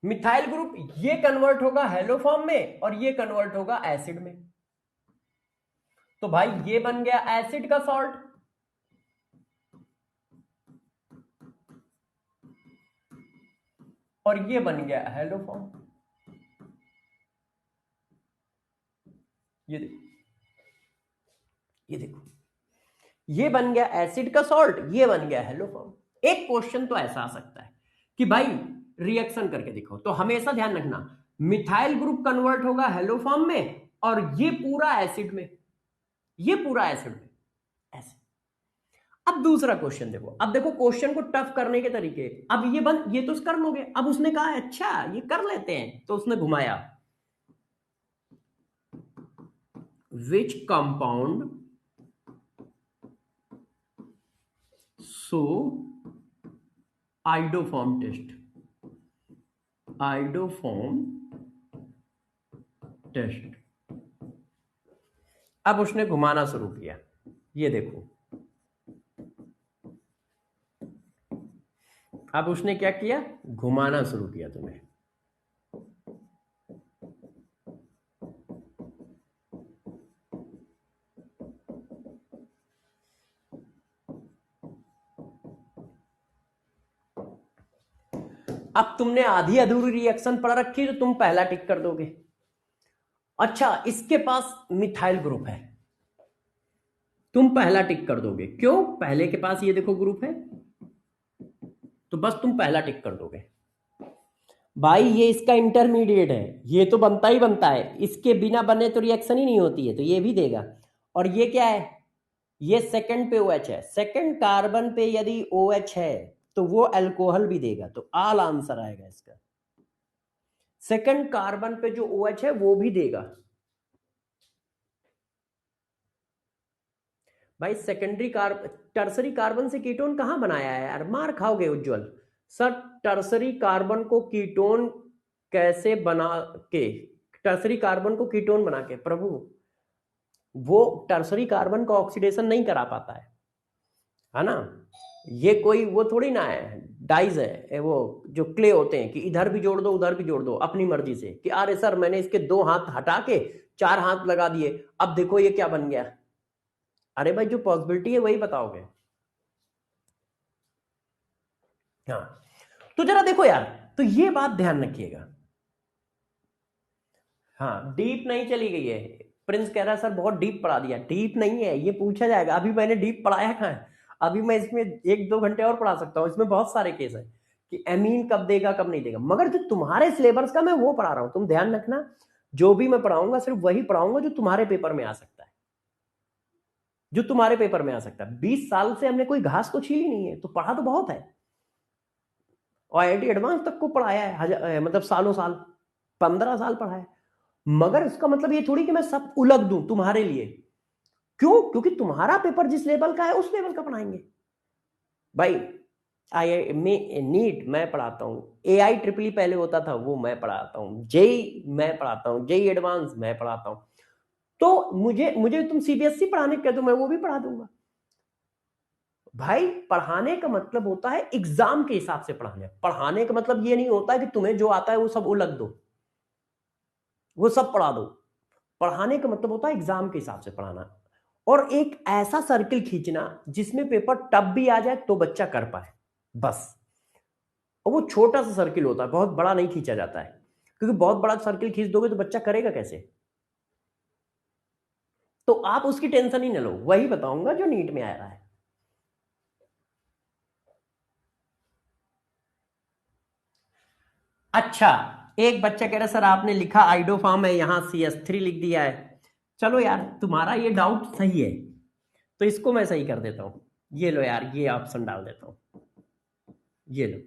मिथाइल ग्रुप ये कन्वर्ट होगा हैलोफॉर्म में और ये कन्वर्ट होगा एसिड में, तो भाई ये बन गया एसिड का सॉल्ट, और ये बन गया हेलो फॉर्म। ये देखो, ये देखो, ये बन गया एसिड का सॉल्ट, ये बन गया हेलो फॉर्म। एक क्वेश्चन तो ऐसा आ सकता है कि भाई रिएक्शन करके दिखाओ, तो हमेशा ध्यान रखना मिथाइल ग्रुप कन्वर्ट होगा हेलो फॉर्म में और ये पूरा एसिड में, ये पूरा एसिड में, ऐसे। अब दूसरा क्वेश्चन देखो, अब देखो क्वेश्चन को टफ करने के तरीके। अब ये तो कर लोगे। अब उसने कहा अच्छा ये कर लेते हैं, तो उसने घुमाया which compound show iodoform test, iodoform test. अब उसने घुमाना शुरू किया, ये देखो, अब उसने क्या किया, घुमाना शुरू किया तुम्हें। अब तुमने आधी अधूरी रिएक्शन पढ़ रखी तो तुम पहला टिक कर दोगे। अच्छा इसके पास मिथाइल ग्रुप है, तुम पहला टिक कर दोगे। क्यों? पहले के पास ये देखो ग्रुप है, तो बस तुम पहला टिक कर दोगे। भाई ये इसका इंटरमीडिएट है, ये तो बनता ही बनता है, इसके बिना बने तो रिएक्शन ही नहीं होती है, तो ये भी देगा। और ये क्या है, ये सेकंड पे OH है, सेकंड कार्बन पे यदि OH है तो वो अल्कोहल भी देगा, तो आल आंसर आएगा इसका। सेकंड कार्बन पे जो OH है वो भी देगा। भाई सेकेंडरी टर्सरी कार्बन से कीटोन कहां बनाया है यार, मार खाओगे उज्जवल। सर टर्सरी कार्बन को कीटोन कैसे बना के, टर्सरी कार्बन को कीटोन बना के, प्रभु वो टर्सरी कार्बन का ऑक्सीडेशन नहीं करा पाता है ना। ये कोई वो थोड़ी ना है, डाइज है वो, जो क्ले होते हैं कि इधर भी जोड़ दो उधर भी जोड़ दो अपनी मर्जी से, कि अरे सर मैंने इसके 2 हाथ हटा के 4 हाथ लगा दिए, अब देखो ये क्या बन गया। अरे भाई जो पॉसिबिलिटी है वही बताओगे। हाँ तो जरा देखो यार, तो ये बात ध्यान रखिएगा। हाँ डीप नहीं चली गई है, प्रिंस कह रहा है सर बहुत डीप पढ़ा दिया। डीप नहीं है, ये पूछा जाएगा। अभी मैंने डीप पढ़ाया कहाँ है, अभी मैं इसमें 1-2 घंटे और पढ़ा सकता हूँ। इसमें बहुत सारे केस है कि एमीन कब देगा कब नहीं देगा, मगर जो तुम्हारे सिलेबस का मैं वो पढ़ा रहा हूँ, तुम ध्यान रखना। जो भी मैं पढ़ाऊंगा सिर्फ वही पढ़ाऊंगा जो तुम्हारे पेपर में आ सकता है, जो तुम्हारे पेपर में आ सकता है। 20 साल से हमने कोई घास तो छीली नहीं है, तो पढ़ा तो बहुत है। और IIT एडवांस तक को पढ़ाया है, मतलब सालों साल, 15 साल पढ़ाया है। मगर इसका मतलब ये थोड़ी कि मैं सब उलग दूं तुम्हारे लिए। क्यों? क्योंकि तुम्हारा पेपर जिस लेवल का है उस लेवल का पढ़ाएंगे। भाई नीट मैं पढ़ाता हूँ, AIEEE पहले होता था वो मैं पढ़ाता हूँ, जेई मैं पढ़ाता हूँ, जेई एडवांस मैं पढ़ाता हूँ। तो मुझे तुम CBSE पढ़ाने कह दो, मैं वो भी पढ़ा दूंगा। भाई पढ़ाने का मतलब होता है एग्जाम के हिसाब से पढ़ाने का मतलब ये नहीं होता है कि तुम्हें जो आता है वो सब उलग दो, वो सब पढ़ा दो। पढ़ाने का मतलब होता है एग्जाम के हिसाब से पढ़ाना, और एक ऐसा सर्किल खींचना जिसमें पेपर टफ भी आ जाए तो बच्चा कर पाए, बस। और वो छोटा सा सर्किल होता है, बहुत बड़ा नहीं खींचा जाता है, क्योंकि बहुत बड़ा सर्किल खींच दोगे तो बच्चा करेगा कैसे। तो आप उसकी टेंशन ही न लो, वही बताऊंगा जो नीट में आ रहा है। अच्छा एक बच्चा कह रहा है सर आपने लिखा आइडोफार्म है, यहां CS3 लिख दिया है। चलो यार तुम्हारा ये डाउट सही है, तो इसको मैं सही कर देता हूं। ये लो यार, ये ऑप्शन डाल देता हूं, ये लो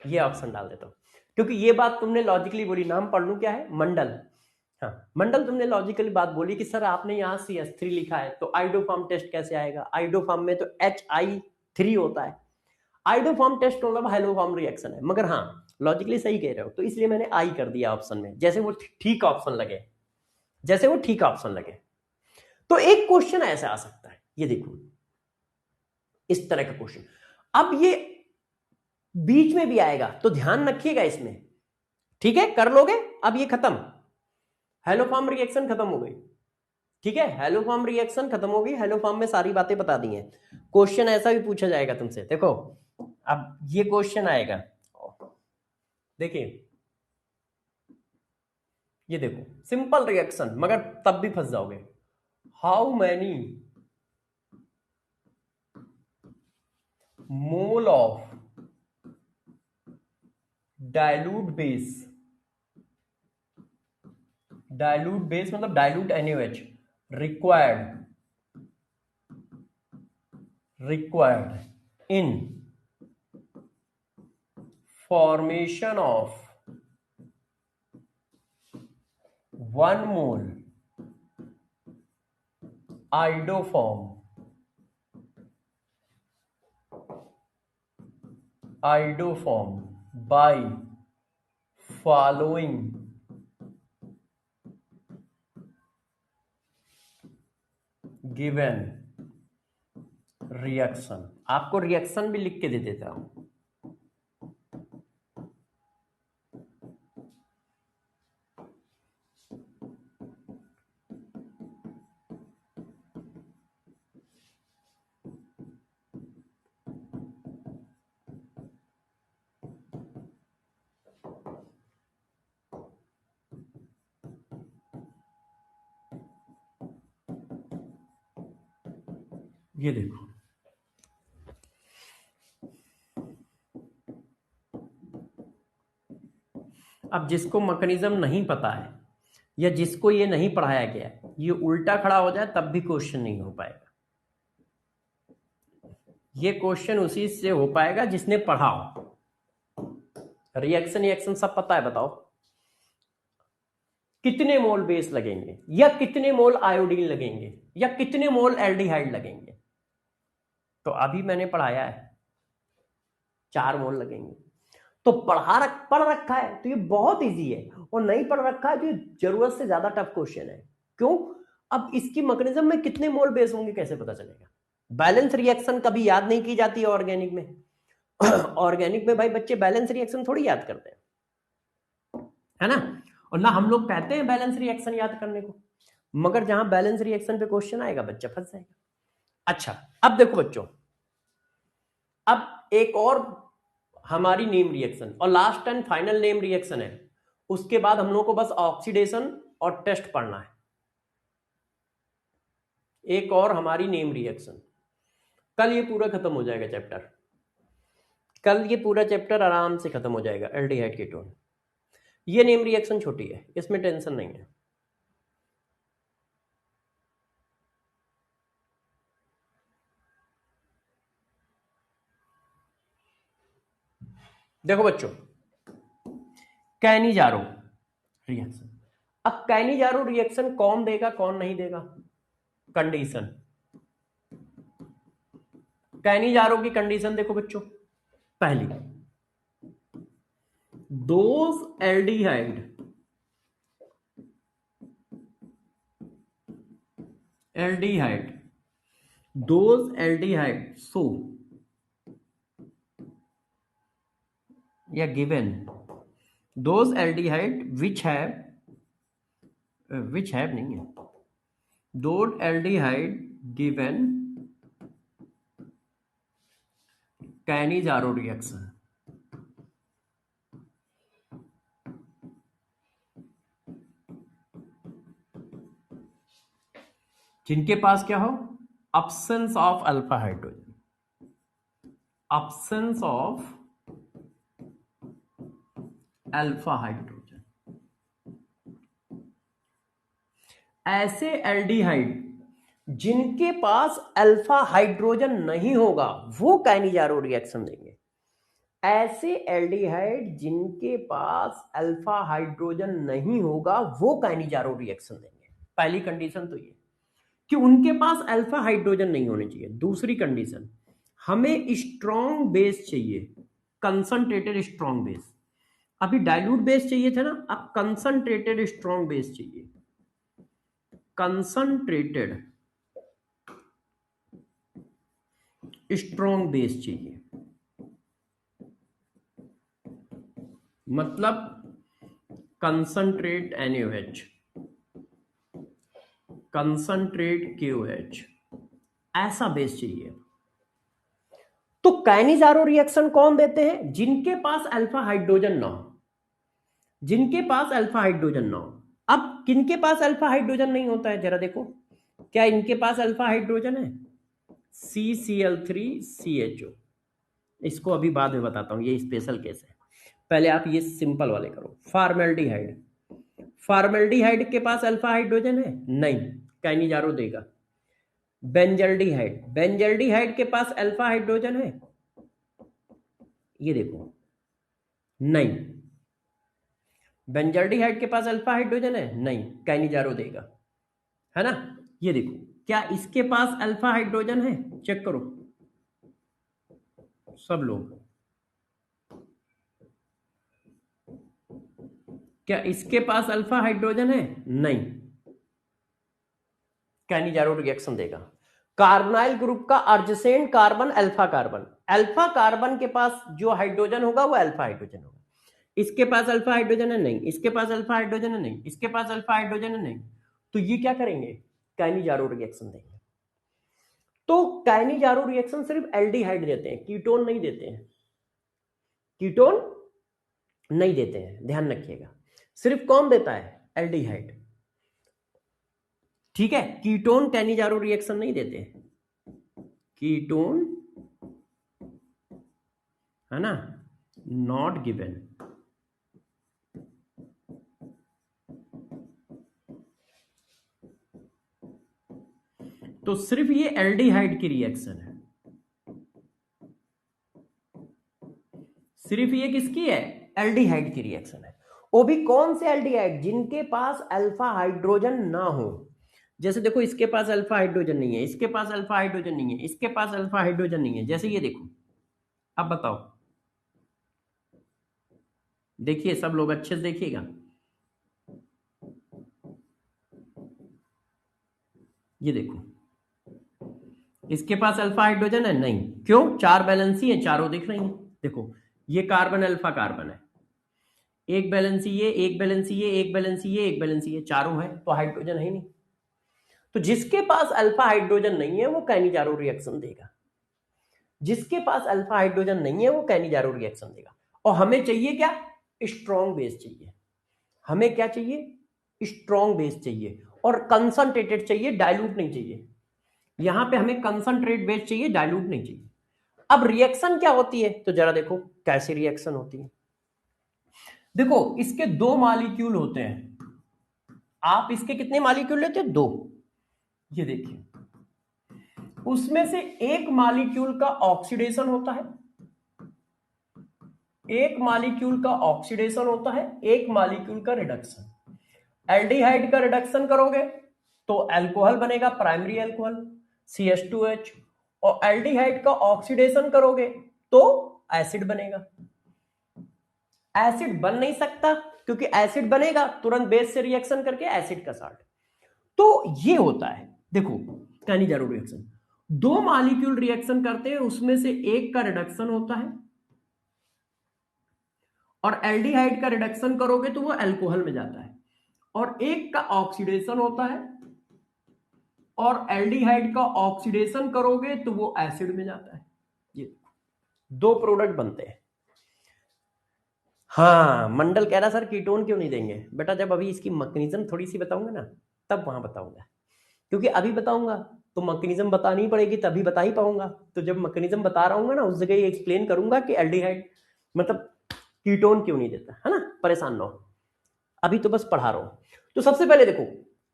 ये ऑप्शन डाल देता हूं, क्योंकि ये बात तुमने लॉजिकली बोली। नाम पढ़ लूं क्या है, मंडल। हाँ मंडल, तुमने लॉजिकली बात बोली कि सर आपने यहाँ CS3 लिखा है तो आइडोफार्म टेस्ट कैसे आएगा। आइडोफार्म में तो HI3 होता है, आइडोफॉर्म टेस्ट मतलब हेलोफॉर्म रिएक्शन है। मगर हाँ लॉजिकली सही कह रहे हो, तो इसलिए मैंने आई कर दिया ऑप्शन में, जैसे वो ठीक ऑप्शन लगे, जैसे वो ठीक ऑप्शन लगे। तो एक क्वेश्चन ऐसा आ सकता है, ये देखो इस तरह का क्वेश्चन। अब ये बीच में भी आएगा तो ध्यान रखिएगा इसमें, ठीक है। कर लोगे, अब ये खत्म, हेलोफॉर्म रिएक्शन खत्म हो गई, ठीक है। हेलोफॉर्म रिएक्शन खत्म हो गई, हेलोफॉर्म में सारी बातें बता दी हैं। क्वेश्चन ऐसा भी पूछा जाएगा तुमसे, देखो अब ये क्वेश्चन आएगा, देखिए ये देखो सिंपल रिएक्शन, मगर तब भी फंस जाओगे। How many mole of dilute base, dilute base मतलब dilute NaOH required in formation of 1 mole iodoform by following given reaction. आपको रिएक्शन भी लिख के दे देता हूं। ये देखो अब जिसको मैकेनिज्म नहीं पता है या जिसको ये नहीं पढ़ाया गया, ये उल्टा खड़ा हो जाए तब भी क्वेश्चन नहीं हो पाएगा। ये क्वेश्चन उसी से हो पाएगा जिसने पढ़ा हो। रिएक्शन सब पता है, बताओ कितने मोल बेस लगेंगे, या कितने मोल आयोडीन लगेंगे, या कितने मोल एल्डिहाइड लगेंगे। तो अभी मैंने पढ़ाया है 4 मोल लगेंगे। तो पढ़ रखा है तो ये बहुत इजी है, और नहीं पढ़ रखा है तो ये जरूरत से ज्यादा टफ क्वेश्चन है। क्यों? अब इसकी मैकेनिज्म में कितने मोल बेस होंगे कैसे पता चलेगा? बैलेंस रिएक्शन कभी याद नहीं की जाती है ऑर्गेनिक में। ऑर्गेनिक में भाई बच्चे बैलेंस रिएक्शन थोड़ी याद करते हैं, है ना। और ना हम लोग कहते हैं बैलेंस रिएक्शन याद करने को, मगर जहां बैलेंस रिएक्शन पे क्वेश्चन आएगा बच्चा फंस जाएगा। अच्छा अब देखो बच्चों, अब एक और हमारी नेम रिएक्शन और last and final name reaction है। उसके बाद हम लोगों को बस ऑक्सीडेशन और टेस्ट पढ़ना है। एक और हमारी नेम रिएक्शन, कल ये पूरा खत्म हो जाएगा चैप्टर। कल ये पूरा चैप्टर आराम से खत्म हो जाएगा। एल्डिहाइड कीटोन, ये नेम रिएक्शन छोटी है, इसमें टेंशन नहीं है। देखो बच्चों, कैनिजारो रिएक्शन। अब कैनिजारो रिएक्शन कौन देगा कौन नहीं देगा? कंडीशन। कैनिजारो की कंडीशन देखो बच्चों, पहली, दोज एल्डिहाइड सो या given those aldehyde which have नहीं है, those aldehyde given Cannizzaro reaction. जिनके पास क्या हो? absence of alpha hydrogen, absence of alpha hydrogen। ऐसे एल्डिहाइड जिनके पास अल्फा हाइड्रोजन नहीं होगा वो कैनिजारो रिएक्शन देंगे। ऐसे एल्डिहाइड जिनके पास अल्फा हाइड्रोजन नहीं होगा वो कैनिजारो रिएक्शन देंगे। पहली कंडीशन तो ये कि उनके पास अल्फा हाइड्रोजन नहीं होने चाहिए। दूसरी कंडीशन, हमें स्ट्रॉन्ग बेस चाहिए, कंसंट्रेटेड स्ट्रॉन्ग बेस। अभी डाइल्यूट बेस चाहिए था ना, अब कंसंट्रेटेड स्ट्रॉन्ग बेस चाहिए। कंसंट्रेटेड स्ट्रॉन्ग बेस चाहिए, मतलब कंसंट्रेट NaOH, कंसंट्रेट KOH, ऐसा बेस चाहिए। तो कैनिजारो रिएक्शन कौन देते हैं? जिनके पास अल्फा हाइड्रोजन ना हो। जिनके पास अल्फा हाइड्रोजन ना हो। अब किनके पास अल्फा हाइड्रोजन नहीं होता है जरा देखो, क्या इनके पास अल्फा हाइड्रोजन है? CCl3CHO। इसको अभी बाद में बताता हूं, ये स्पेशल केस है, पहले आप ये सिंपल वाले करो। फॉर्मेल्डिहाइड, फॉर्मेल्डिहाइड के पास अल्फा हाइड्रोजन है? नहीं, काइनिजारो देगा। बेंजल्डिहाइड, बेंजल्डिहाइड के पास अल्फा हाइड्रोजन है? ये देखो, नहीं। बेंजल्डिहाइड के पास अल्फा हाइड्रोजन है? नहीं, काइनिजारो देगा, है ना। ये देखो, क्या इसके पास अल्फा हाइड्रोजन है? चेक करो सब लोग, क्या इसके पास अल्फा हाइड्रोजन है? नहीं, काइनिजारो रिएक्शन देगा। कार्बोनाइल ग्रुप का adjacent carbon alpha carbon, alpha carbon के पास जो हाइड्रोजन होगा वो अल्फा हाइड्रोजन होगा। इसके पास अल्फा हाइड्रोजन है? नहीं। इसके पास अल्फा हाइड्रोजन है? नहीं। इसके पास अल्फा हाइड्रोजन है? नहीं। तो ये क्या करेंगे? काइनिजारो रिएक्शन देंगे। तो काइनिजारो रिएक्शन सिर्फ एल्डिहाइड देते हैं, कीटोन नहीं देते हैं, कीटोन नहीं देते हैं, ध्यान रखिएगा। सिर्फ कौन देता है? एल्डिहाइड, ठीक है। कीटोन काइनिजारो रिएक्शन नहीं देते हैं, कीटोन, है ना, नॉट गिवन। तो सिर्फ ये एल्डिहाइड की रिएक्शन है, सिर्फ ये किसकी है? एल्डिहाइड की रिएक्शन है। वो भी कौन से एल्डिहाइड? जिनके पास अल्फा हाइड्रोजन ना हो। जैसे देखो, इसके पास अल्फा हाइड्रोजन नहीं है, इसके पास अल्फा हाइड्रोजन नहीं है, इसके पास अल्फा हाइड्रोजन नहीं है। जैसे ये देखो, अब बताओ, देखिए सब लोग अच्छे से देखिएगा, ये देखो, इसके पास अल्फा हाइड्रोजन है? नहीं। क्यों? चार बैलेंसी है, चारों दिख रही हैं। देखो, ये कार्बन अल्फा कार्बन है, एक बैलेंसी ये, एक बैलेंसी ये, एक बैलेंसी ये, एक बैलेंसी ये, चारों है, तो हाइड्रोजन है ही नहीं। तो जिसके पास अल्फा हाइड्रोजन नहीं है वो काइनिजारो रिएक्शन देगा, जिसके पास अल्फा हाइड्रोजन नहीं है वो काइनिजारो रिएक्शन देगा। और हमें चाहिए क्या? स्ट्रॉन्ग बेस चाहिए। हमें क्या चाहिए? स्ट्रॉन्ग बेस चाहिए, और कंसंट्रेटेड चाहिए, डाइल्यूट नहीं चाहिए। यहां पे हमें कंसंट्रेट बेस चाहिए, डाइल्यूट नहीं चाहिए। अब रिएक्शन क्या होती है तो जरा देखो कैसी रिएक्शन होती है। देखो, इसके दो मॉलिक्यूल होते हैं, आप इसके कितने मॉलिक्यूल लेते हैं? दो। ये देखिए, उसमें से एक मॉलिक्यूल का ऑक्सीडेशन होता है, एक मॉलिक्यूल का ऑक्सीडेशन होता है, एक मॉलिक्यूल का रिडक्शन। एल्डिहाइड का रिडक्शन करोगे तो अल्कोहल बनेगा, प्राइमरी अल्कोहल CH2H, और एल्डिहाइड का ऑक्सीडेशन करोगे तो एसिड बनेगा। एसिड बन नहीं सकता, क्योंकि एसिड बनेगा तुरंत बेस से रिएक्शन करके एसिड का साल्ट। तो ये होता है, देखो काइनिजारो रिएक्शन, दो मॉलिक्यूल रिएक्शन करते हैं, उसमें से एक का रिडक्शन होता है, और एल्डिहाइड का रिडक्शन करोगे तो वो अल्कोहल में जाता है, और एक का ऑक्सीडेशन होता है, और एल्डिहाइड का ऑक्सीडेशन करोगे तो वो एसिड में जाता है। ये दो प्रोडक्ट बनते हैं। हाँ, मंडल कह रहा सर कीटोन क्यों नहीं देंगे? बेटा जब अभी इसकी मैकेनिज्म थोड़ी सी बताऊंगा ना, तब वहां बताऊंगा, क्योंकि अभी बताऊंगा तो मैकेनिज्म बतानी पड़ेगी, तभी बता ही पाऊंगा। तो जब मैकेनिज्म बता रहा हूँ ना, उस जगह ये एक्सप्लेन करूंगा कि एल्डिहाइड मतलब कीटोन क्यों नहीं देता, है ना, परेशान ना हो। अभी तो बस पढ़ा रहा हूं। तो सबसे पहले देखो,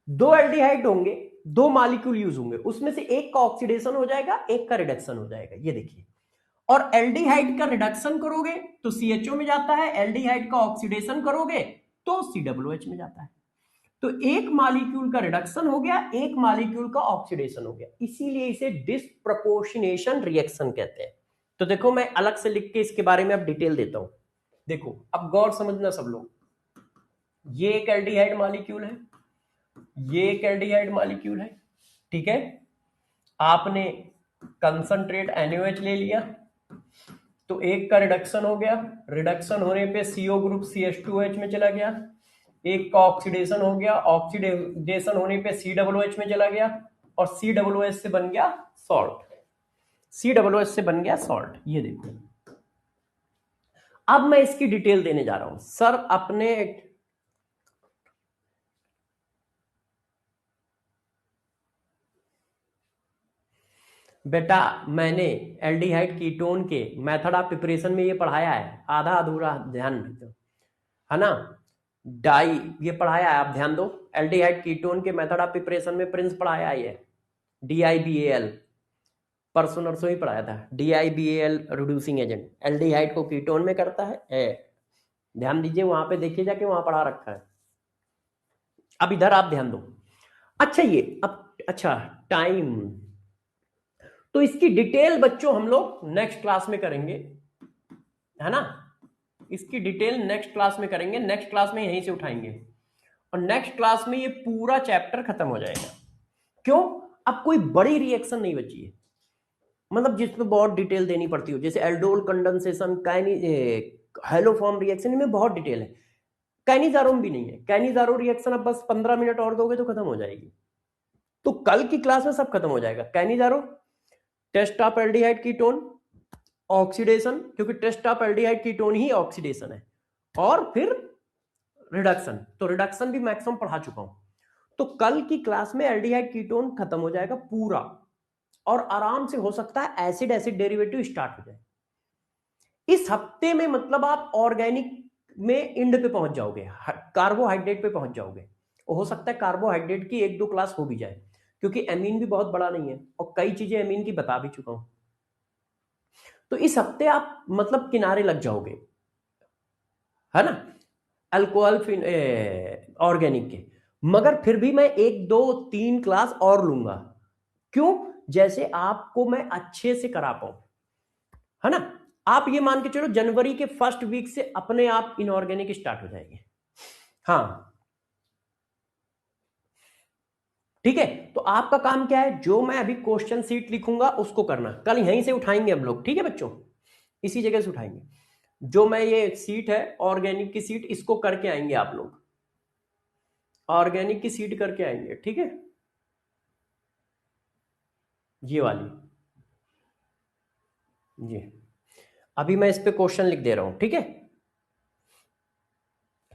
दो एल्डिहाइड होंगे, दो मॉलिक्यूल यूज होंगे, उसमें से एक का ऑक्सीडेशन हो जाएगा, एक का रिडक्शन हो जाएगा, ये देखिए। और एल्डिहाइड का रिडक्शन करोगे तो CHO में जाता है, एल्डिहाइड का ऑक्सीडेशन करोगे तो COOH में जाता है। तो एक मॉलिक्यूल का रिडक्शन हो गया, एक मॉलिक्यूल का ऑक्सीडेशन हो गया, इसीलिए इसे डिस्प्रपोर्शनेशन रिएक्शन कहते हैं। तो देखो, मैं अलग से लिख के इसके बारे में अब डिटेल देता हूं। देखो, अब गौर समझना सब लोग, ये एक एल्डिहाइड मॉलिक्यूल है, ये एक एल्डिहाइड मॉलिक्यूल है, ठीक है। आपने कंसंट्रेट NaOH ले लिया, तो एक का रिडक्शन हो गया, रिडक्शन होने पे CO ग्रुप CH2OH में चला गया, एक का ऑक्सीडेशन हो गया, ऑक्सीडेशन होने पे COOH में चला गया, और COOH से बन गया सॉल्ट, COOH से बन गया सॉल्ट। ये देखो, अब मैं इसकी डिटेल देने जा रहा हूं सर अपने। बेटा मैंने एल्डिहाइड कीटोन के मेथड ऑफ प्रिपरेशन में ये पढ़ाया है, आधा अधूरा ध्यान दो, है ना। डाई ये पढ़ाया है, आप ध्यान दो। एल्डिहाइड कीटोन के मेथड ऑफ प्रिपरेशन में प्रिंस पढ़ाया है ये, DIBAL, परसों नरसों ही पढ़ाया था। DIBAL रिड्यूसिंग एजेंट एल्डिहाइड को कीटोन में करता है। ध्यान दीजिए, वहां पे देखिए जाके, वहां पढ़ा रखा है। अब इधर आप ध्यान दो। अच्छा ये अब अच्छा टाइम, तो इसकी डिटेल बच्चों हम लोग नेक्स्ट क्लास में करेंगे, है ना। इसकी डिटेल नेक्स्ट क्लास में करेंगे, नेक्स्ट क्लास में यहीं से उठाएंगे, और नेक्स्ट क्लास में ये पूरा चैप्टर खत्म हो जाएगा। क्यों? अब कोई बड़ी रिएक्शन नहीं बची है, मतलब जिसमें बहुत डिटेल देनी पड़ती हो, जैसे एल्डोल कंडेंसेशन, हेलोफॉर्म रिएक्शन में बहुत डिटेल है। कैनिजारो भी नहीं है, कैनिजारो रिएक्शन अब बस 15 मिनट और दोगे तो खत्म हो जाएगी। तो कल की क्लास में सब खत्म हो जाएगा। Cannizzaro, test of aldehyde ketone, oxidation, क्योंकि टेस्ट ऑफ एल्डिहाइड कीटोन ही ऑक्सीडेशन है, और फिर रिडक्शन। तो रिडक्शन भी मैक्सिमम पढ़ा चुका हूं। तो कल की क्लास में एल्डिहाइड कीटोन खत्म हो जाएगा पूरा, और आराम से हो सकता है एसिड एसिड डेरिवेटिव स्टार्ट हो जाए इस हफ्ते में। मतलब आप ऑर्गेनिक में एंड पे पहुंच जाओगे, कार्बोहाइड्रेट पे पहुंच जाओगे। हो सकता है कार्बोहाइड्रेट की 1-2 क्लास हो भी जाए, क्योंकि एमीन भी बहुत बड़ा नहीं है, और कई चीजें एमीन की बता भी चुका हूं। तो इस हफ्ते आप मतलब किनारे लग जाओगे, है ना, अल्कोहल ऑर्गेनिक के। मगर फिर भी मैं 1-2-3 क्लास और लूंगा। क्यों? जैसे आपको मैं अच्छे से करा पाऊं, है ना। आप ये मान के चलो जनवरी के फर्स्ट वीक से अपने आप इनऑर्गेनिक स्टार्ट हो जाएंगे। हाँ ठीक है। तो आपका काम क्या है, जो मैं अभी क्वेश्चन सीट लिखूंगा उसको करना। कल यहीं से उठाएंगे हम लोग, ठीक है बच्चों, इसी जगह से उठाएंगे। जो मैं ये सीट है ऑर्गेनिक की सीट, इसको करके आएंगे आप लोग, ऑर्गेनिक की सीट करके आएंगे, ठीक है, ये वाली जी। अभी मैं इस पे क्वेश्चन लिख दे रहा हूं, ठीक है।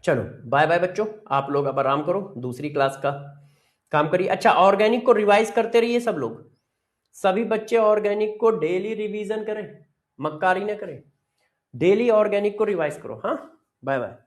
चलो बाय बाय बच्चों, आप लोग अब आराम करो, दूसरी क्लास का काम करिए। अच्छा ऑर्गेनिक को रिवाइज करते रहिए सब लोग, सभी बच्चे ऑर्गेनिक को डेली रिवीजन करें, मक्कारी ना करें, डेली ऑर्गेनिक को रिवाइज करो। हाँ बाय बाय।